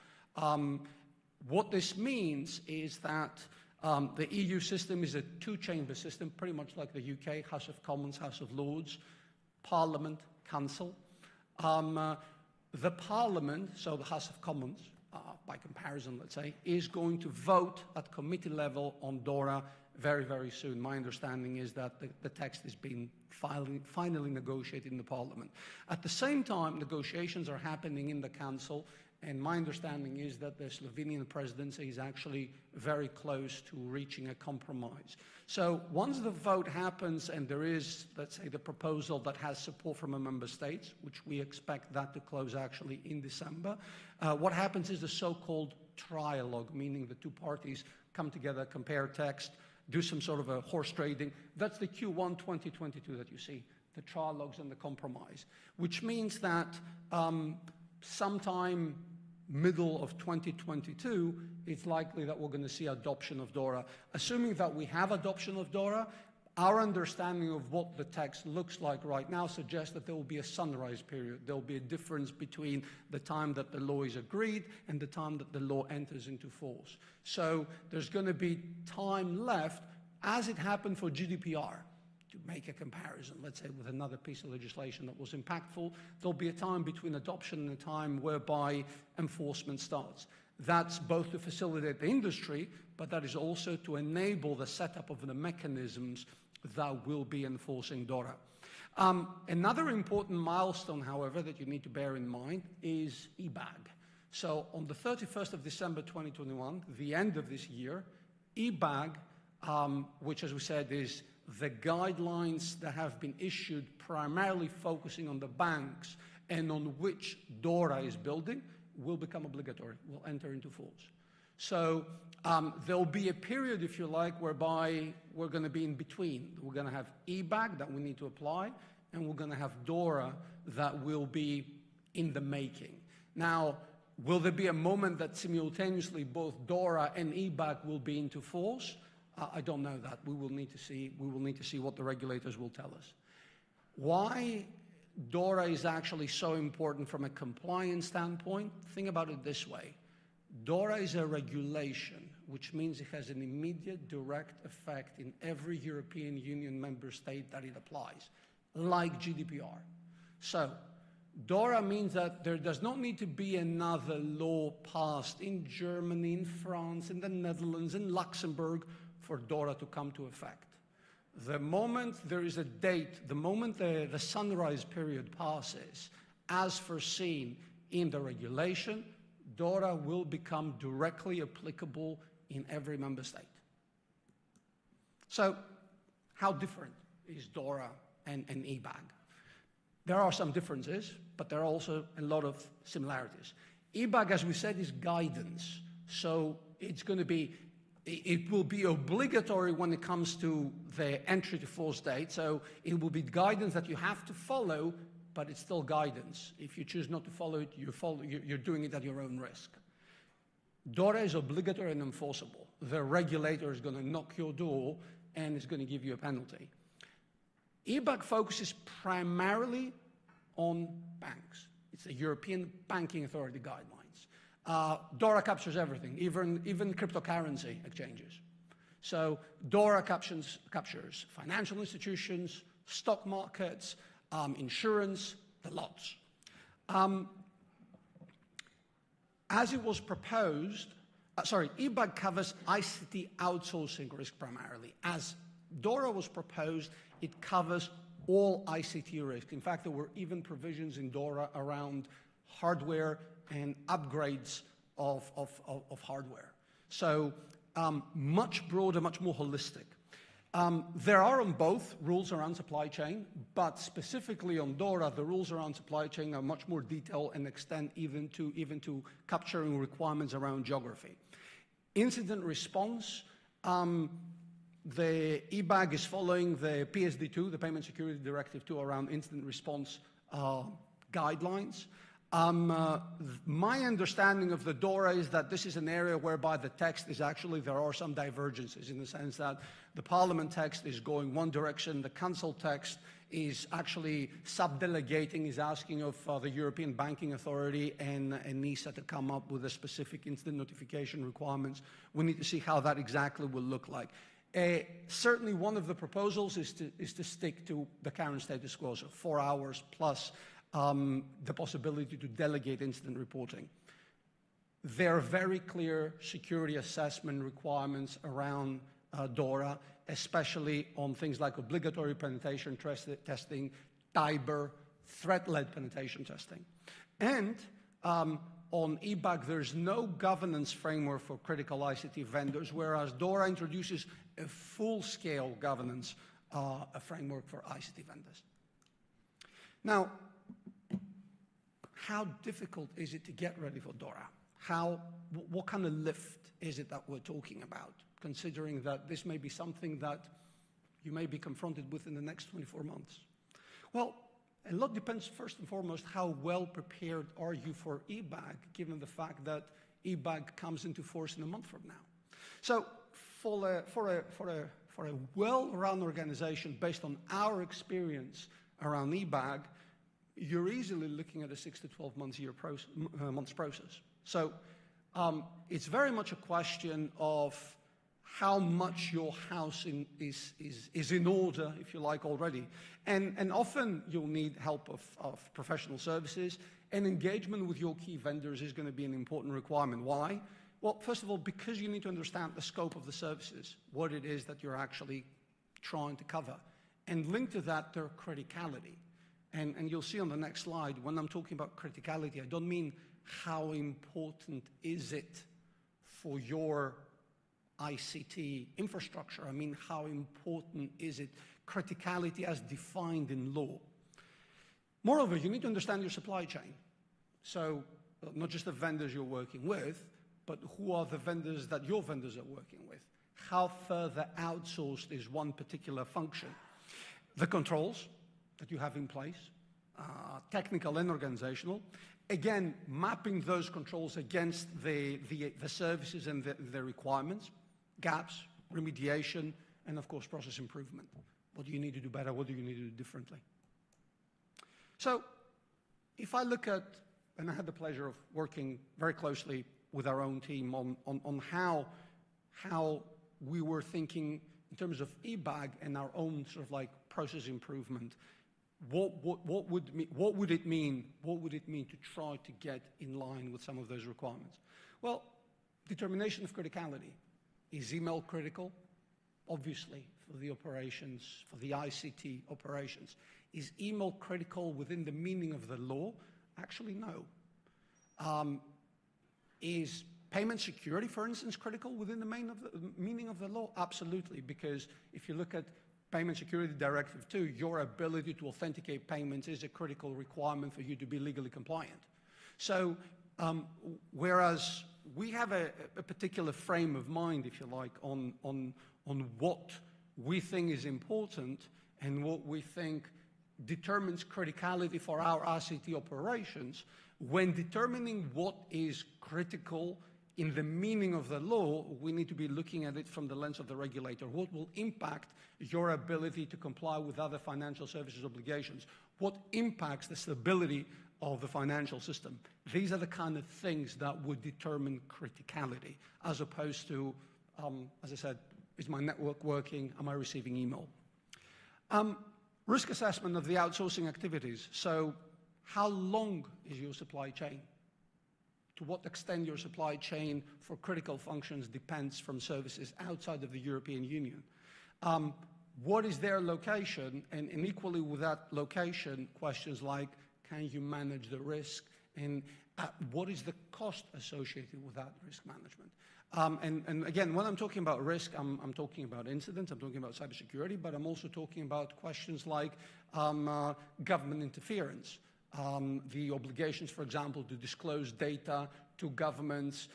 What this means is that the EU system is a two-chamber system, pretty much like the UK, House of Commons, House of Lords, Parliament, Council. The Parliament, so the House of Commons, by comparison, let's say, is going to vote at committee level on DORA very soon. My understanding is that the text is being finally negotiated in the Parliament. At the same time, negotiations are happening in the Council, And my understanding is that the Slovenian presidency is actually very close to reaching a compromise. So once the vote happens and there is, let's say, the proposal that has support from a member state, which we expect that to close actually in December, what happens is the so-called trialogue, meaning the two parties come together, compare text, do some sort of a horse trading. That's the Q1 2022 that you see, the trialogues and the compromise, which means that sometime middle of 2022, it's likely that we're going to see adoption of DORA. Assuming that we have adoption of DORA, our understanding of what the text looks like right now suggests that there will be a sunrise period. There will be a difference between the time that the law is agreed and the time that the law enters into force. So there's going to be time left, as it happened for GDPR. To make a comparison, let's say, with another piece of legislation that was impactful, there'll be a time between adoption and a time whereby enforcement starts. That's both to facilitate the industry, but that is also to enable the setup of the mechanisms that will be enforcing DORA. Another important milestone, however, that you need to bear in mind is EBAG. So on the 31st of December 2021, the end of this year, EBAG, which, as we said, is the guidelines that have been issued primarily focusing on the banks and on which DORA is building, will become obligatory, will enter into force. So there'll be a period, if you like, whereby we're going to be in between. We're going to have EBAG that we need to apply, and we're going to have DORA that will be in the making. Now, will there be a moment that simultaneously both DORA and EBAG will be into force? I don't know that. We will need to see. We will need to see what the regulators will tell us. Why DORA is actually so important from a compliance standpoint? Think about it this way. DORA is a regulation, which means it has an immediate direct effect in every European Union member state that it applies, like GDPR. So DORA means that there does not need to be another law passed in Germany, in France, in the Netherlands, in Luxembourg, for DORA to come to effect. The moment there is a date, the moment the sunrise period passes, as foreseen in the regulation, DORA will become directly applicable in every member state. So how different is DORA and EBAG? There are some differences, but there are also a lot of similarities. EBAG, as we said, is guidance. So it's going to be it will be obligatory when it comes to the entry to force date. So it will be guidance that you have to follow, but it's still guidance. If you choose not to follow it, you're doing it at your own risk. DORA is obligatory and enforceable. The regulator is going to knock your door and is going to give you a penalty. EBAG focuses primarily on banks. It's a European Banking Authority guidelines. DORA captures everything, even cryptocurrency exchanges. So DORA captures financial institutions, stock markets, insurance, the lots. As it was proposed, EBAG covers ICT outsourcing risk primarily. As DORA was proposed, it covers all ICT risk. In fact, there were even provisions in DORA around hardware and upgrades of hardware. So much broader, much more holistic. There are on both rules around supply chain, but specifically on DORA, the rules around supply chain are much more detailed and extend even to capturing requirements around geography. Incident response, the EBAG is following the PSD2, the Payment Security Directive 2, around incident response guidelines. My understanding of the DORA is that this is an area whereby the text is actually, there are some divergences in the sense that the Parliament text is going one direction, the Council text is actually sub-delegating, is asking of the European Banking Authority and NISA to come up with a specific incident notification requirements. We need to see how that exactly will look like. Certainly one of the proposals is to stick to the current status quo, so 4 hours plus the possibility to delegate incident reporting. There are very clear security assessment requirements around DORA, especially on things like obligatory penetration testing, cyber, threat-led penetration testing. And on eBag, there's no governance framework for critical ICT vendors, whereas DORA introduces a full-scale governance framework for ICT vendors. Now, how difficult is it to get ready for DORA? What kind of lift is it that we're talking about, considering that this may be something that you may be confronted with in the next 24 months? Well, a lot depends, first and foremost, how well prepared are you for eBag, given the fact that eBag comes into force in a month from now. So for a well-run organization, based on our experience around eBag, you're easily looking at a 6 to 12 months process. So it's very much a question of how much your house is in order, if you like, already. And often you'll need help of professional services, and engagement with your key vendors is going to be an important requirement. Why? Well, first of all, because you need to understand the scope of the services, what it is that you're actually trying to cover. And linked to that, their criticality. And you'll see on the next slide, when I'm talking about criticality, I don't mean how important is it for your ICT infrastructure. I mean, how important is it? Criticality as defined in law. Moreover, you need to understand your supply chain. So not just the vendors you're working with, but who are the vendors that your vendors are working with? How further outsourced is one particular function? The controls that you have in place, technical and organizational. Again, mapping those controls against the services and the requirements, gaps, remediation, and of course, process improvement. What do you need to do better? What do you need to do differently? So if I look at, and I had the pleasure of working very closely with our own team on how we were thinking in terms of eBag and our own sort of like process improvement, what would it mean to try to get in line with some of those requirements? Well, determination of criticality. Is email critical? Obviously, for the operations, for the ICT operations. Is email critical within the meaning of the law? Actually, no. Is payment security, for instance, critical within the meaning of the law? Absolutely, because if you look at Payment Security Directive 2, your ability to authenticate payments is a critical requirement for you to be legally compliant. So, whereas we have a particular frame of mind, if you like, on what we think is important and what we think determines criticality for our ICT operations, when determining what is critical in the meaning of the law, we need to be looking at it from the lens of the regulator. What will impact your ability to comply with other financial services obligations? What impacts the stability of the financial system? These are the kind of things that would determine criticality, as opposed to, as I said, is my network working? Am I receiving email? Risk assessment of the outsourcing activities. So how long is your supply chain? To what extent your supply chain for critical functions depends from services outside of the European Union? What is their location? And equally with that location, questions like, can you manage the risk? And what is the cost associated with that risk management? And again, when I'm talking about risk, I'm talking about incidents, I'm talking about cybersecurity, but I'm also talking about questions like government interference. The obligations, for example, to disclose data to governments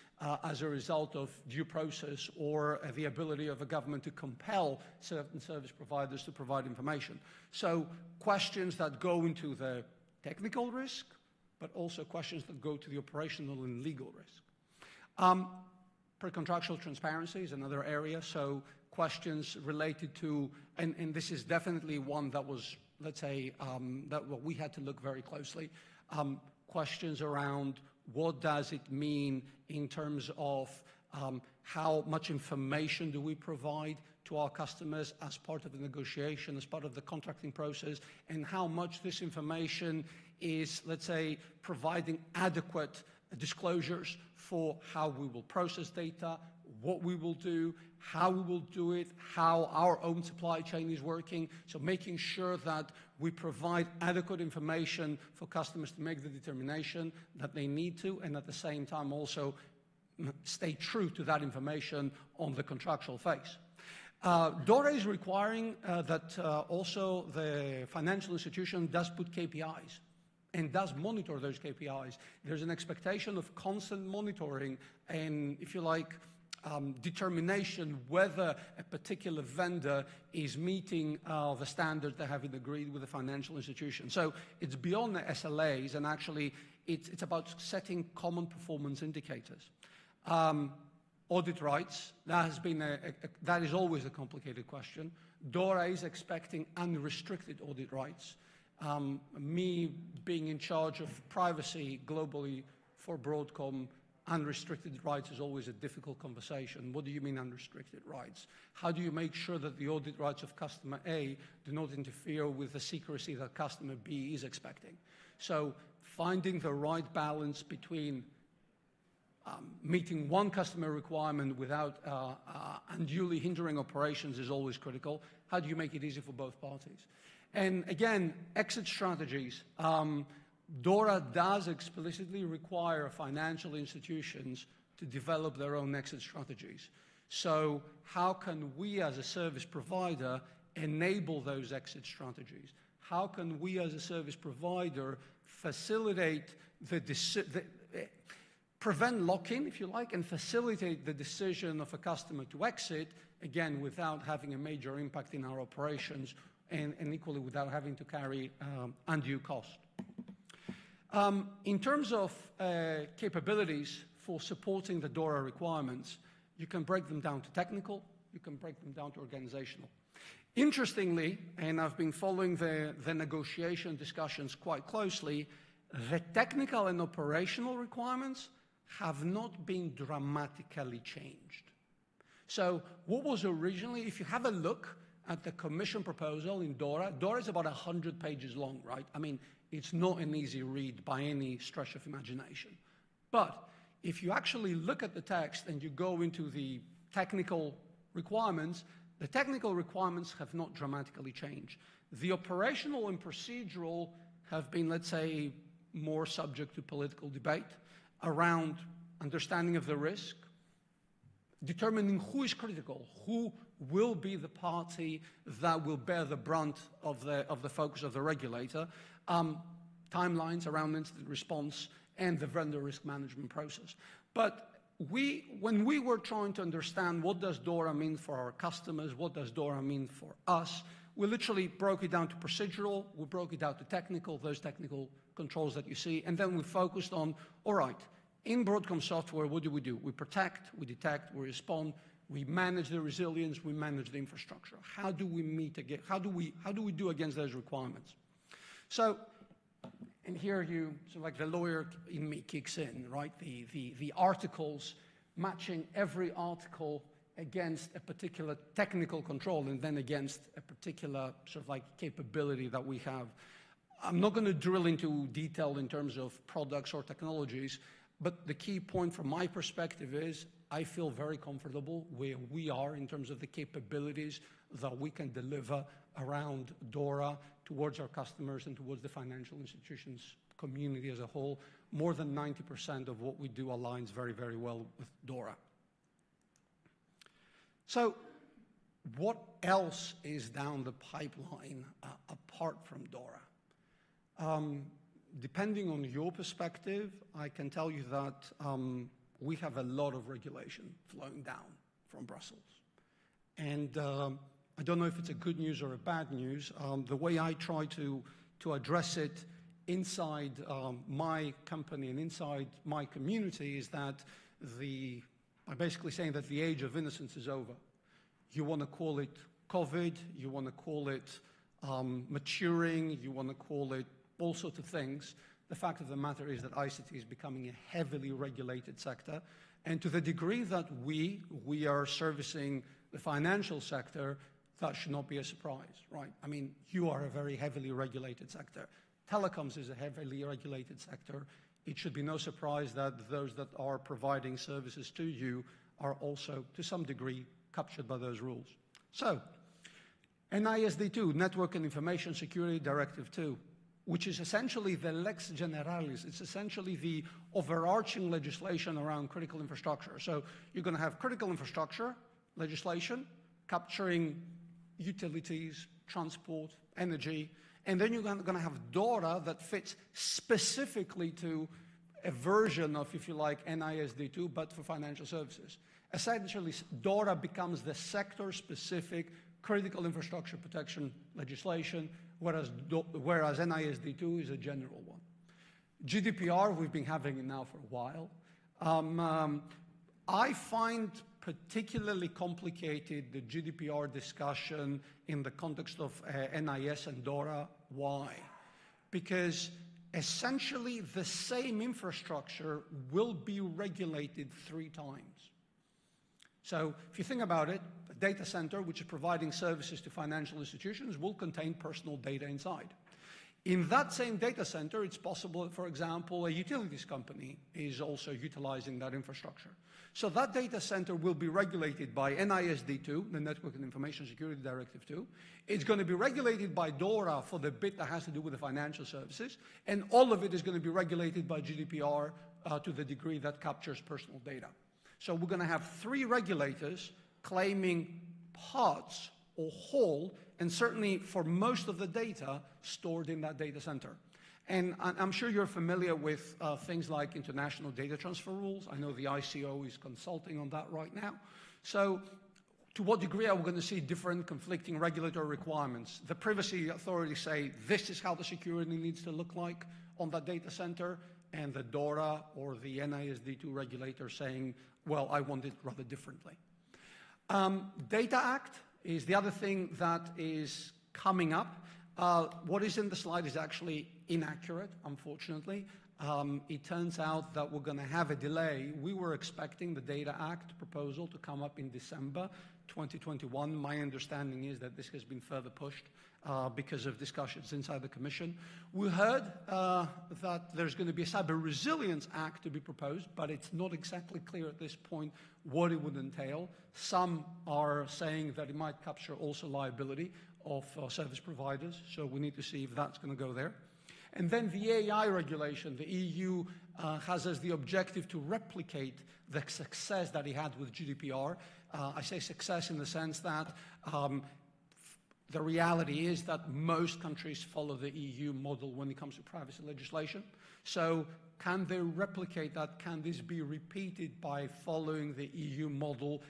as a result of due process, or the ability of a government to compel certain service providers to provide information. So questions that go into the technical risk, but also questions that go to the operational and legal risk. Pre-contractual transparency is another area, so questions related to, and this is definitely one that was, let's say, that we had to look very closely. Questions around what does it mean in terms of how much information do we provide to our customers as part of the negotiation, as part of the contracting process, and how much this information is, let's say, providing adequate disclosures for how we will process data, what we will do, how we will do it, how our own supply chain is working. So making sure that we provide adequate information for customers to make the determination that they need to, and at the same time also stay true to that information on the contractual phase. DORA is requiring that also the financial institution does put KPIs and does monitor those KPIs. There's an expectation of constant monitoring and, if you like, determination whether a particular vendor is meeting the standards they have agreed with the financial institution. So it's beyond the SLAs, and actually it's about setting common performance indicators. Audit rights, that is always a complicated question. DORA is expecting unrestricted audit rights. Me being in charge of privacy globally for Broadcom, unrestricted rights is always a difficult conversation. What do you mean unrestricted rights? How do you make sure that the audit rights of customer A do not interfere with the secrecy that customer B is expecting? So finding the right balance between meeting one customer requirement without unduly hindering operations is always critical. How do you make it easy for both parties? And again, exit strategies. DORA does explicitly require financial institutions to develop their own exit strategies. So how can we as a service provider enable those exit strategies? How can we as a service provider facilitate prevent lock-in, if you like, and facilitate the decision of a customer to exit, again, without having a major impact in our operations and equally without having to carry undue cost. In terms of capabilities for supporting the DORA requirements, you can break them down to technical, you can break them down to organizational. Interestingly, and I've been following the negotiation discussions quite closely, the technical and operational requirements have not been dramatically changed. So what was originally, if you have a look at the Commission proposal in DORA, DORA is about 100 pages long, right? I mean, it's not an easy read by any stretch of imagination. But if you actually look at the text and you go into the technical requirements, the technical requirements have not dramatically changed. The operational and procedural have been, let's say, more subject to political debate around understanding of the risk, determining who is critical, who will be the party that will bear the brunt of the focus of the regulator, timelines around incident response, and the vendor risk management process. But when we were trying to understand what does DORA mean for our customers, what does DORA mean for us, we literally broke it down to procedural, we broke it down to technical, those technical controls that you see, and then we focused on, all right, in Broadcom software, what do? We protect, we detect, we respond, we manage the resilience, we manage the infrastructure. How do we meet again? How do we do against those requirements? So, and here so like the lawyer in me kicks in, right? The articles, matching every article against a particular technical control and then against a particular sort of like capability that we have. I'm not going to drill into detail in terms of products or technologies, but the key point from my perspective is I feel very comfortable where we are in terms of the capabilities that we can deliver around DORA towards our customers and towards the financial institutions community as a whole. More than 90% of what we do aligns very, very well with DORA. So what else is down the pipeline apart from DORA? Depending on your perspective, I can tell you that we have a lot of regulation flowing down from Brussels. And I don't know if it's a good news or a bad news. The way I try to address it inside my company and inside my community is that I'm basically saying that the age of innocence is over. You want to call it COVID, you want to call it maturing, you want to call it all sorts of things. The fact of the matter is that ICT is becoming a heavily regulated sector. And to the degree that we are servicing the financial sector, that should not be a surprise, right? I mean, you are a very heavily regulated sector. Telecoms is a heavily regulated sector. It should be no surprise that those that are providing services to you are also, to some degree, captured by those rules. So, NISD2, Network and Information Security Directive 2, which is essentially the lex generalis. It's essentially the overarching legislation around critical infrastructure. So you're going to have critical infrastructure legislation capturing utilities, transport, energy, and then you're going to have DORA that fits specifically to a version of, if you like, NISD2, but for financial services. Essentially, DORA becomes the sector-specific critical infrastructure protection legislation, whereas NISD2 is a general one. GDPR, we've been having it now for a while. I find particularly complicated the GDPR discussion in the context of NIS and DORA. Why? Because essentially the same infrastructure will be regulated 3 times. So if you think about it, a data center which is providing services to financial institutions will contain personal data inside. In that same data center, it's possible that, for example, a utilities company is also utilizing that infrastructure. So that data center will be regulated by NISD2, the Network and Information Security Directive 2. It's going to be regulated by DORA for the bit that has to do with the financial services. And all of it is going to be regulated by GDPR to the degree that captures personal data. So we're going to have 3 regulators claiming parts or whole, and certainly for most of the data stored in that data center. And I'm sure you're familiar with things like international data transfer rules. I know the ICO is consulting on that right now. So to what degree are we going to see different conflicting regulatory requirements? The privacy authorities say this is how the security needs to look like on that data center, and the DORA or the NISD2 regulator saying, well, I want it rather differently. Data Act is the other thing that is coming up. What is in the slide is actually inaccurate, unfortunately. It turns out that we're going to have a delay. We were expecting the Data Act proposal to come up in December 2021. My understanding is that this has been further pushed because of discussions inside the Commission. We heard that there's going to be a Cyber Resilience Act to be proposed, but it's not exactly clear at this point what it would entail. Some are saying that it might capture also liability of service providers, so we need to see if that's going to go there. And then the AI regulation, the EU has as the objective to replicate the success that it had with GDPR. I say success in the sense that the reality is that most countries follow the EU model when it comes to privacy legislation. So can they replicate that? Can this be repeated by following the EU model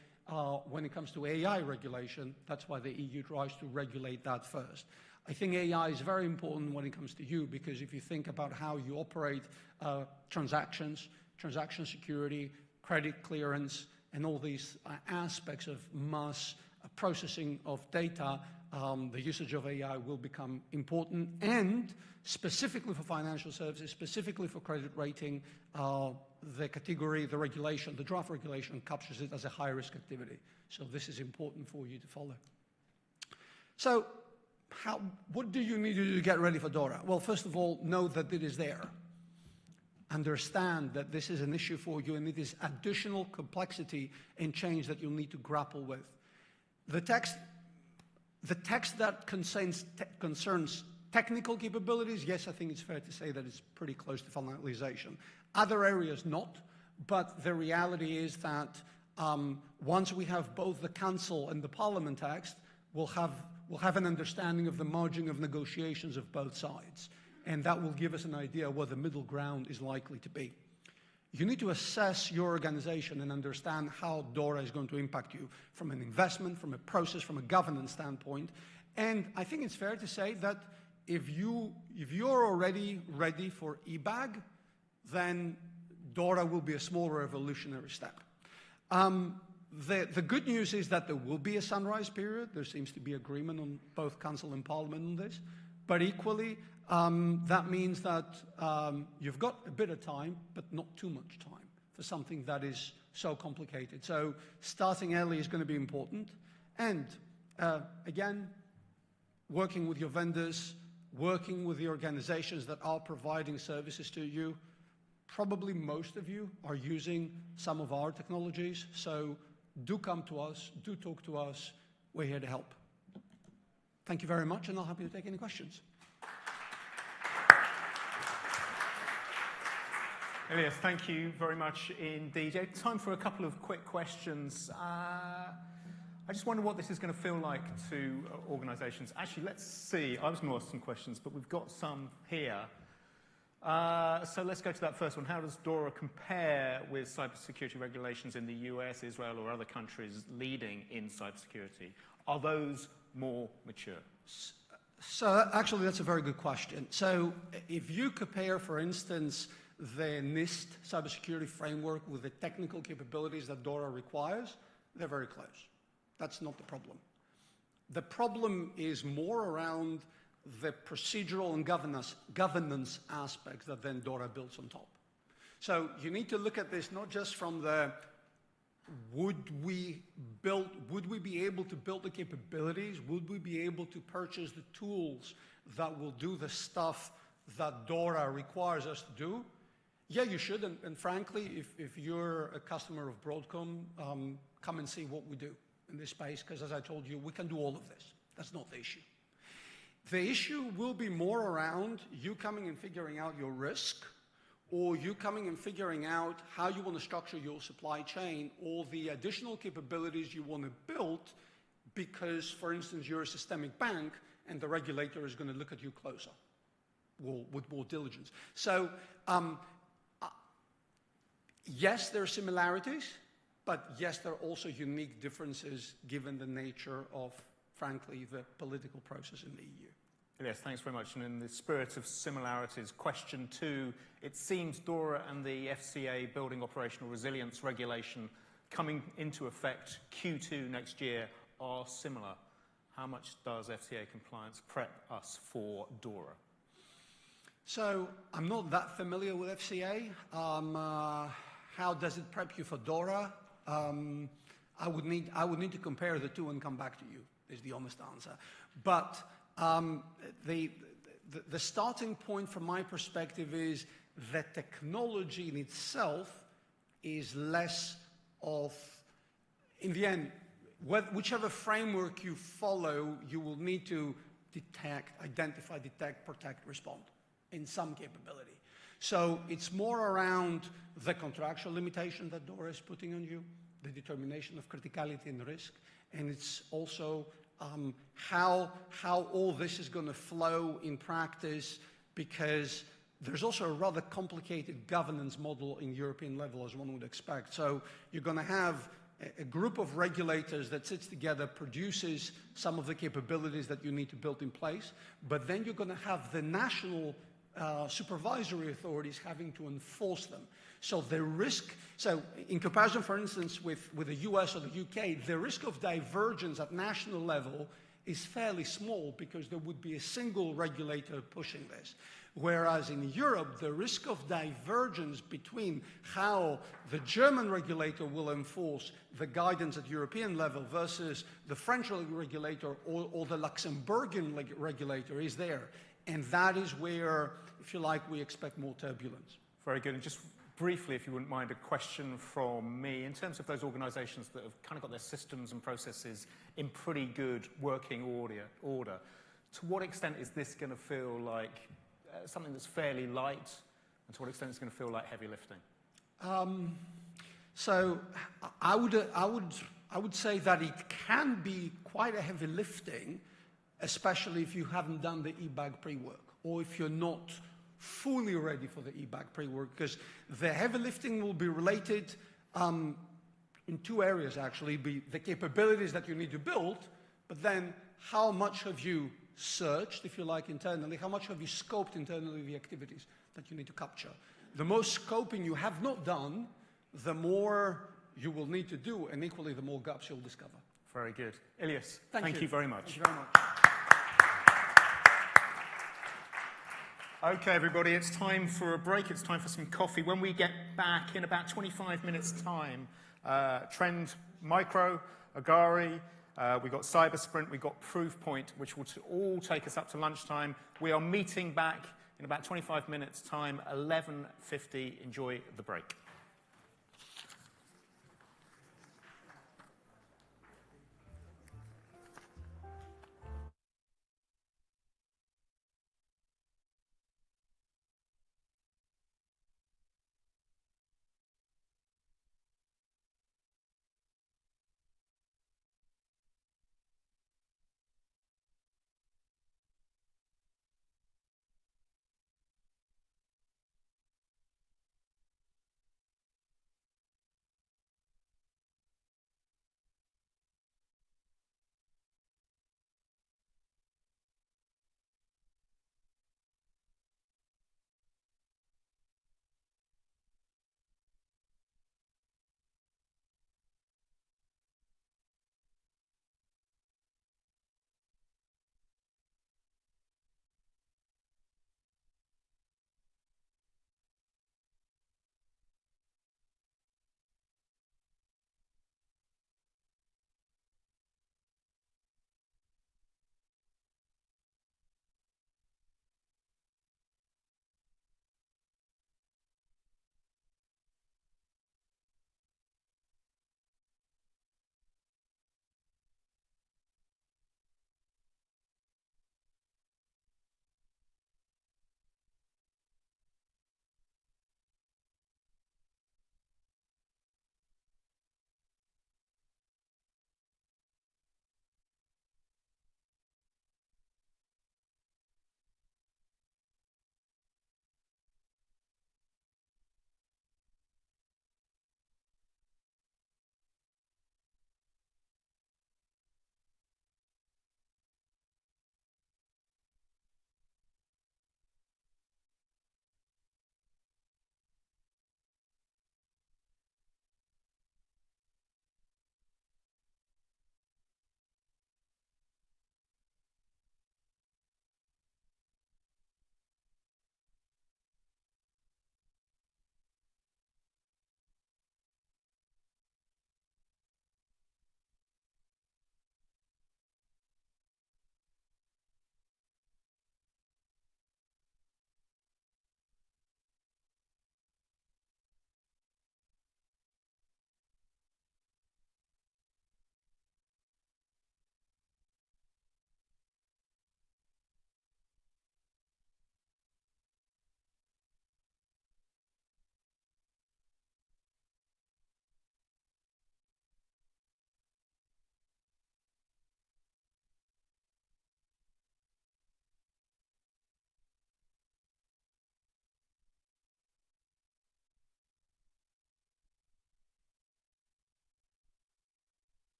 when it comes to AI regulation? That's why the EU tries to regulate that first. I think AI is very important when it comes to you, because if you think about how you operate transactions, transaction security, credit clearance, and all these aspects of mass processing of data, the usage of AI will become important. And specifically for financial services, specifically for credit rating, the category, the regulation, the draft regulation captures it as a high-risk activity. So this is important for you to follow. So what do you need to do to get ready for DORA? Well, first of all, know that it is there. Understand that this is an issue for you, and it is additional complexity and change that you'll need to grapple with. The text that concerns technical capabilities, yes, I think it's fair to say that it's pretty close to finalization. Other areas not, but the reality is that once we have both the Council and the Parliament text, we'll have an understanding of the margin of negotiations of both sides. And that will give us an idea what the middle ground is likely to be. You need to assess your organization and understand how DORA is going to impact you from an investment, from a process, from a governance standpoint. And I think it's fair to say that if you're already ready for eBag, then DORA will be a small revolutionary step. The good news is that there will be a sunrise period. There seems to be agreement on both Council and Parliament on this. But equally, that means that you've got a bit of time, but not too much time for something that is so complicated. So starting early is going to be important. And again, working with your vendors, working with the organizations that are providing services to you, probably most of you are using some of our technologies, so do come to us, do talk to us. We're here to help. Thank you very much, and I'll happy to take any questions. Elias, thank you very much indeed. Time for a couple of quick questions. I just wonder what this is going to feel like to organisations. Actually, let's see. I was going to ask some questions, but we've got some here. So let's go to that first one. How does DORA compare with cybersecurity regulations in the US, Israel, or other countries leading in cybersecurity? Are those more mature? So actually, that's a very good question. So if you compare, for instance, the NIST cybersecurity framework with the technical capabilities that DORA requires, they're very close. That's not the problem. The problem is more around the procedural and governance aspects that then DORA builds on top. So you need to look at this not just from the would we be able to build the capabilities? Would we be able to purchase the tools that will do the stuff that DORA requires us to do? Yeah, you should. And frankly, if you're a customer of Broadcom, come and see what we do in this space, because as I told you, we can do all of this. That's not the issue. The issue will be more around you coming and figuring out your risk, or you coming and figuring out how you want to structure your supply chain, or the additional capabilities you want to build because, for instance, you're a systemic bank and the regulator is going to look at you closer with more diligence. So, yes, there are similarities, but yes, there are also unique differences given the nature of, frankly, the political process in the EU. Yes, thanks very much. And in the spirit of similarities, question 2, it seems DORA and the FCA Building Operational Resilience Regulation coming into effect Q2 next year are similar. How much does FCA compliance prep us for DORA? So I'm not that familiar with FCA. How does it prep you for DORA? I would need to compare the two and come back to you, is the honest answer. But the starting point from my perspective is that technology in itself is less of, in the end, whichever framework you follow, you will need to detect, identify, detect, protect, respond in some capability. So it's more around the contractual limitation that DORA is putting on you, the determination of criticality and risk, and it's also how all this is going to flow in practice, because there's also a rather complicated governance model in European level, as one would expect. So you're going to have a group of regulators that sits together, produces some of the capabilities that you need to build in place, but then you're going to have the national supervisory authorities having to enforce them. So the risk, so in comparison, for instance, with the US or the UK, the risk of divergence at national level is fairly small because there would be a single regulator pushing this. Whereas in Europe, the risk of divergence between how the German regulator will enforce the guidance at European level versus the French regulator or the Luxembourgian regulator is there. And that is where, if you like, we expect more turbulence. Very good. And just briefly, if you wouldn't mind, a question from me. In terms of those organisations that have kind of got their systems and processes in pretty good working order, to what extent is this going to feel like something that's fairly light, and to what extent is it going to feel like heavy lifting? So I would say that it can be quite a heavy lifting, especially if you haven't done the eBag pre-work, or if you're not fully ready for the eBag pre-work, because the heavy lifting will be related in two areas, actually. The capabilities that you need to build, but then how much have you searched, if you like, internally, how much have you scoped internally the activities that you need to capture. The more scoping you have not done, the more you will need to do, and equally the more gaps you'll discover. Very good. Elias, thank you very much. Thank you very much. Okay, everybody, it's time for a break. It's time for some coffee. When we get back in about 25 minutes' time, Trend Micro, Agari, we've got Cyber Sprint, we've got Proofpoint, which will all take us up to lunchtime. We are meeting back in about 25 minutes' time, 11:50. Enjoy the break.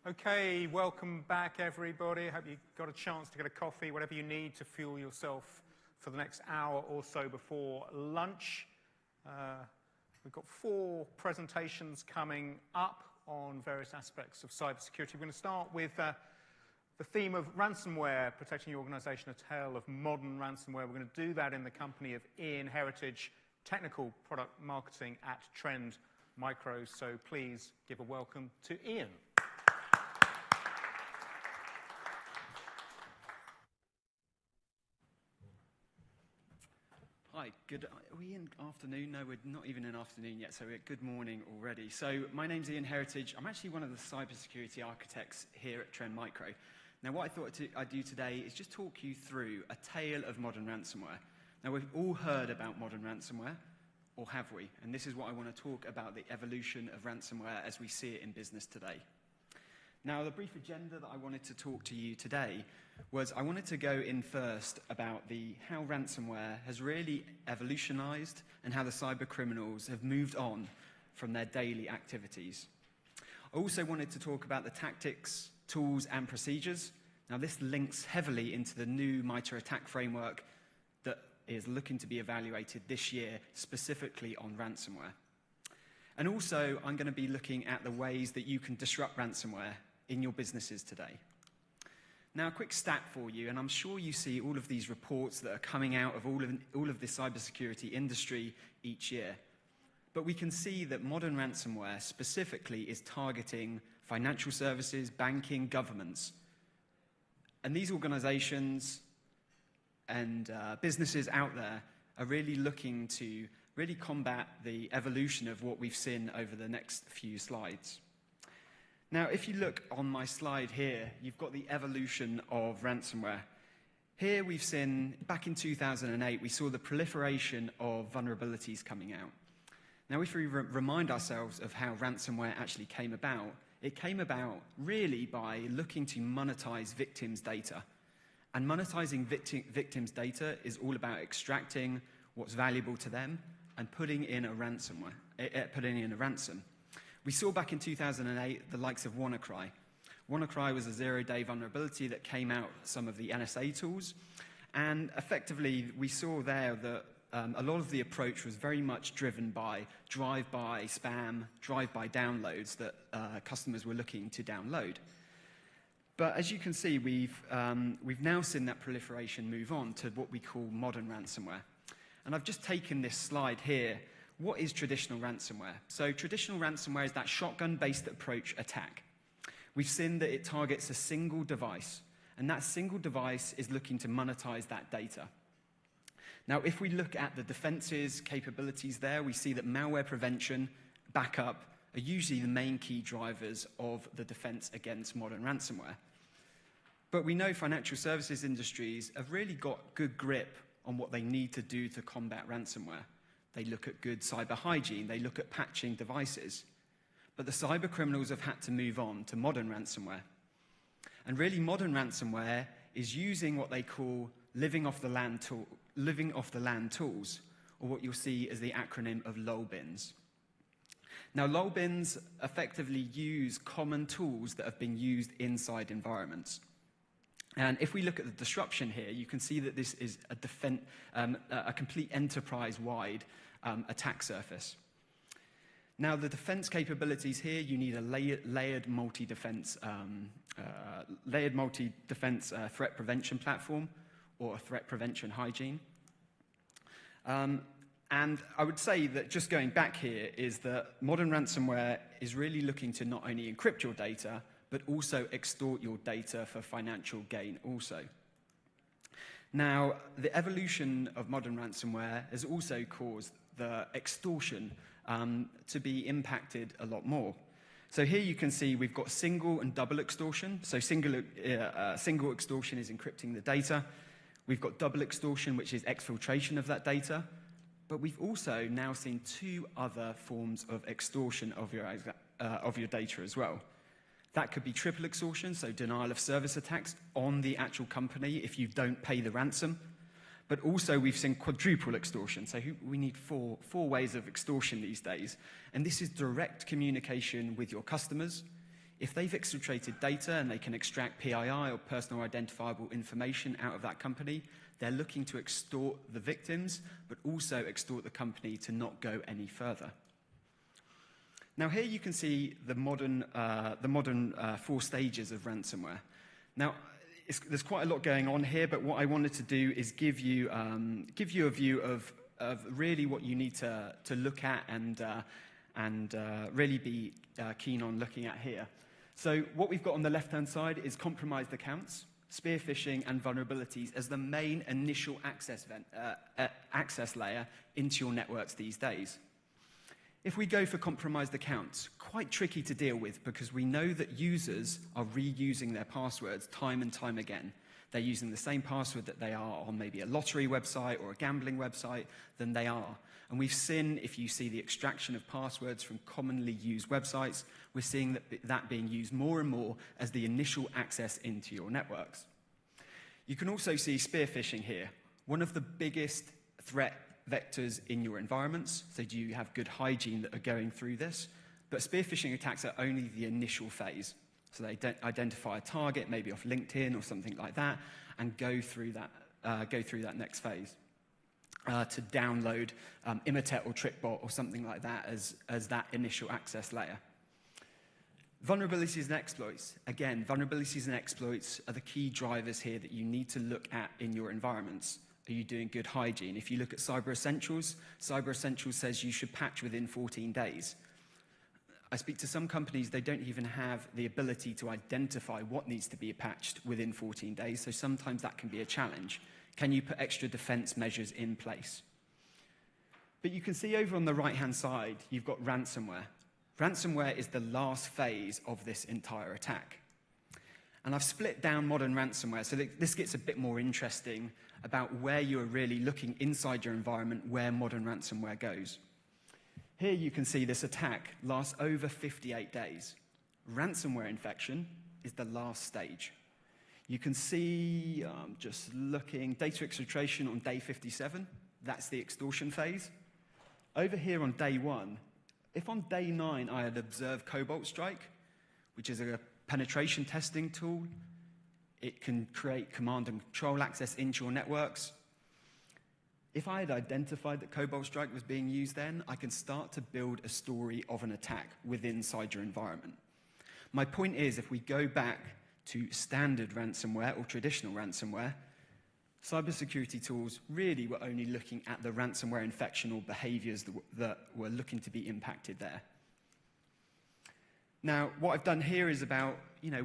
Okay, welcome back, everybody. I hope you got a chance to get a coffee, whatever you need to fuel yourself for the next hour or so before lunch. We've got 4 presentations coming up on various aspects of cybersecurity. We're going to start with the theme of ransomware, protecting your organization, a tale of modern ransomware. We're going to do that in the company of Ian Heritage, Technical Product Marketing at Trend Micro. So please give a welcome to Ian. Hi, are we in afternoon? No, we're not even in afternoon yet, so we're good morning already. So my name's Ian Heritage. I'm actually one of the cybersecurity architects here at Trend Micro. Now, what I thought I'd do today is just talk you through a tale of modern ransomware. Now, we've all heard about modern ransomware, or have we? And this is what I want to talk about, the evolution of ransomware as we see it in business today. Now, the brief agenda that I wanted to talk to you today was I wanted to go in first about how ransomware has really evolutionized and how the cyber criminals have moved on from their daily activities. I also wanted to talk about the tactics, tools, and procedures. Now, this links heavily into the new MITRE ATT&CK framework that is looking to be evaluated this year, specifically on ransomware. And also, I'm going to be looking at the ways that you can disrupt ransomware in your businesses today. Now, a quick stat for you, and I'm sure you see all of these reports that are coming out of all of the cybersecurity industry each year. But we can see that modern ransomware specifically is targeting financial services, banking, governments. And these organizations and businesses out there are really looking to really combat the evolution of what we've seen over the next few slides. Now, if you look on my slide here, you've got the evolution of ransomware. Here we've seen, back in 2008, we saw the proliferation of vulnerabilities coming out. Now, if we remind ourselves of how ransomware actually came about, it came about really by looking to monetize victims' data. And monetizing victims' data is all about extracting what's valuable to them and putting in a ransom. We saw back in 2008 the likes of WannaCry. WannaCry was a zero-day vulnerability that came out some of the NSA tools. And effectively, we saw there that a lot of the approach was very much driven by drive-by spam, drive-by downloads that customers were looking to download. But as you can see, we've now seen that proliferation move on to what we call modern ransomware. And I've just taken this slide here. What is traditional ransomware? So traditional ransomware is that shotgun-based approach attack. We've seen that it targets a single device, and that single device is looking to monetize that data. Now, if we look at the defenses capabilities there, we see that malware prevention, backup, are usually the main key drivers of the defense against modern ransomware. But we know financial services industries have really got good grip on what they need to do to combat ransomware. They look at good cyber hygiene. They look at patching devices. But the cyber criminals have had to move on to modern ransomware. And really, modern ransomware is using what they call living off the land tools, or what you'll see as the acronym of LOLBINs. Now, LOLBINs effectively use common tools that have been used inside environments. And if we look at the disruption here, you can see that this is a complete enterprise-wide attack surface. Now, the defense capabilities here, you need a layered multi-defense threat prevention platform, or a threat prevention hygiene. And I would say that just going back here is that modern ransomware is really looking to not only encrypt your data, but also extort your data for financial gain also. Now, the evolution of modern ransomware has also caused the extortion to be impacted a lot more. So here you can see we've got single and double extortion. So single extortion is encrypting the data. We've got double extortion, which is exfiltration of that data. But we've also now seen 2 other forms of extortion of your data as well. That could be triple extortion, so denial of service attacks on the actual company if you don't pay the ransom. But also we've seen quadruple extortion, so we need four ways of extortion these days. And this is direct communication with your customers. If they've exfiltrated data and they can extract PII or personal identifiable information out of that company, they're looking to extort the victims, but also extort the company to not go any further. Now here you can see the modern 4 stages of ransomware. Now, there's quite a lot going on here, but what I wanted to do is give you a view of really what you need to look at and really be keen on looking at here. So what we've got on the left-hand side is compromised accounts, spear phishing, and vulnerabilities as the main initial access layer into your networks these days. If we go for compromised accounts, quite tricky to deal with because we know that users are reusing their passwords time and time again. They're using the same password that they are on maybe a lottery website or a gambling website than they are. And we've seen, if you see the extraction of passwords from commonly used websites, we're seeing that being used more and more as the initial access into your networks. You can also see spear phishing here, one of the biggest threat vectors in your environments. So do you have good hygiene that are going through this? But spear phishing attacks are only the initial phase. So they identify a target, maybe off LinkedIn or something like that, and go through that next phase to download Imitet or TrickBot or something like that as that initial access layer. Vulnerabilities and exploits. Again, vulnerabilities and exploits are the key drivers here that you need to look at in your environments. Are you doing good hygiene? If you look at Cyber Essentials says you should patch within 14 days. I speak to some companies, they don't even have the ability to identify what needs to be patched within 14 days, so sometimes that can be a challenge. Can you put extra defense measures in place? But you can see over on the right-hand side, you've got ransomware. Ransomware is the last phase of this entire attack. And I've split down modern ransomware, so this gets a bit more interesting about where you're really looking inside your environment, where modern ransomware goes. Here you can see this attack lasts over 58 days. Ransomware infection is the last stage. You can see, just looking, data exfiltration on day 57. That's the extortion phase. Over here on day 1, if on day 9 I had observed Cobalt Strike, which is a penetration testing tool, it can create command and control access into your networks. If I had identified that Cobalt Strike was being used then, I can start to build a story of an attack inside your environment. My point is, if we go back to standard ransomware or traditional ransomware, cybersecurity tools really were only looking at the ransomware infection or behaviors that were looking to be impacted there. Now, what I've done here is about,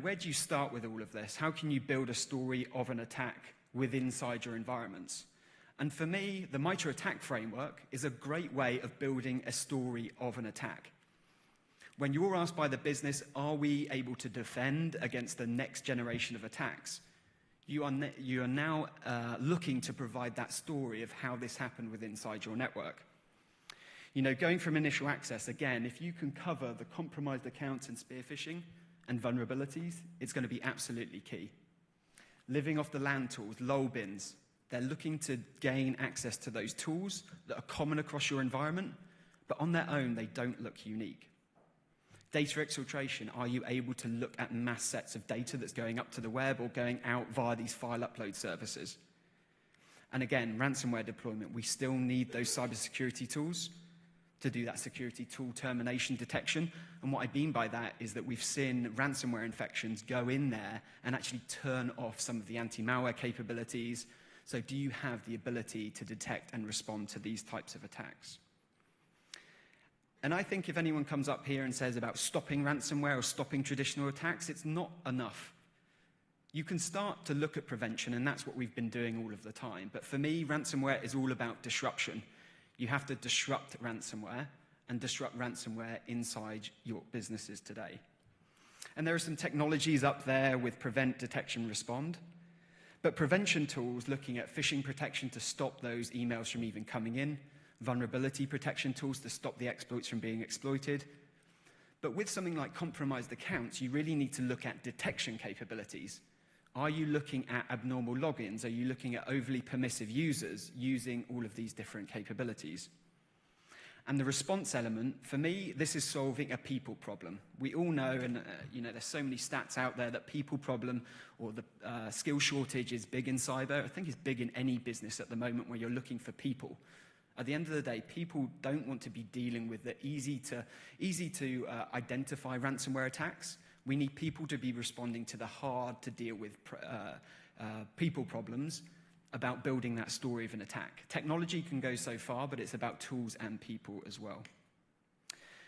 where do you start with all of this? How can you build a story of an attack inside your environments? And for me, the MITRE ATT&CK framework is a great way of building a story of an attack. When you're asked by the business, are we able to defend against the next generation of attacks? You are now looking to provide that story of how this happened inside your network. Going from initial access, again, if you can cover the compromised accounts and spear phishing and vulnerabilities, it's going to be absolutely key. Living off the land tools, LOL bins, they're looking to gain access to those tools that are common across your environment, but on their own, they don't look unique. Data exfiltration, are you able to look at mass sets of data that's going up to the web or going out via these file upload services? And again, ransomware deployment, we still need those cybersecurity tools to do that security tool termination detection. And what I mean by that is that we've seen ransomware infections go in there and actually turn off some of the anti-malware capabilities. So do you have the ability to detect and respond to these types of attacks? And I think if anyone comes up here and says about stopping ransomware or stopping traditional attacks, it's not enough. You can start to look at prevention, and that's what we've been doing all of the time. But for me, ransomware is all about disruption. You have to disrupt ransomware and disrupt ransomware inside your businesses today. And there are some technologies up there with prevent, detection, respond. But prevention tools looking at phishing protection to stop those emails from even coming in, vulnerability protection tools to stop the exploits from being exploited. But with something like compromised accounts, you really need to look at detection capabilities. Are you looking at abnormal logins? Are you looking at overly permissive users using all of these different capabilities? And the response element, for me, this is solving a people problem. We all know, and there's so many stats out there that people problem or the skill shortage is big in cyber. I think it's big in any business at the moment where you're looking for people. At the end of the day, people don't want to be dealing with the easy to identify ransomware attacks. We need people to be responding to the hard to deal with people problems about building that story of an attack. Technology can go so far, but it's about tools and people as well.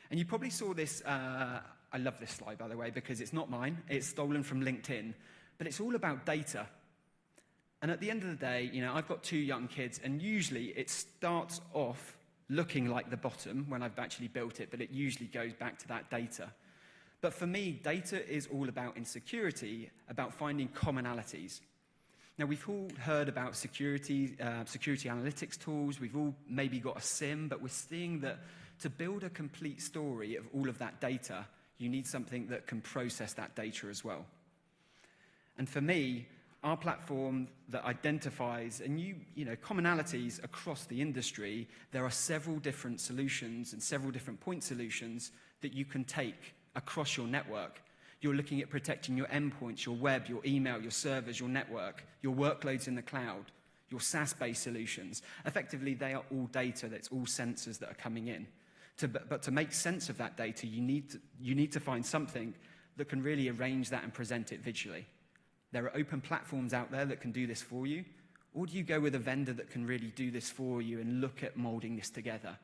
And you probably saw this, I love this slide, by the way, because it's not mine. It's stolen from LinkedIn, but it's all about data. And at the end of the day, I've got 2 young kids, and usually it starts off looking like the bottom when I've actually built it, but it usually goes back to that data. But for me, data is all about insecurity, about finding commonalities. Now, we've all heard about security analytics tools. We've all maybe got a SIM, but we're seeing that to build a complete story of all of that data, you need something that can process that data as well. And for me, our platform that identifies commonalities across the industry, there are several different solutions and several different point solutions that you can take across your network. You're looking at protecting your endpoints, your web, your email, your servers, your network, your workloads in the cloud, your SaaS-based solutions. Effectively, they are all data, that's all sensors that are coming in. But to make sense of that data, you need to find something that can really arrange that and present it visually. There are open platforms out there that can do this for you, or do you go with a vendor that can really do this for you and look at molding this together?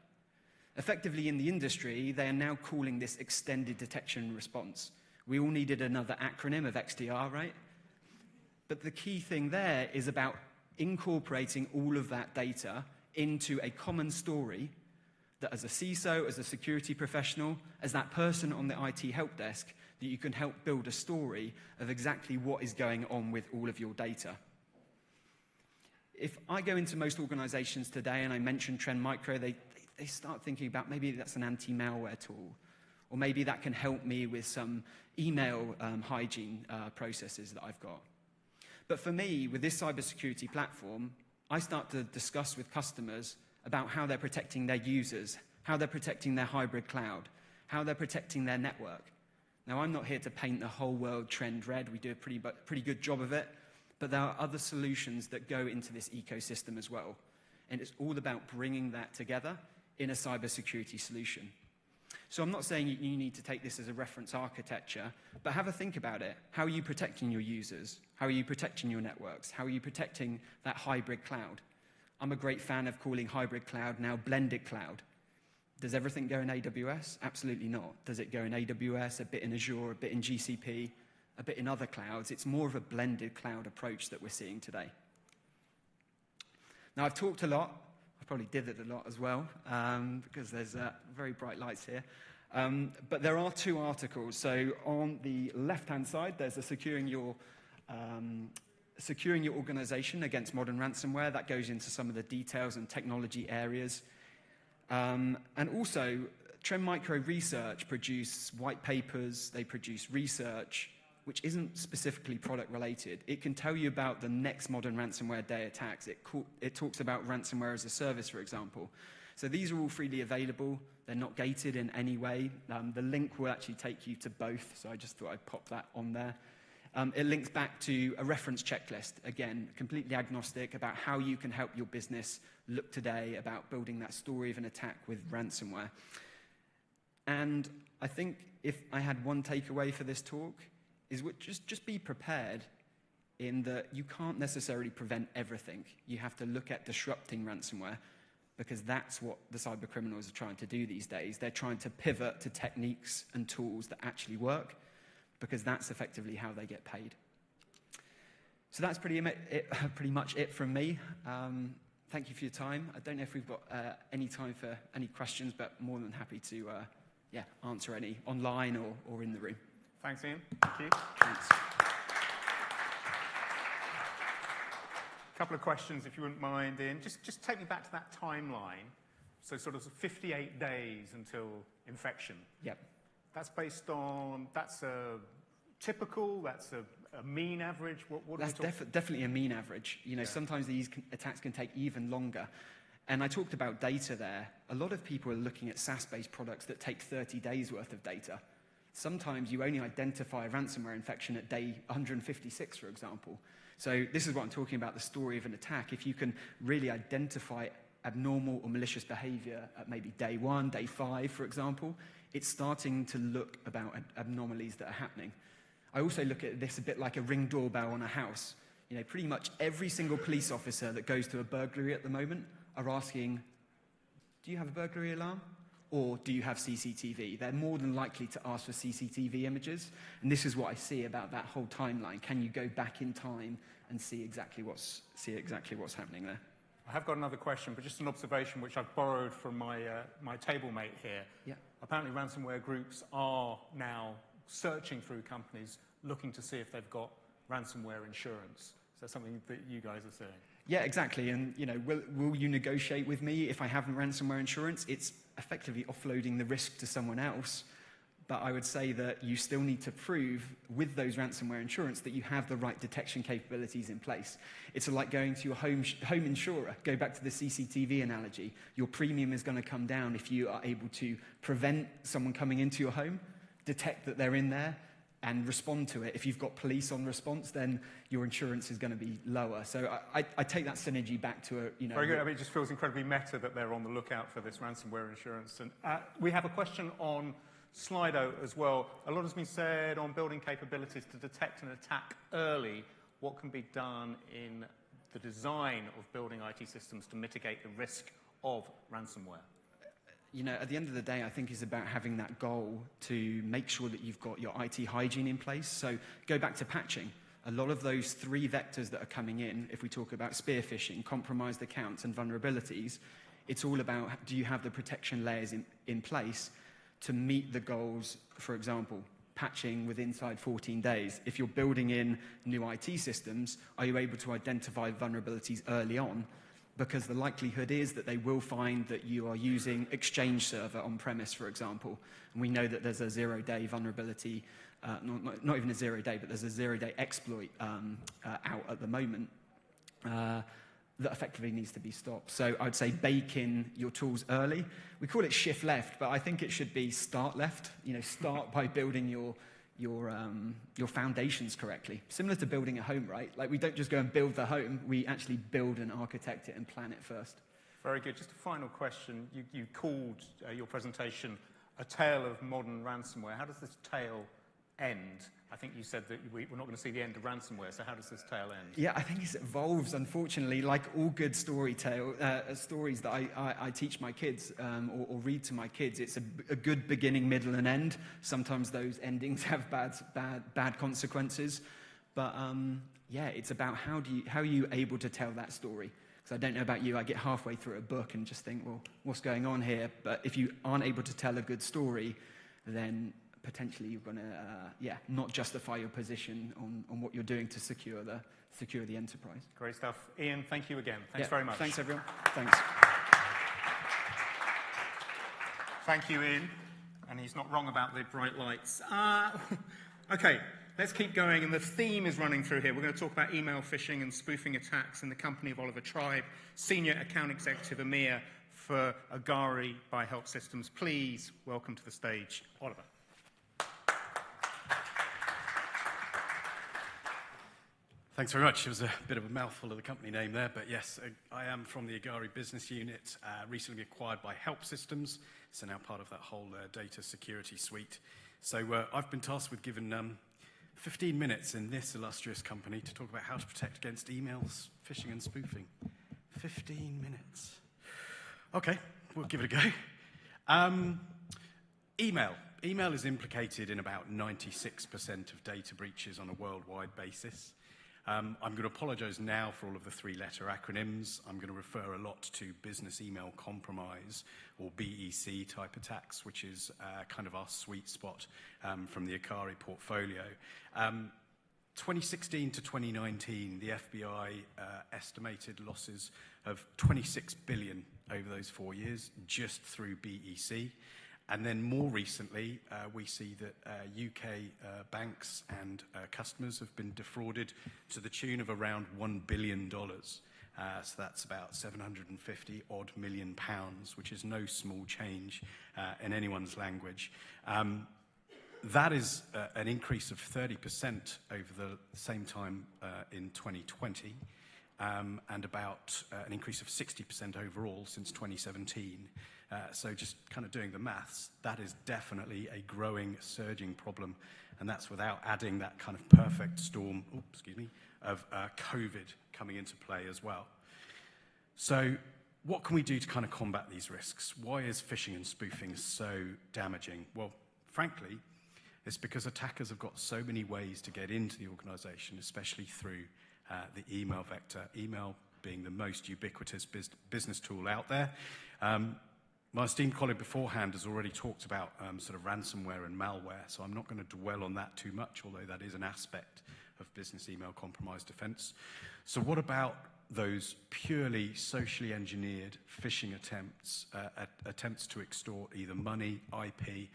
Effectively, in the industry, they are now calling this extended detection and response. We all needed another acronym of XDR, right? But the key thing there is about incorporating all of that data into a common story that as a CISO, as a security professional, as that person on the IT help desk, that you can help build a story of exactly what is going on with all of your data. If I go into most organizations today and I mention Trend Micro, they start thinking about maybe that's an anti-malware tool, or maybe that can help me with some email hygiene processes that I've got. But for me, with this cybersecurity platform, I start to discuss with customers about how they're protecting their users, how they're protecting their hybrid cloud, how they're protecting their network. Now, I'm not here to paint the whole world trend red. We do a pretty good job of it. But there are other solutions that go into this ecosystem as well. And it's all about bringing that together in a cybersecurity solution. So I'm not saying you need to take this as a reference architecture, but have a think about it. How are you protecting your users? How are you protecting your networks? How are you protecting that hybrid cloud? I'm a great fan of calling hybrid cloud now blended cloud. Does everything go in AWS? Absolutely not. Does it go in AWS, a bit in Azure, a bit in GCP, a bit in other clouds? It's more of a blended cloud approach that we're seeing today. Now, I've talked a lot. I probably did it a lot as well, because there's very bright lights here. But there are 2 articles. So on the left-hand side, there's a securing your organization against modern ransomware. That goes into some of the details and technology areas. And also, Trend Micro Research produce white papers, they produce research, which isn't specifically product related. It can tell you about the next modern ransomware day attacks. It talks about ransomware as a service, for example. So these are all freely available. They're not gated in any way. The link will actually take you to both, so I just thought I'd pop that on there. It links back to a reference checklist, again, completely agnostic about how you can help your business look today about building that story of an attack with ransomware. And I think if I had one takeaway for this talk, is just be prepared in that you can't necessarily prevent everything. You have to look at disrupting ransomware, because that's what the cyber criminals are trying to do these days. They're trying to pivot to techniques and tools that actually work, because that's effectively how they get paid. So that's pretty much it from me. Thank you for your time. I don't know if we've got any time for any questions, but more than happy to answer any online or in the room. Thanks, Ian. Thank you. Thanks. A couple of questions, if you wouldn't mind, Ian. Just take me back to that timeline. So sort of 58 days until infection. Yep. That's based on, that's a typical, that's a mean average? What that's definitely a mean average. Sometimes these attacks can take even longer. And I talked about data there. A lot of people are looking at SaaS-based products that take 30 days worth of data. Sometimes you only identify a ransomware infection at day 156, for example. So this is what I'm talking about, the story of an attack. If you can really identify abnormal or malicious behavior at maybe day 1, day 5, for example, it's starting to look about anomalies that are happening. I also look at this a bit like a Ring doorbell on a house. You know, pretty much every single police officer that goes to a burglary at the moment are asking, do you have a burglary alarm? Or do you have CCTV? They're more than likely to ask for CCTV images. And this is what I see about that whole timeline. Can you go back in time and see exactly what's happening there? I have got another question, but just an observation which I've borrowed from my table mate here. Yeah. Apparently ransomware groups are now searching through companies looking to see if they've got ransomware insurance. Is that something that you guys are seeing? Yeah, exactly. And you know, will you negotiate with me if I have ransomware insurance? It's effectively offloading the risk to someone else. But I would say that you still need to prove with those ransomware insurance that you have the right detection capabilities in place. It's like going to your home insurer. Go back to the CCTV analogy. Your premium is going to come down if you are able to prevent someone coming into your home, detect that they're in there, and respond to it. If you've got police on response, then your insurance is going to be lower. So I take that synergy back to a, you know... Very good. I mean, it just feels incredibly meta that they're on the lookout for this ransomware insurance. And we have a question on Slido as well. A lot has been said on building capabilities to detect an attack early. What can be done in the design of building IT systems to mitigate the risk of ransomware? You know, at the end of the day, I think it's about having that goal to make sure that you've got your IT hygiene in place. So go back to patching. A lot of those 3 vectors that are coming in, if we talk about spear phishing, compromised accounts, and vulnerabilities, it's all about, do you have the protection layers in place to meet the goals, for example, patching within inside 14 days. If you're building in new IT systems, are you able to identify vulnerabilities early on? Because the likelihood is that they will find that you are using Exchange Server on-premise, for example. And we know that there's a 0-day vulnerability, not even a 0-day, but there's a 0-day exploit out at the moment that effectively needs to be stopped. So I'd say bake in your tools early. We call it shift left, but I think it should be start left. You know, start by building your foundations correctly. Similar to building a home, right? Like, we don't just go and build the home, we actually build and architect it and plan it first. Very good. Just a final question. You called your presentation A Tale of Modern Ransomware. How does this tale end? I think you said that we're not going to see the end of ransomware, so how does this tale end? Yeah, I think it evolves, unfortunately, like all good stories that I teach my kids or read to my kids. It's a good beginning, middle, and end. Sometimes those endings have bad consequences. But yeah, it's about how are you able to tell that story? Because I don't know about you, I get halfway through a book and just think, well, what's going on here? But if you aren't able to tell a good story, then potentially you're going to, not justify your position on what you're doing to secure the enterprise. Great stuff. Ian, thank you again. Thanks very much. Thanks, everyone. Thanks. Thank you, Ian. And he's not wrong about the bright lights. Okay, let's keep going. And the theme is running through here. We're going to talk about email phishing and spoofing attacks in the company of Oliver Tribe, Senior Account Executive EMEA for Agari by Help Systems. Please welcome to the stage, Oliver. Thanks very much. It was a bit of a mouthful of the company name there, but yes, I am from the Agari business unit, recently acquired by Help Systems, so now part of that whole data security suite. So I've been tasked with giving 15 minutes in this illustrious company to talk about how to protect against emails, phishing and spoofing. 15 minutes. Okay, we'll give it a go. Email. Email is implicated in about 96% of data breaches on a worldwide basis. I'm going to apologize now for all of the 3-letter acronyms. I'm going to refer a lot to business email compromise, or BEC type attacks, which is kind of our sweet spot from the Agari portfolio. 2016 to 2019, the FBI estimated losses of 26 billion over those 4 years just through BEC. And then more recently, we see that UK banks and customers have been defrauded to the tune of around $1 billion So that's about 750 odd million pounds, which is no small change in anyone's language. That is an increase of 30% over the same time in 2020, and about an increase of 60% overall since 2017. So just kind of doing the maths, that is definitely a growing, surging problem, and that's without adding that kind of perfect storm, of COVID coming into play as well. So what can we do to kind of combat these risks? Why is phishing and spoofing so damaging? Well, frankly, it's because attackers have got so many ways to get into the organization, especially through the email vector, email being the most ubiquitous business tool out there. My esteemed colleague beforehand has already talked about sort of ransomware and malware, so I'm not going to dwell on that too much, although that is an aspect of business email compromise defense. So what about those purely socially engineered phishing attempts, attempts to extort either money, IP,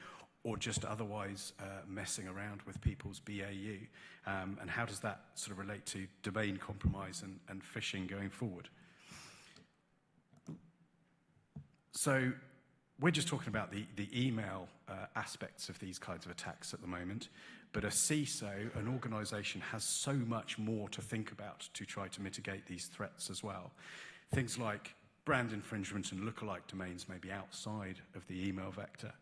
or just otherwise messing around with people's BAU? And how does that sort of relate to domain compromise and phishing going forward? So we're just talking about the email aspects of these kinds of attacks at the moment, but a CISO, an organization, has so much more to think about to try to mitigate these threats as well. Things like brand infringement and lookalike domains may be outside of the email vector.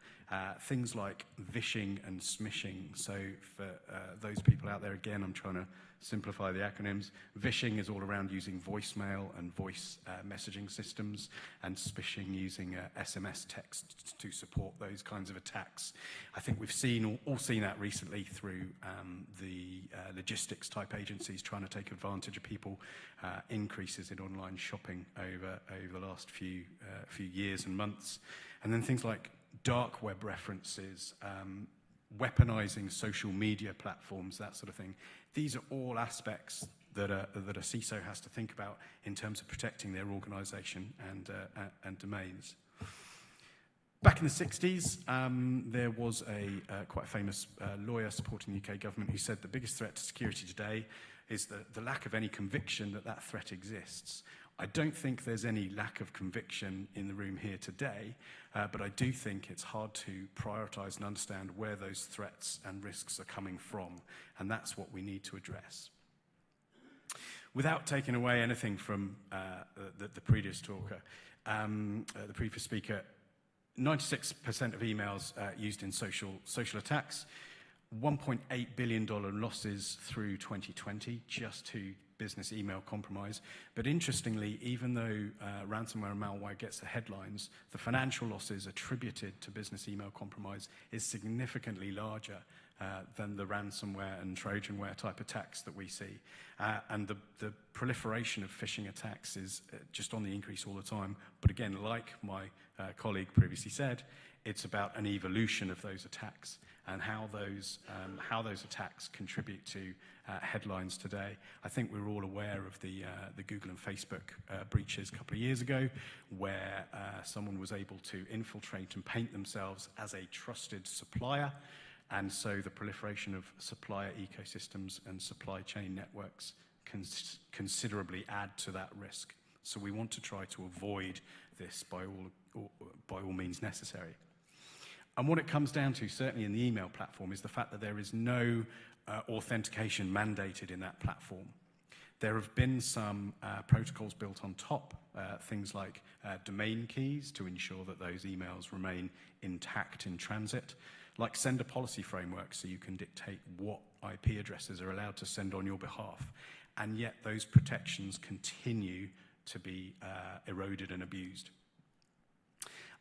Things like vishing and smishing. So for those people out there, again, I'm trying to simplify the acronyms. Vishing is all around using voicemail and voice messaging systems, and smishing using SMS text to support those kinds of attacks. I think we've all seen that recently through the logistics type agencies trying to take advantage of people, increases in online shopping over the last few years and months. And then things like dark web references, weaponizing social media platforms, that sort of thing. These are all aspects that a CISO has to think about in terms of protecting their organization and domains. Back in the 60s, there was a quite famous lawyer supporting the UK government who said the biggest threat to security today is the lack of any conviction that threat exists. I don't think there's any lack of conviction in the room here today, but I do think it's hard to prioritize and understand where those threats and risks are coming from, and that's what we need to address. Without taking away anything from the previous talker, the previous speaker, 96% of emails used in social attacks, $1.8 billion losses through 2020 just to business email compromise. But interestingly, even though ransomware and malware gets the headlines, the financial losses attributed to business email compromise is significantly larger than the ransomware and Trojanware type attacks that we see. And the proliferation of phishing attacks is just on the increase all the time. But again, like my colleague previously said, it's about an evolution of those attacks and how those attacks contribute to headlines today. I think we're all aware of the Google and Facebook breaches a couple of years ago, where someone was able to infiltrate and paint themselves as a trusted supplier, and so the proliferation of supplier ecosystems and supply chain networks can considerably add to that risk. So we want to try to avoid this by all means necessary. And what it comes down to, certainly in the email platform, is the fact that there is no authentication mandated in that platform. There have been some protocols built on top, things like domain keys to ensure that those emails remain intact in transit, like sender policy frameworks so you can dictate what IP addresses are allowed to send on your behalf. And yet those protections continue to be eroded and abused.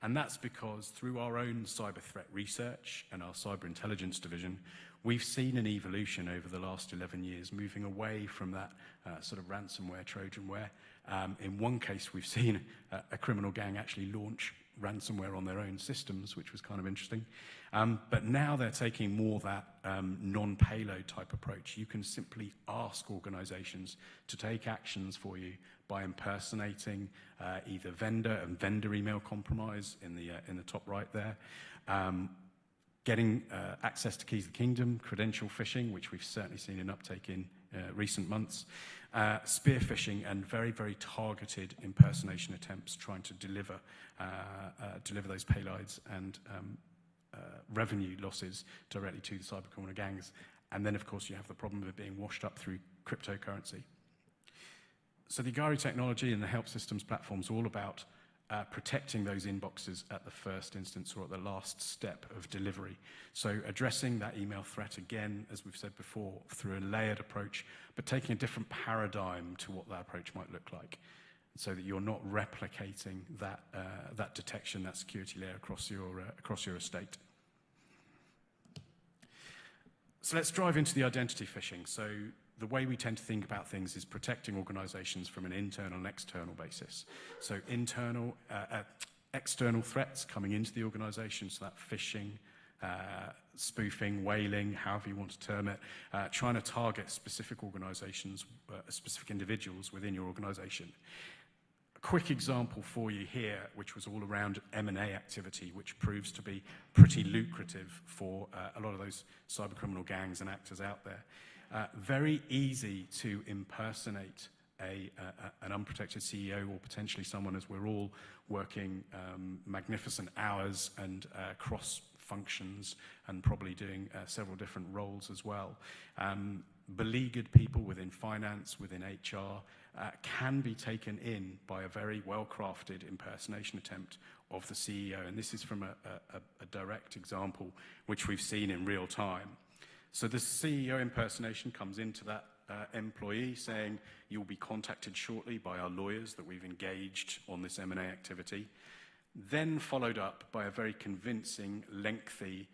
And that's because through our own cyber threat research and our cyber intelligence division, we've seen an evolution over the last 11 years, moving away from that sort of ransomware, Trojanware. In one case, we've seen a criminal gang actually launch ransomware on their own systems, which was kind of interesting. But now they're taking more that non-payload type approach. You can simply ask organizations to take actions for you by impersonating either vendor and vendor email compromise in the top right there, getting access to keys of the kingdom, credential phishing, which we've certainly seen an uptake in recent months, spear phishing, and very, very targeted impersonation attempts trying to deliver those payloads and revenue losses directly to the cybercriminal gangs. And then, of course, you have the problem of it being washed up through cryptocurrency. So the Agari technology and the help systems platform is all about protecting those inboxes at the first instance or at the last step of delivery. So addressing that email threat, again, as we've said before, through a layered approach, but taking a different paradigm to what that approach might look like, so that you're not replicating that detection, that security layer across your estate. So let's dive into the identity phishing. So the way we tend to think about things is protecting organizations from an internal and external basis. So external threats coming into the organization, so that phishing, spoofing, whaling, however you want to term it, trying to target specific organizations, specific individuals within your organization. A quick example for you here, which was all around M&A activity, which proves to be pretty lucrative for a lot of those cybercriminal gangs and actors out there. Very easy to impersonate an unprotected CEO or potentially someone, as we're all working magnificent hours and cross functions and probably doing several different roles as well. Beleaguered people within finance, within HR, can be taken in by a very well-crafted impersonation attempt of the CEO. And this is from a direct example which we've seen in real time. So the CEO impersonation comes into that employee saying, you'll be contacted shortly by our lawyers that we've engaged on this M&A activity, then followed up by a very convincing, lengthy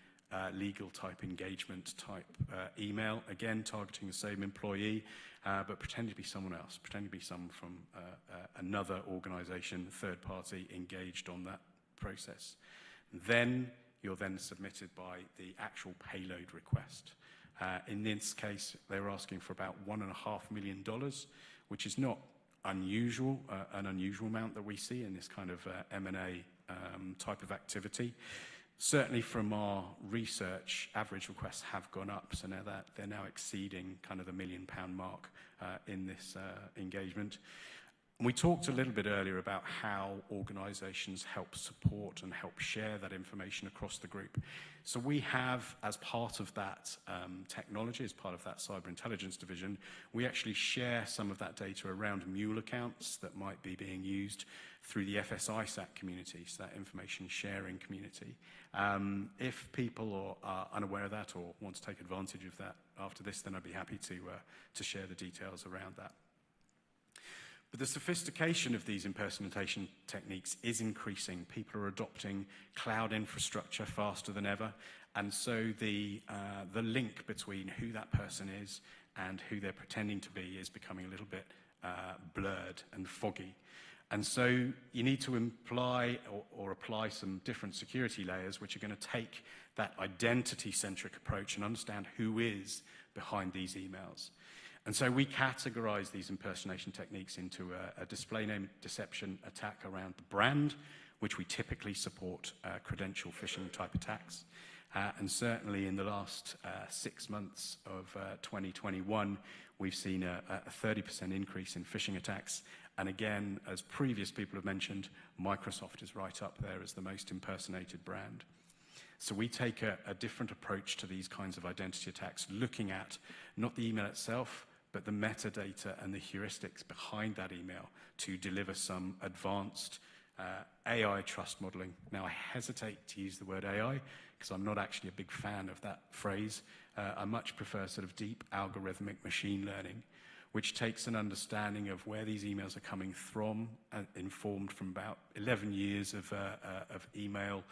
legal type engagement type email, again targeting the same employee, but pretending to be someone else, pretending to be someone from another organization, third party engaged on that process. Then you're then submitted by the actual payload request. In this case, they were asking for about $1.5 million, which is not unusual, an unusual amount that we see in this kind of M&A type of activity. Certainly from our research, average requests have gone up, so now that they're now exceeding kind of the £1 million mark in this engagement. We talked a little bit earlier about how organizations help support and help share that information across the group. So we have, as part of that technology, as part of that cyber intelligence division, we actually share some of that data around mule accounts that might be being used through the FSISAC community, so that information sharing community. If people are unaware of that or want to take advantage of that after this, then I'd be happy to share the details around that. But the sophistication of these impersonation techniques is increasing. People are adopting cloud infrastructure faster than ever. And so the link between who that person is and who they're pretending to be is becoming a little bit blurred and foggy. And so you need to imply or apply some different security layers which are going to take that identity-centric approach and understand who is behind these emails. And so we categorize these impersonation techniques into a display name deception attack around the brand, which we typically support credential phishing type attacks. And certainly in the last 6 months of 2021, we've seen a 30% increase in phishing attacks. And again, as previous people have mentioned, Microsoft is right up there as the most impersonated brand. So we take a different approach to these kinds of identity attacks, looking at not the email itself, but the metadata and the heuristics behind that email to deliver some advanced AI trust modeling. Now, I hesitate to use the word AI because I'm not actually a big fan of that phrase. I much prefer sort of deep algorithmic machine learning, which takes an understanding of where these emails are coming from, informed from about 11 years of email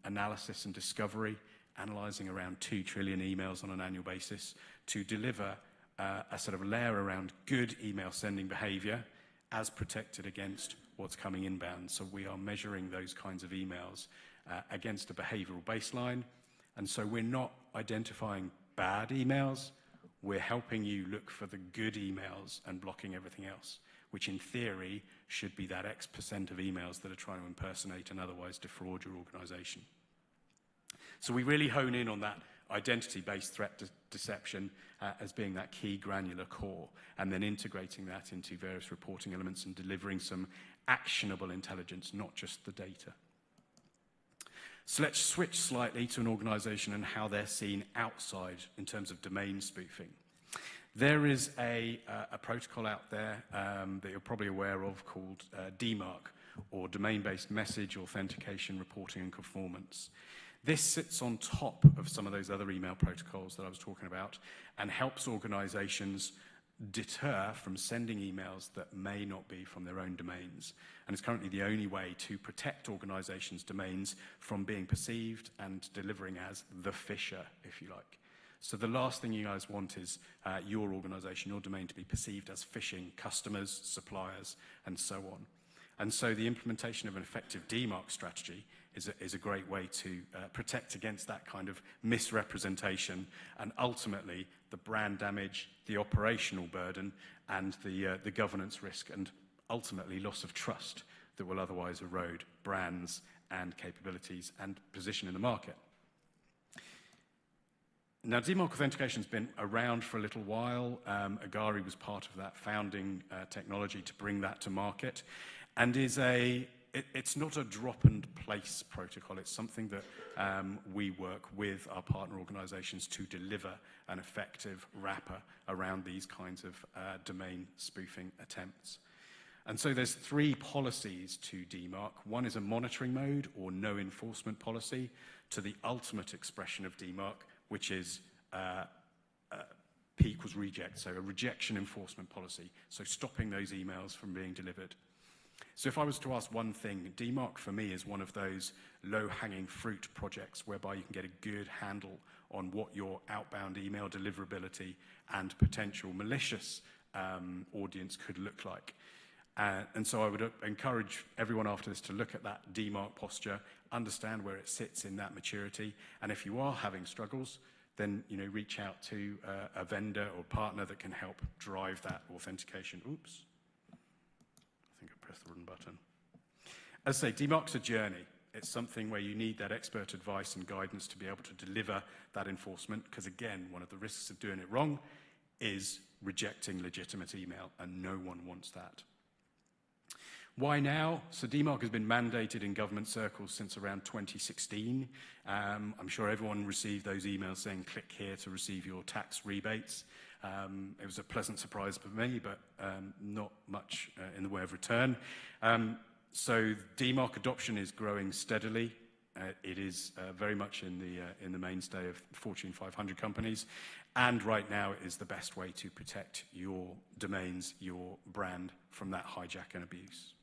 analysis and discovery, analyzing around 2 trillion emails on an annual basis to deliver a sort of layer around good email sending behavior as protected against what's coming inbound. So we are measuring those kinds of emails against a behavioral baseline. And so we're not identifying bad emails. We're helping you look for the good emails and blocking everything else, which in theory should be that X% of emails that are trying to impersonate and otherwise defraud your organization. So we really hone in on that identity-based threat deception as being that key granular core, and then integrating that into various reporting elements and delivering some actionable intelligence, not just the data. So let's switch slightly to an organization and how they're seen outside in terms of domain spoofing. There is a protocol out there that you're probably aware of called DMARC, or Domain-Based Message Authentication Reporting and Conformance. This sits on top of some of those other email protocols that I was talking about and helps organizations deter from sending emails that may not be from their own domains. And it's currently the only way to protect organizations' domains from being perceived and delivering as the phisher, if you like. So the last thing you guys want is your organization, your domain, to be perceived as phishing customers, suppliers, and so on. And so the implementation of an effective DMARC strategy is a great way to protect against that kind of misrepresentation and ultimately the brand damage, the operational burden, and the governance risk, and ultimately loss of trust that will otherwise erode brands and capabilities and position in the market. Now, DMARC authentication has been around for a little while. Agari was part of that founding technology to bring that to market, and it's not a drop-and-place protocol. It's something that we work with our partner organizations to deliver an effective wrapper around these kinds of domain spoofing attempts. And so there's 3 policies to DMARC. One is a monitoring mode or no enforcement policy, to the ultimate expression of DMARC, which is P equals reject, so a rejection enforcement policy, so stopping those emails from being delivered. So if I was to ask one thing, DMARC for me is one of those low-hanging fruit projects whereby you can get a good handle on what your outbound email deliverability and potential malicious audience could look like. And so I would encourage everyone after this to look at that DMARC posture, understand where it sits in that maturity, and if you are having struggles, then reach out to a vendor or partner that can help drive that authentication. Oops. I think I pressed the wrong button. As I say, DMARC's a journey. It's something where you need that expert advice and guidance to be able to deliver that enforcement, because again, one of the risks of doing it wrong is rejecting legitimate email, and no one wants that. Why now? So DMARC has been mandated in government circles since around 2016. I'm sure everyone received those emails saying click here to receive your tax rebates. It was a pleasant surprise for me, but not much in the way of return. So DMARC adoption is growing steadily. It is very much in the mainstay of Fortune 500 companies, and right now it is the best way to protect your domains, your brand, from that hijack and abuse.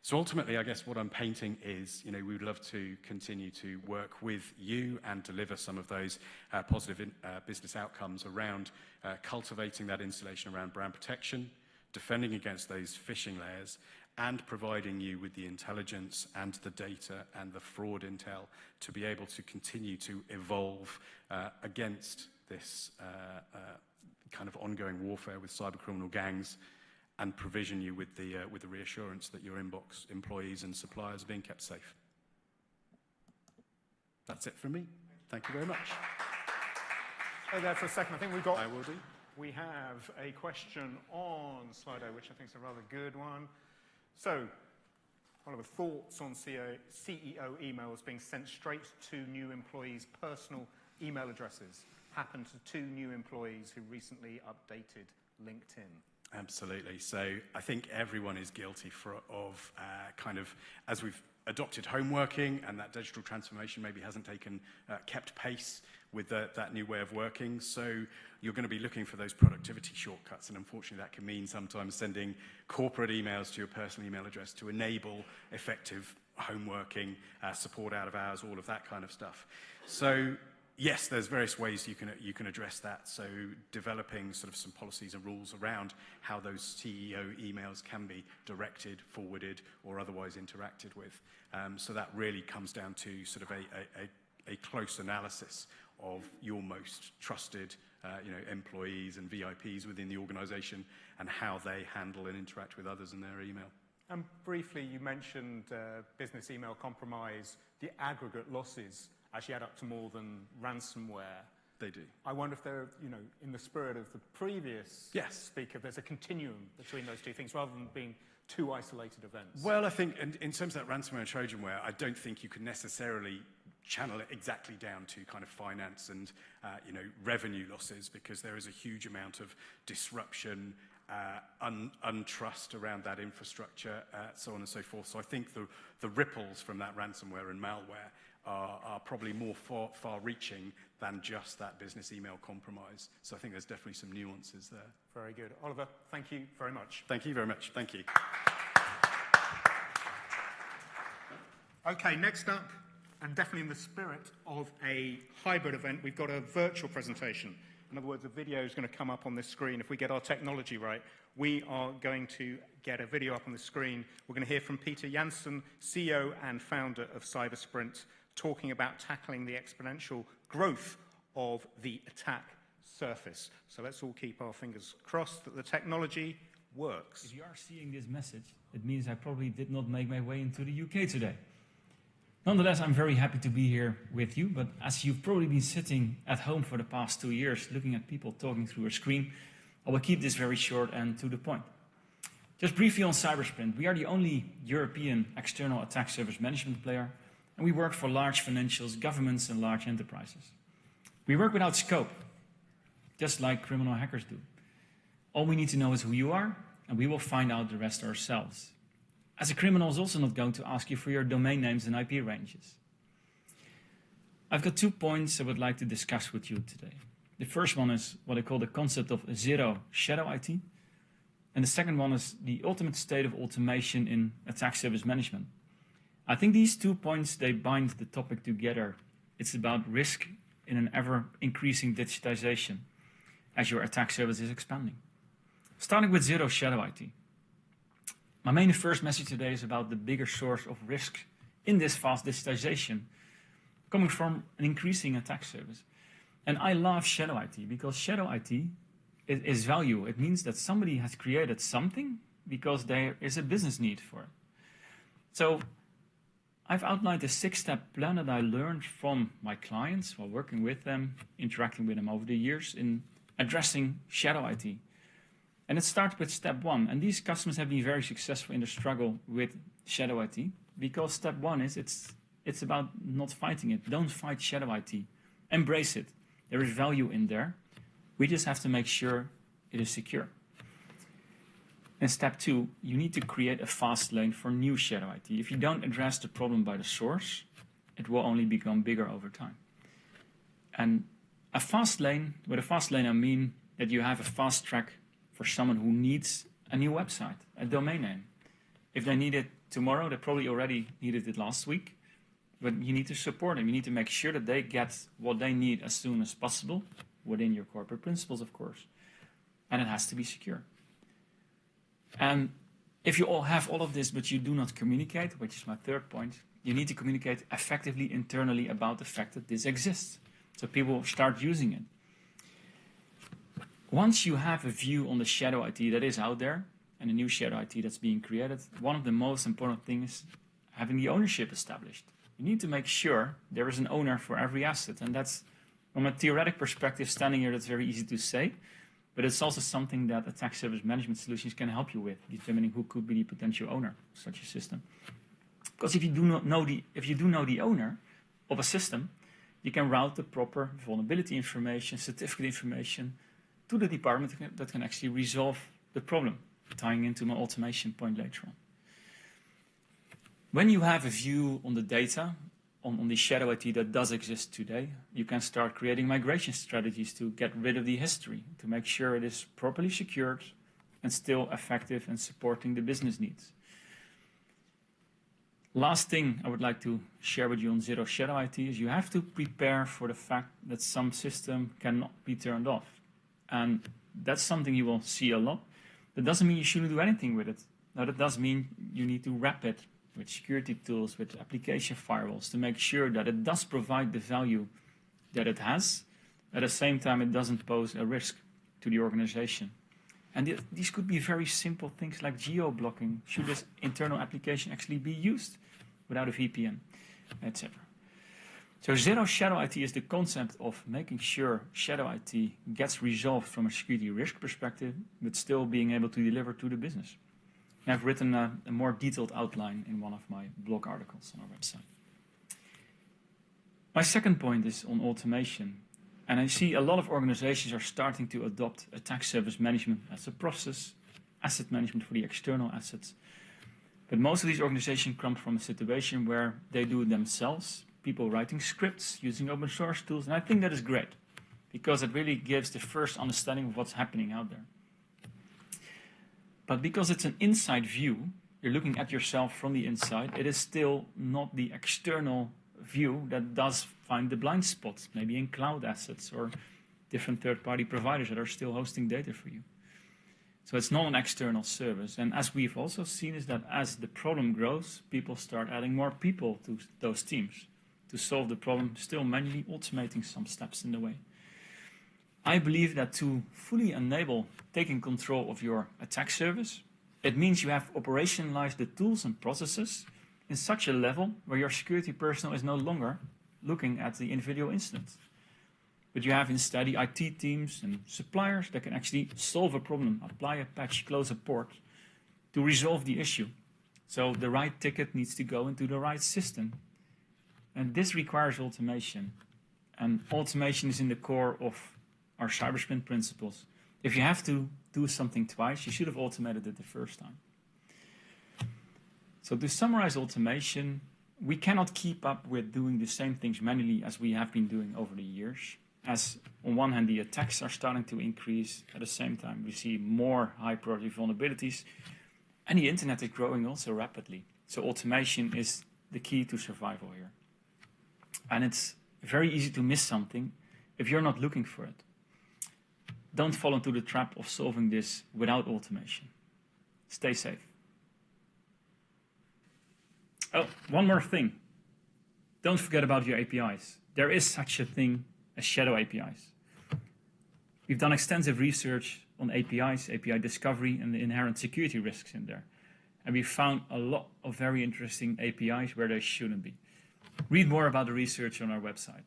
So ultimately, I guess what I'm painting is, we would love to continue to work with you and deliver some of those positive business outcomes around cultivating that insulation around brand protection, defending against those phishing layers, and providing you with the intelligence and the data and the fraud intel to be able to continue to evolve against this kind of ongoing warfare with cybercriminal gangs, and provision you with the reassurance that your inbox employees and suppliers are being kept safe. That's it from me. Thank you very much. Stay there for a second. I think we've got... I will do. We have a question on Slido, which I think is a rather good one. So, Oliver, thoughts on CEO emails being sent straight to new employees' personal email addresses? Happened to 2 new employees who recently updated LinkedIn. Absolutely. So I think everyone is guilty of as we've adopted home working and that digital transformation maybe hasn't kept pace with that new way of working. So you're going to be looking for those productivity shortcuts, and unfortunately that can mean sometimes sending corporate emails to your personal email address to enable effective home working, support out of hours, all of that kind of stuff. So yes, there's various ways you can address that. So developing sort of some policies and rules around how those CEO emails can be directed, forwarded, or otherwise interacted with. So that really comes down to sort of a close analysis of your most trusted employees and VIPs within the organization and how they handle and interact with others in their email. And briefly, you mentioned business email compromise, the aggregate losses actually add up to more than ransomware. They do. I wonder if they're, in the spirit of the previous speaker, there's a continuum between those two things rather than being two isolated events. Well, I think in terms of that ransomware and Trojanware, I don't think you can necessarily channel it exactly down to kind of finance and revenue losses, because there is a huge amount of disruption, untrust around that infrastructure, so on and so forth. So I think the ripples from that ransomware and malware are probably more far-reaching than just that business email compromise. So I think there's definitely some nuances there. Very good. Oliver, thank you very much. Thank you very much. Thank you. Okay, next up, and definitely in the spirit of a hybrid event, we've got a virtual presentation. In other words, a video is going to come up on this screen. If we get our technology right, we are going to get a video up on the screen. We're going to hear from Peter Janssen, CEO and founder of Cybersprint, talking about tackling the exponential growth of the attack surface. So let's all keep our fingers crossed that the technology works. If you are seeing this message, it means I probably did not make my way into the UK today. Nonetheless, I'm very happy to be here with you, but as you've probably been sitting at home for the past 2 years looking at people talking through a screen, I will keep this very short and to the point. Just briefly on Cybersprint, we are the only European external attack service management player, and we work for large financials, governments, and large enterprises. We work without scope, just like criminal hackers do. All we need to know is who you are, and we will find out the rest ourselves. As a criminal is also not going to ask you for your domain names and IP ranges. I've got 2 points I would like to discuss with you today. The first one is what I call the concept of zero shadow IT. And the second one is the ultimate state of automation in attack service management. I think these 2 points, they bind the topic together. It's about risk in an ever-increasing digitization as your attack service is expanding. Starting with zero shadow IT. My main first message today is about the bigger source of risk in this fast digitization coming from an increasing attack service. And I love shadow IT because shadow IT is value. It means that somebody has created something because there is a business need for it. So I've outlined a 6-step plan that I learned from my clients while working with them, interacting with them over the years in addressing shadow IT. And it starts with step 1. And these customers have been very successful in the struggle with shadow IT because step 1 is it's about not fighting it. Don't fight shadow IT. Embrace it. There is value in there. We just have to make sure it is secure. And step 2, you need to create a fast lane for new shadow IT. If you don't address the problem by the source, it will only become bigger over time. And a fast lane, with a fast lane I mean that you have a fast track for someone who needs a new website, a domain name. If they need it tomorrow, they probably already needed it last week, but you need to support them. You need to make sure that they get what they need as soon as possible, within your corporate principles, of course. And it has to be secure. And if you all have all of this, but you do not communicate, which is my third point, you need to communicate effectively internally about the fact that this exists, so people start using it. Once you have a view on the shadow IT that is out there and a new shadow IT that's being created, one of the most important things is having the ownership established. You need to make sure there is an owner for every asset. And that's, from a theoretic perspective, standing here, that's very easy to say. But it's also something that attack service management solutions can help you with, determining who could be the potential owner of such a system. Because if you do know the owner of a system, you can route the proper vulnerability information, certificate information, to the department that can actually resolve the problem, tying into my automation point later on. When you have a view on the data, on the shadow IT that does exist today, you can start creating migration strategies to get rid of the history, to make sure it is properly secured and still effective and supporting the business needs. Last thing I would like to share with you on zero shadow IT is you have to prepare for the fact that some system cannot be turned off. And that's something you will see a lot. That doesn't mean you shouldn't do anything with it. Now, that does mean you need to wrap it with security tools, with application firewalls, to make sure that it does provide the value that it has. At the same time, it doesn't pose a risk to the organization. And these could be very simple things like geo-blocking. Should this internal application actually be used without a VPN, etc.? So zero shadow IT is the concept of making sure shadow IT gets resolved from a security risk perspective, but still being able to deliver to the business. And I've written a more detailed outline in one of my blog articles on our website. My second point is on automation. And I see a lot of organizations are starting to adopt attack surface management as a process, asset management for the external assets. But most of these organizations come from a situation where they do it themselves, people writing scripts, using open source tools, and I think that is great because it really gives the first understanding of what's happening out there. But because it's an inside view, you're looking at yourself from the inside, it is still not the external view that does find the blind spots, maybe in cloud assets or different third-party providers that are still hosting data for you. So it's not an external service. And as we've also seen is that as the problem grows, people start adding more people to those teams to solve the problem, still manually automating some steps in the way. I believe that to fully enable taking control of your attack service, it means you have operationalized the tools and processes in such a level where your security personnel is no longer looking at the individual incidents. But you have instead the IT teams and suppliers that can actually solve a problem, apply a patch, close a port to resolve the issue. So the right ticket needs to go into the right system. And this requires automation. And automation is in the core of our cybersprint principles. If you have to do something twice, you should have automated it the first time. So to summarize automation, we cannot keep up with doing the same things manually as we have been doing over the years. As on one hand, the attacks are starting to increase. At the same time, we see more high-priority vulnerabilities. And the internet is growing also rapidly. So automation is the key to survival here. And it's very easy to miss something if you're not looking for it. Don't fall into the trap of solving this without automation. Stay safe. Oh, one more thing. Don't forget about your APIs. There is such a thing as shadow APIs. We've done extensive research on APIs, API discovery, and the inherent security risks in there. And we found a lot of very interesting APIs where they shouldn't be. Read more about the research on our website.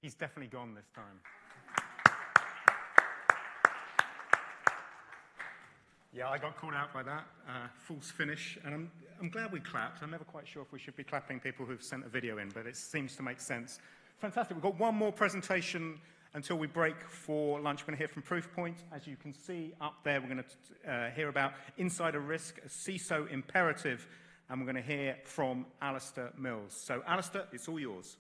He's definitely gone this time. Yeah, I got called out by that. False finish. And I'm glad we clapped. I'm never quite sure if we should be clapping people who've sent a video in, but it seems to make sense. Fantastic. We've got one more presentation until we break for lunch. We're going to hear from Proofpoint. As you can see up there, we're going to hear about insider risk, a CISO imperative, and we're going to hear from Alistair Mills. So, Alistair, it's all yours.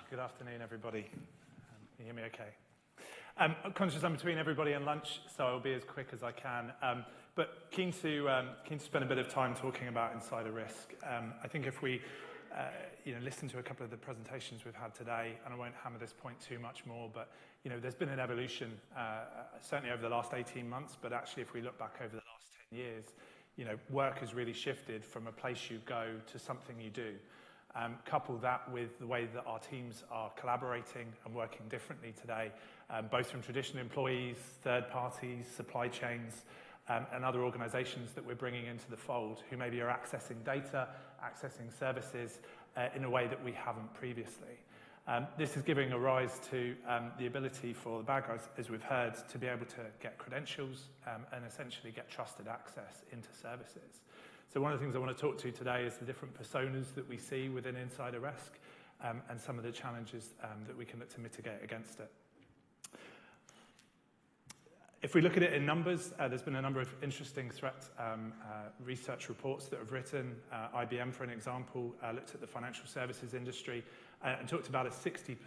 Good afternoon, everybody. Can you hear me okay? I'm conscious I'm between everybody and lunch, so I'll be as quick as I can. But keen to spend a bit of time talking about insider risk. I think if we listen to a couple of the presentations we've had today, and I won't hammer this point too much more, but there's been an evolution, certainly over the last 18 months, but actually if we look back over the last 10 years, work has really shifted from a place you go to something you do. Couple that with the way that our teams are collaborating and working differently today, both from traditional employees, third parties, supply chains, and other organizations that we're bringing into the fold who maybe are accessing data, accessing services in a way that we haven't previously. This is giving a rise to the ability for the bad guys, as we've heard, to be able to get credentials and essentially get trusted access into services. So one of the things I want to talk to today is the different personas that we see within insider risk and some of the challenges that we can look to mitigate against it. If we look at it in numbers, there's been a number of interesting threat research reports that have written. IBM, for an example, looked at the financial services industry and talked about a 60%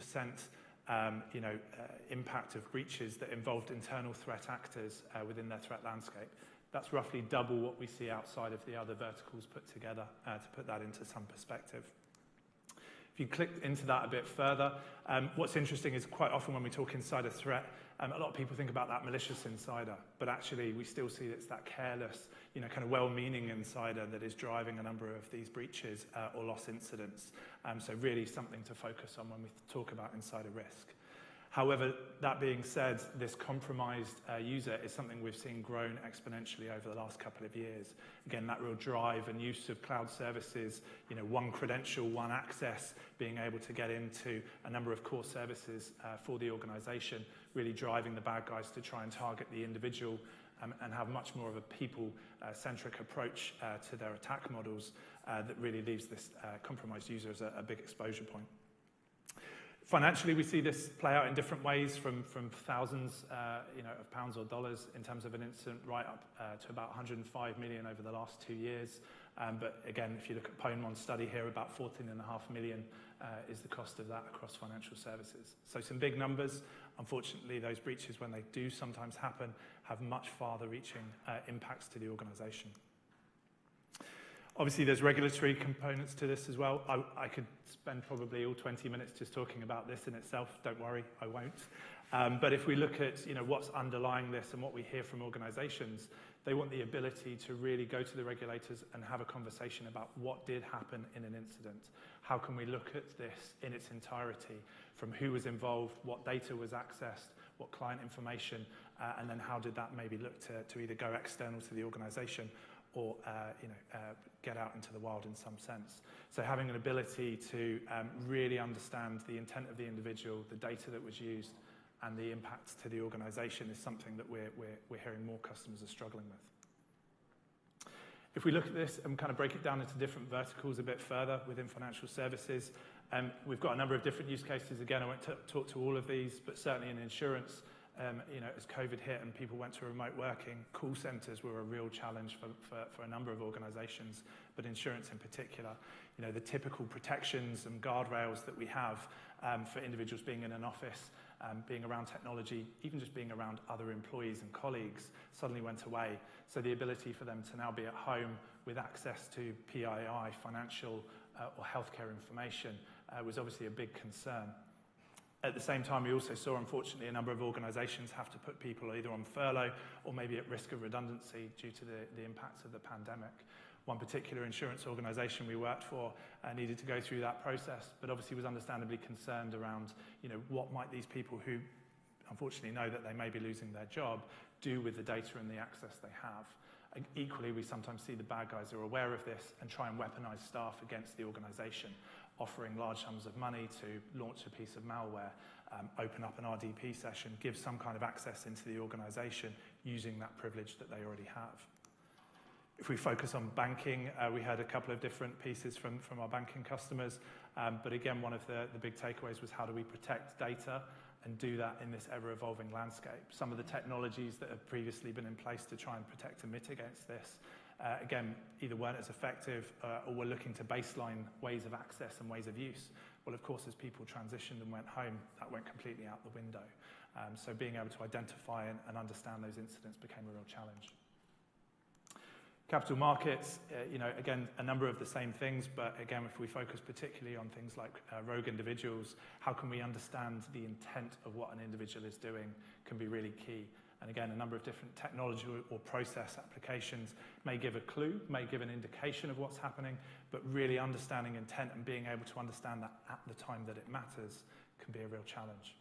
impact of breaches that involved internal threat actors within their threat landscape. That's roughly double what we see outside of the other verticals put together to put that into some perspective. If you click into that a bit further, what's interesting is quite often when we talk insider threat, a lot of people think about that malicious insider, but actually we still see it's that careless, kind of well-meaning insider that is driving a number of these breaches or loss incidents. So really something to focus on when we talk about insider risk. However, that being said, this compromised user is something we've seen grown exponentially over the last couple of years. Again, that real drive and use of cloud services, one credential, one access, being able to get into a number of core services for the organization, really driving the bad guys to try and target the individual and have much more of a people-centric approach to their attack models that really leaves this compromised user as a big exposure point. Financially, we see this play out in different ways, from thousands of pounds or dollars in terms of an incident, right up to about 105 million over the last 2 years. But again, if you look at Ponemon's study here, about 14.5 million is the cost of that across financial services. So some big numbers. Unfortunately, those breaches, when they do sometimes happen, have much farther-reaching impacts to the organisation. Obviously, there's regulatory components to this as well. I could spend probably all 20 minutes just talking about this in itself. Don't worry, I won't. But if we look at what's underlying this and what we hear from organisations, they want the ability to really go to the regulators and have a conversation about what did happen in an incident. How can we look at this in its entirety, from who was involved, what data was accessed, what client information, and then how did that maybe look to either go external to the organisation or get out into the wild in some sense. So having an ability to really understand the intent of the individual, the data that was used, and the impact to the organisation is something that we're hearing more customers are struggling with. If we look at this and kind of break it down into different verticals a bit further within financial services, we've got a number of different use cases. Again, I won't talk to all of these, but certainly in insurance, as COVID hit and people went to remote working, call centres were a real challenge for a number of organisations, but insurance in particular. The typical protections and guardrails that we have for individuals being in an office, being around technology, even just being around other employees and colleagues suddenly went away. So the ability for them to now be at home with access to PII, financial or healthcare information was obviously a big concern. At the same time, we also saw, unfortunately, a number of organisations have to put people either on furlough or maybe at risk of redundancy due to the impacts of the pandemic. One particular insurance organisation we worked for needed to go through that process, but obviously was understandably concerned around, what might these people who unfortunately know that they may be losing their job do with the data and the access they have. And equally, we sometimes see the bad guys are aware of this and try and weaponise staff against the organisation, offering large sums of money to launch a piece of malware, open up an RDP session, give some kind of access into the organisation using that privilege that they already have. If we focus on banking, we had a couple of different pieces from our banking customers, but again, one of the big takeaways was how do we protect data and do that in this ever-evolving landscape. Some of the technologies that have previously been in place to try and protect and mitigate this, again, either weren't as effective or were looking to baseline ways of access and ways of use. Well, of course, as people transitioned and went home, that went completely out the window. So being able to identify and understand those incidents became a real challenge. Capital markets, again, a number of the same things, but again, if we focus particularly on things like rogue individuals, how can we understand the intent of what an individual is doing can be really key. And again, a number of different technology or process applications may give a clue, may give an indication of what's happening, but really understanding intent and being able to understand that at the time that it matters can be a real challenge.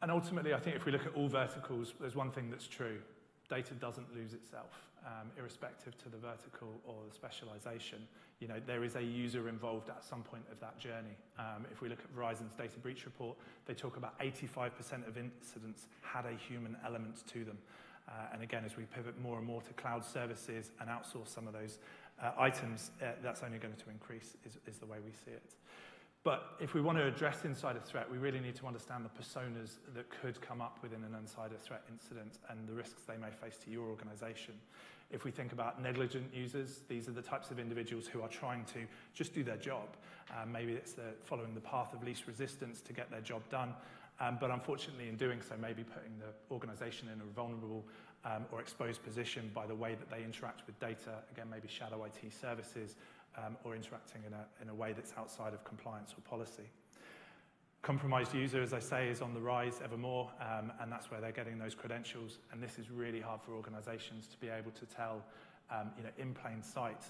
And ultimately, I think if we look at all verticals, there's one thing that's true. Data doesn't lose itself, irrespective to the vertical or the specialization. There is a user involved at some point of that journey. If we look at Verizon's data breach report, they talk about 85% of incidents had a human element to them. And again, as we pivot more and more to cloud services and outsource some of those items, that's only going to increase, is the way we see it. But if we want to address insider threat, we really need to understand the personas that could come up within an insider threat incident and the risks they may face to your organization. If we think about negligent users, these are the types of individuals who are trying to just do their job. Maybe it's following the path of least resistance to get their job done, but unfortunately in doing so, maybe putting the organization in a vulnerable or exposed position by the way that they interact with data, again, maybe shadow IT services, or interacting in a way that's outside of compliance or policy. Compromised user, as I say, is on the rise ever more, and that's where they're getting those credentials. And this is really hard for organizations to be able to tell, in plain sight,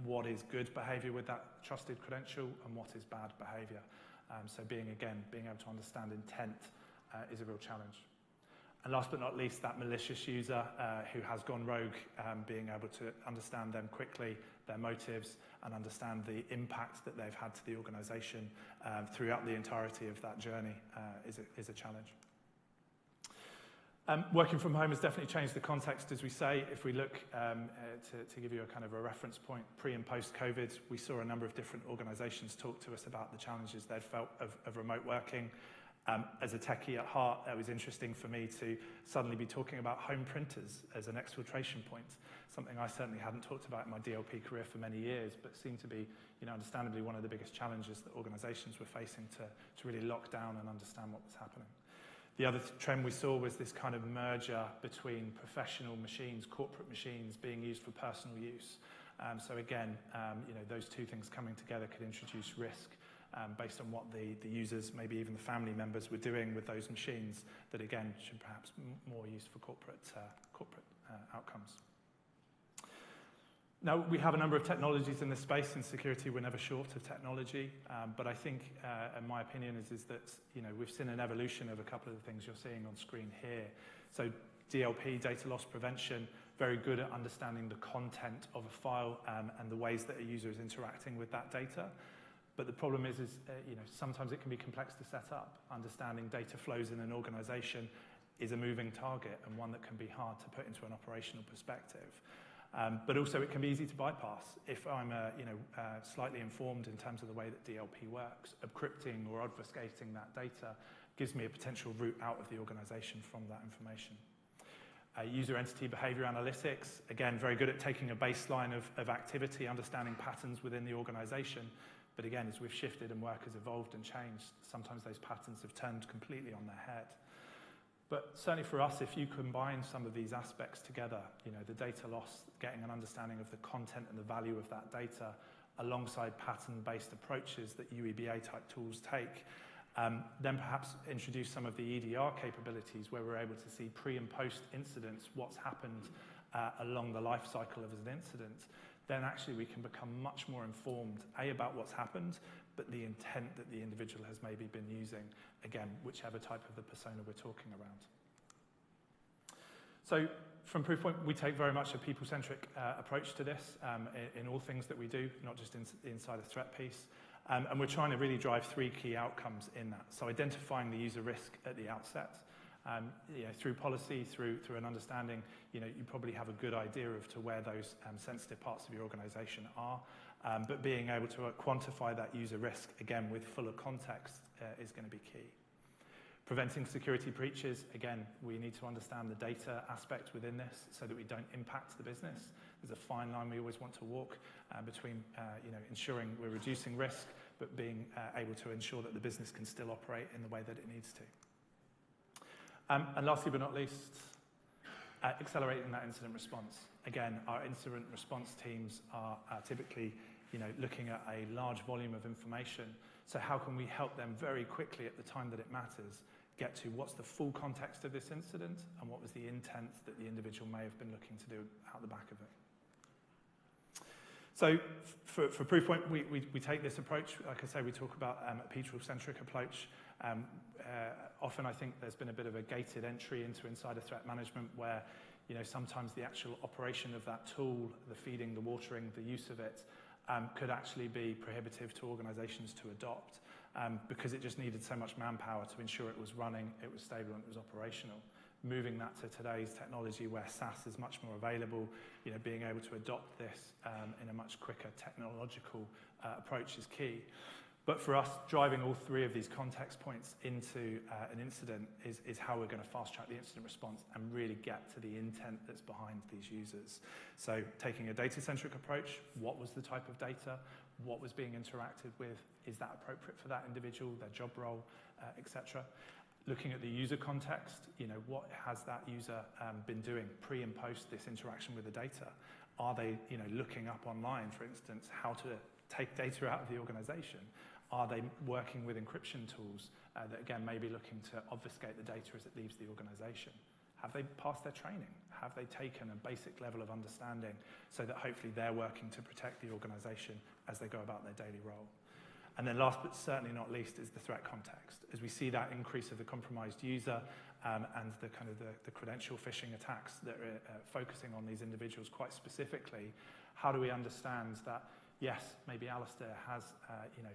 what is good behavior with that trusted credential and what is bad behavior. So being able to understand intent is a real challenge. And last but not least, that malicious user who has gone rogue, being able to understand them quickly, their motives, and understand the impact that they've had to the organisation throughout the entirety of that journey is a challenge. Working from home has definitely changed the context, as we say. If we look to give you a kind of a reference point, pre and post-COVID, we saw a number of different organisations talk to us about the challenges they'd felt of remote working. As a techie at heart, it was interesting for me to suddenly be talking about home printers as an exfiltration point, something I certainly hadn't talked about in my DLP career for many years, but seemed to be, understandably one of the biggest challenges that organisations were facing to really lock down and understand what was happening. The other trend we saw was this kind of merger between professional machines, corporate machines being used for personal use. So again, those two things coming together could introduce risk based on what the users, maybe even the family members, were doing with those machines that again should perhaps more used for corporate outcomes. Now, we have a number of technologies in this space. In security, we're never short of technology. But I think, in my opinion, is that we've seen an evolution of a couple of the things you're seeing on screen here. So DLP, data loss prevention, very good at understanding the content of a file and the ways that a user is interacting with that data. But the problem is sometimes it can be complex to set up. Understanding data flows in an organization is a moving target and one that can be hard to put into an operational perspective. But also it can be easy to bypass. If I'm slightly informed in terms of the way that DLP works, encrypting or obfuscating that data gives me a potential route out of the organization from that information. User entity behavior analytics, again, very good at taking a baseline of activity, understanding patterns within the organization. But again, as we've shifted and work has evolved and changed, sometimes those patterns have turned completely on their head. But certainly for us, if you combine some of these aspects together, the data loss, getting an understanding of the content and the value of that data, alongside pattern-based approaches that UEBA-type tools take, then perhaps introduce some of the EDR capabilities where we're able to see pre- and post-incidents, what's happened along the life cycle of an incident, then actually we can become much more informed, A, about what's happened, but the intent that the individual has maybe been using, again, whichever type of the persona we're talking around. So from Proofpoint, we take very much a people-centric approach to this in all things that we do, not just inside a threat piece. And we're trying to really drive three key outcomes in that. So identifying the user risk at the outset, through policy, through an understanding, you probably have a good idea of to where those sensitive parts of your organization are. But being able to quantify that user risk, again, with fuller context is going to be key. Preventing security breaches, again, we need to understand the data aspect within this so that we don't impact the business. There's a fine line we always want to walk between ensuring we're reducing risk, but being able to ensure that the business can still operate in the way that it needs to. And lastly but not least, accelerating that incident response. Again, our incident response teams are typically looking at a large volume of information. So how can we help them very quickly at the time that it matters get to what's the full context of this incident and what was the intent that the individual may have been looking to do out the back of it. So for Proofpoint, we take this approach. Like I say, we talk about a people-centric approach. Often I think there's been a bit of a gated entry into insider threat management where sometimes the actual operation of that tool, the feeding, the watering, the use of it, could actually be prohibitive to organizations to adopt because it just needed so much manpower to ensure it was running, it was stable, and it was operational. Moving that to today's technology where SaaS is much more available, being able to adopt this in a much quicker technological approach is key. But for us, driving all three of these context points into an incident is how we're going to fast-track the incident response and really get to the intent that's behind these users. So taking a data-centric approach, what was the type of data, what was being interacted with, is that appropriate for that individual, their job role, etc. Looking at the user context, what has that user been doing pre and post this interaction with the data? Are they looking up online, for instance, how to take data out of the organization? Are they working with encryption tools that, again, may be looking to obfuscate the data as it leaves the organization? Have they passed their training? Have they taken a basic level of understanding so that hopefully they're working to protect the organization as they go about their daily role? And then last but certainly not least is the threat context. As we see that increase of the compromised user and the kind of the credential phishing attacks that are focusing on these individuals quite specifically, how do we understand that, yes, maybe Alistair has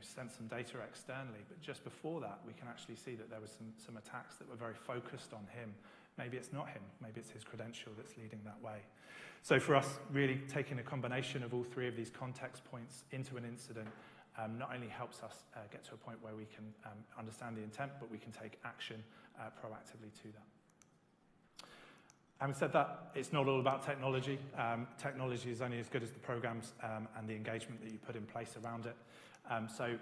sent some data externally, but just before that, we can actually see that there was some attacks that were very focused on him. Maybe it's not him, maybe it's his credential that's leading that way. So for us, really taking a combination of all three of these context points into an incident not only helps us get to a point where we can understand the intent, but we can take action proactively to that. Having said that, it's not all about technology. Technology is only as good as the programs and the engagement that you put in place around it. So,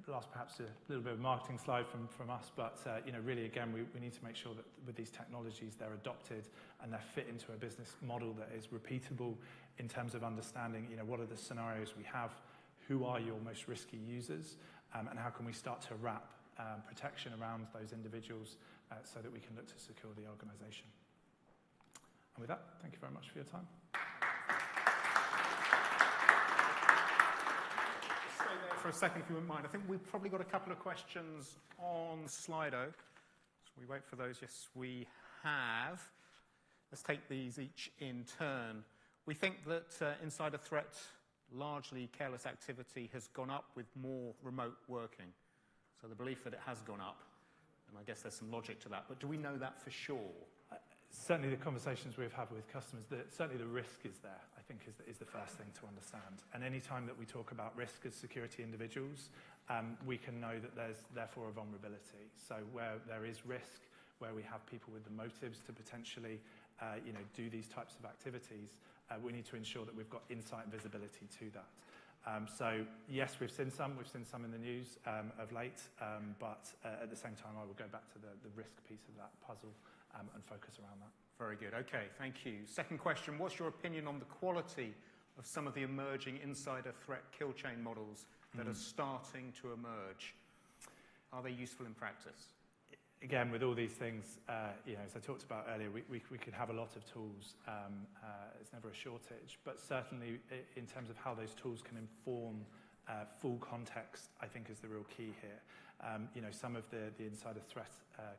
last perhaps a little bit of a marketing slide from us, but really again, we need to make sure that with these technologies, they're adopted and they're fit into a business model that is repeatable in terms of understanding, what are the scenarios we have, who are your most risky users, and how can we start to wrap protection around those individuals so that we can look to secure the organization. And with that, thank you very much for your time. Stay there for a second if you wouldn't mind. I think we've probably got a couple of questions on Slido. So we wait for those. Yes, we have. Let's take these each in turn. We think that insider threat, largely careless activity, has gone up with more remote working. So the belief that it has gone up, and I guess there's some logic to that, but do we know that for sure? Certainly the conversations we've had with customers, certainly the risk is there, I think is the first thing to understand. And any time that we talk about risk as security individuals, we can know that there's therefore a vulnerability. So where there is risk, where we have people with the motives to potentially do these types of activities, we need to ensure that we've got insight and visibility to that. So yes, we've seen some in the news of late, but at the same time, I will go back to the risk piece of that puzzle and focus around that. Very good. Okay, thank you. Second question, what's your opinion on the quality of some of the emerging insider threat kill chain models that are starting to emerge? Are they useful in practice? Again, with all these things, as I talked about earlier, we could have a lot of tools. It's never a shortage, but certainly in terms of how those tools can inform full context, I think is the real key here. Some of the insider threat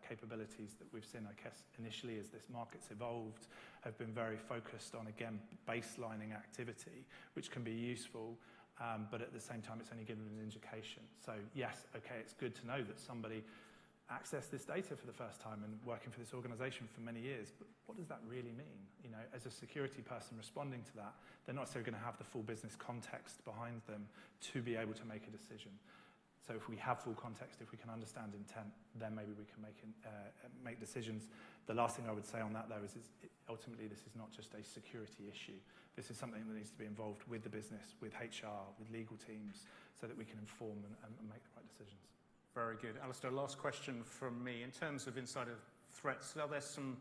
capabilities that we've seen, I guess, initially as this market's evolved, have been very focused on, again, baselining activity, which can be useful, but at the same time, it's only given an indication. So yes, okay, it's good to know that somebody access this data for the first time and working for this organization for many years, but what does that really mean? As a security person responding to that, they're not necessarily going to have the full business context behind them to be able to make a decision. So if we have full context, if we can understand intent, then maybe we can make decisions. The last thing I would say on that, though, is ultimately this is not just a security issue. This is something that needs to be involved with the business, with HR, with legal teams, so that we can inform and make the right decisions. Very good. Alistair, last question from me. In terms of insider threats, are there some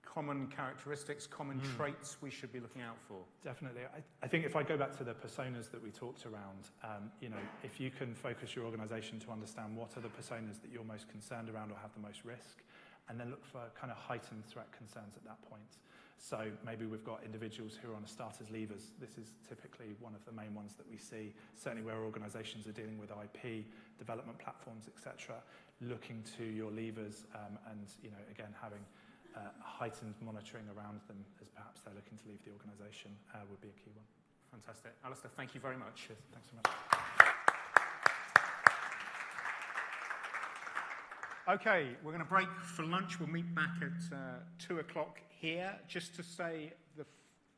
common characteristics, common traits we should be looking out for? Definitely. I think if I go back to the personas that we talked around, if you can focus your organization to understand what are the personas that you're most concerned around or have the most risk, and then look for kind of heightened threat concerns at that point. So maybe we've got individuals who are on a starters leavers. This is typically one of the main ones that we see, certainly where organizations are dealing with IP, development platforms, etc., looking to your levers and, again, having heightened monitoring around them as perhaps they're looking to leave the organization would be a key one. Fantastic. Alistair, thank you very much. Cheers. Thanks so much. Okay, we're going to break for lunch. We'll meet back at 2 o'clock here. Just to say,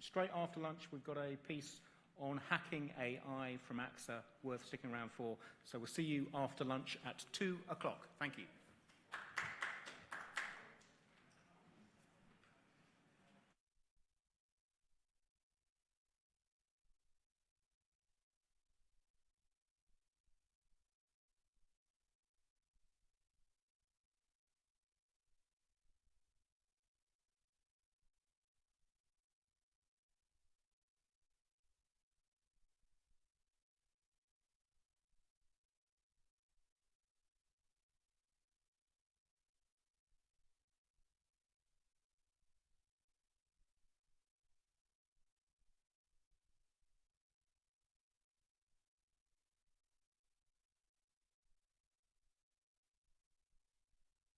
straight after lunch, we've got a piece on hacking AI from AXA worth sticking around for. So we'll see you after lunch at 2 o'clock. Thank you.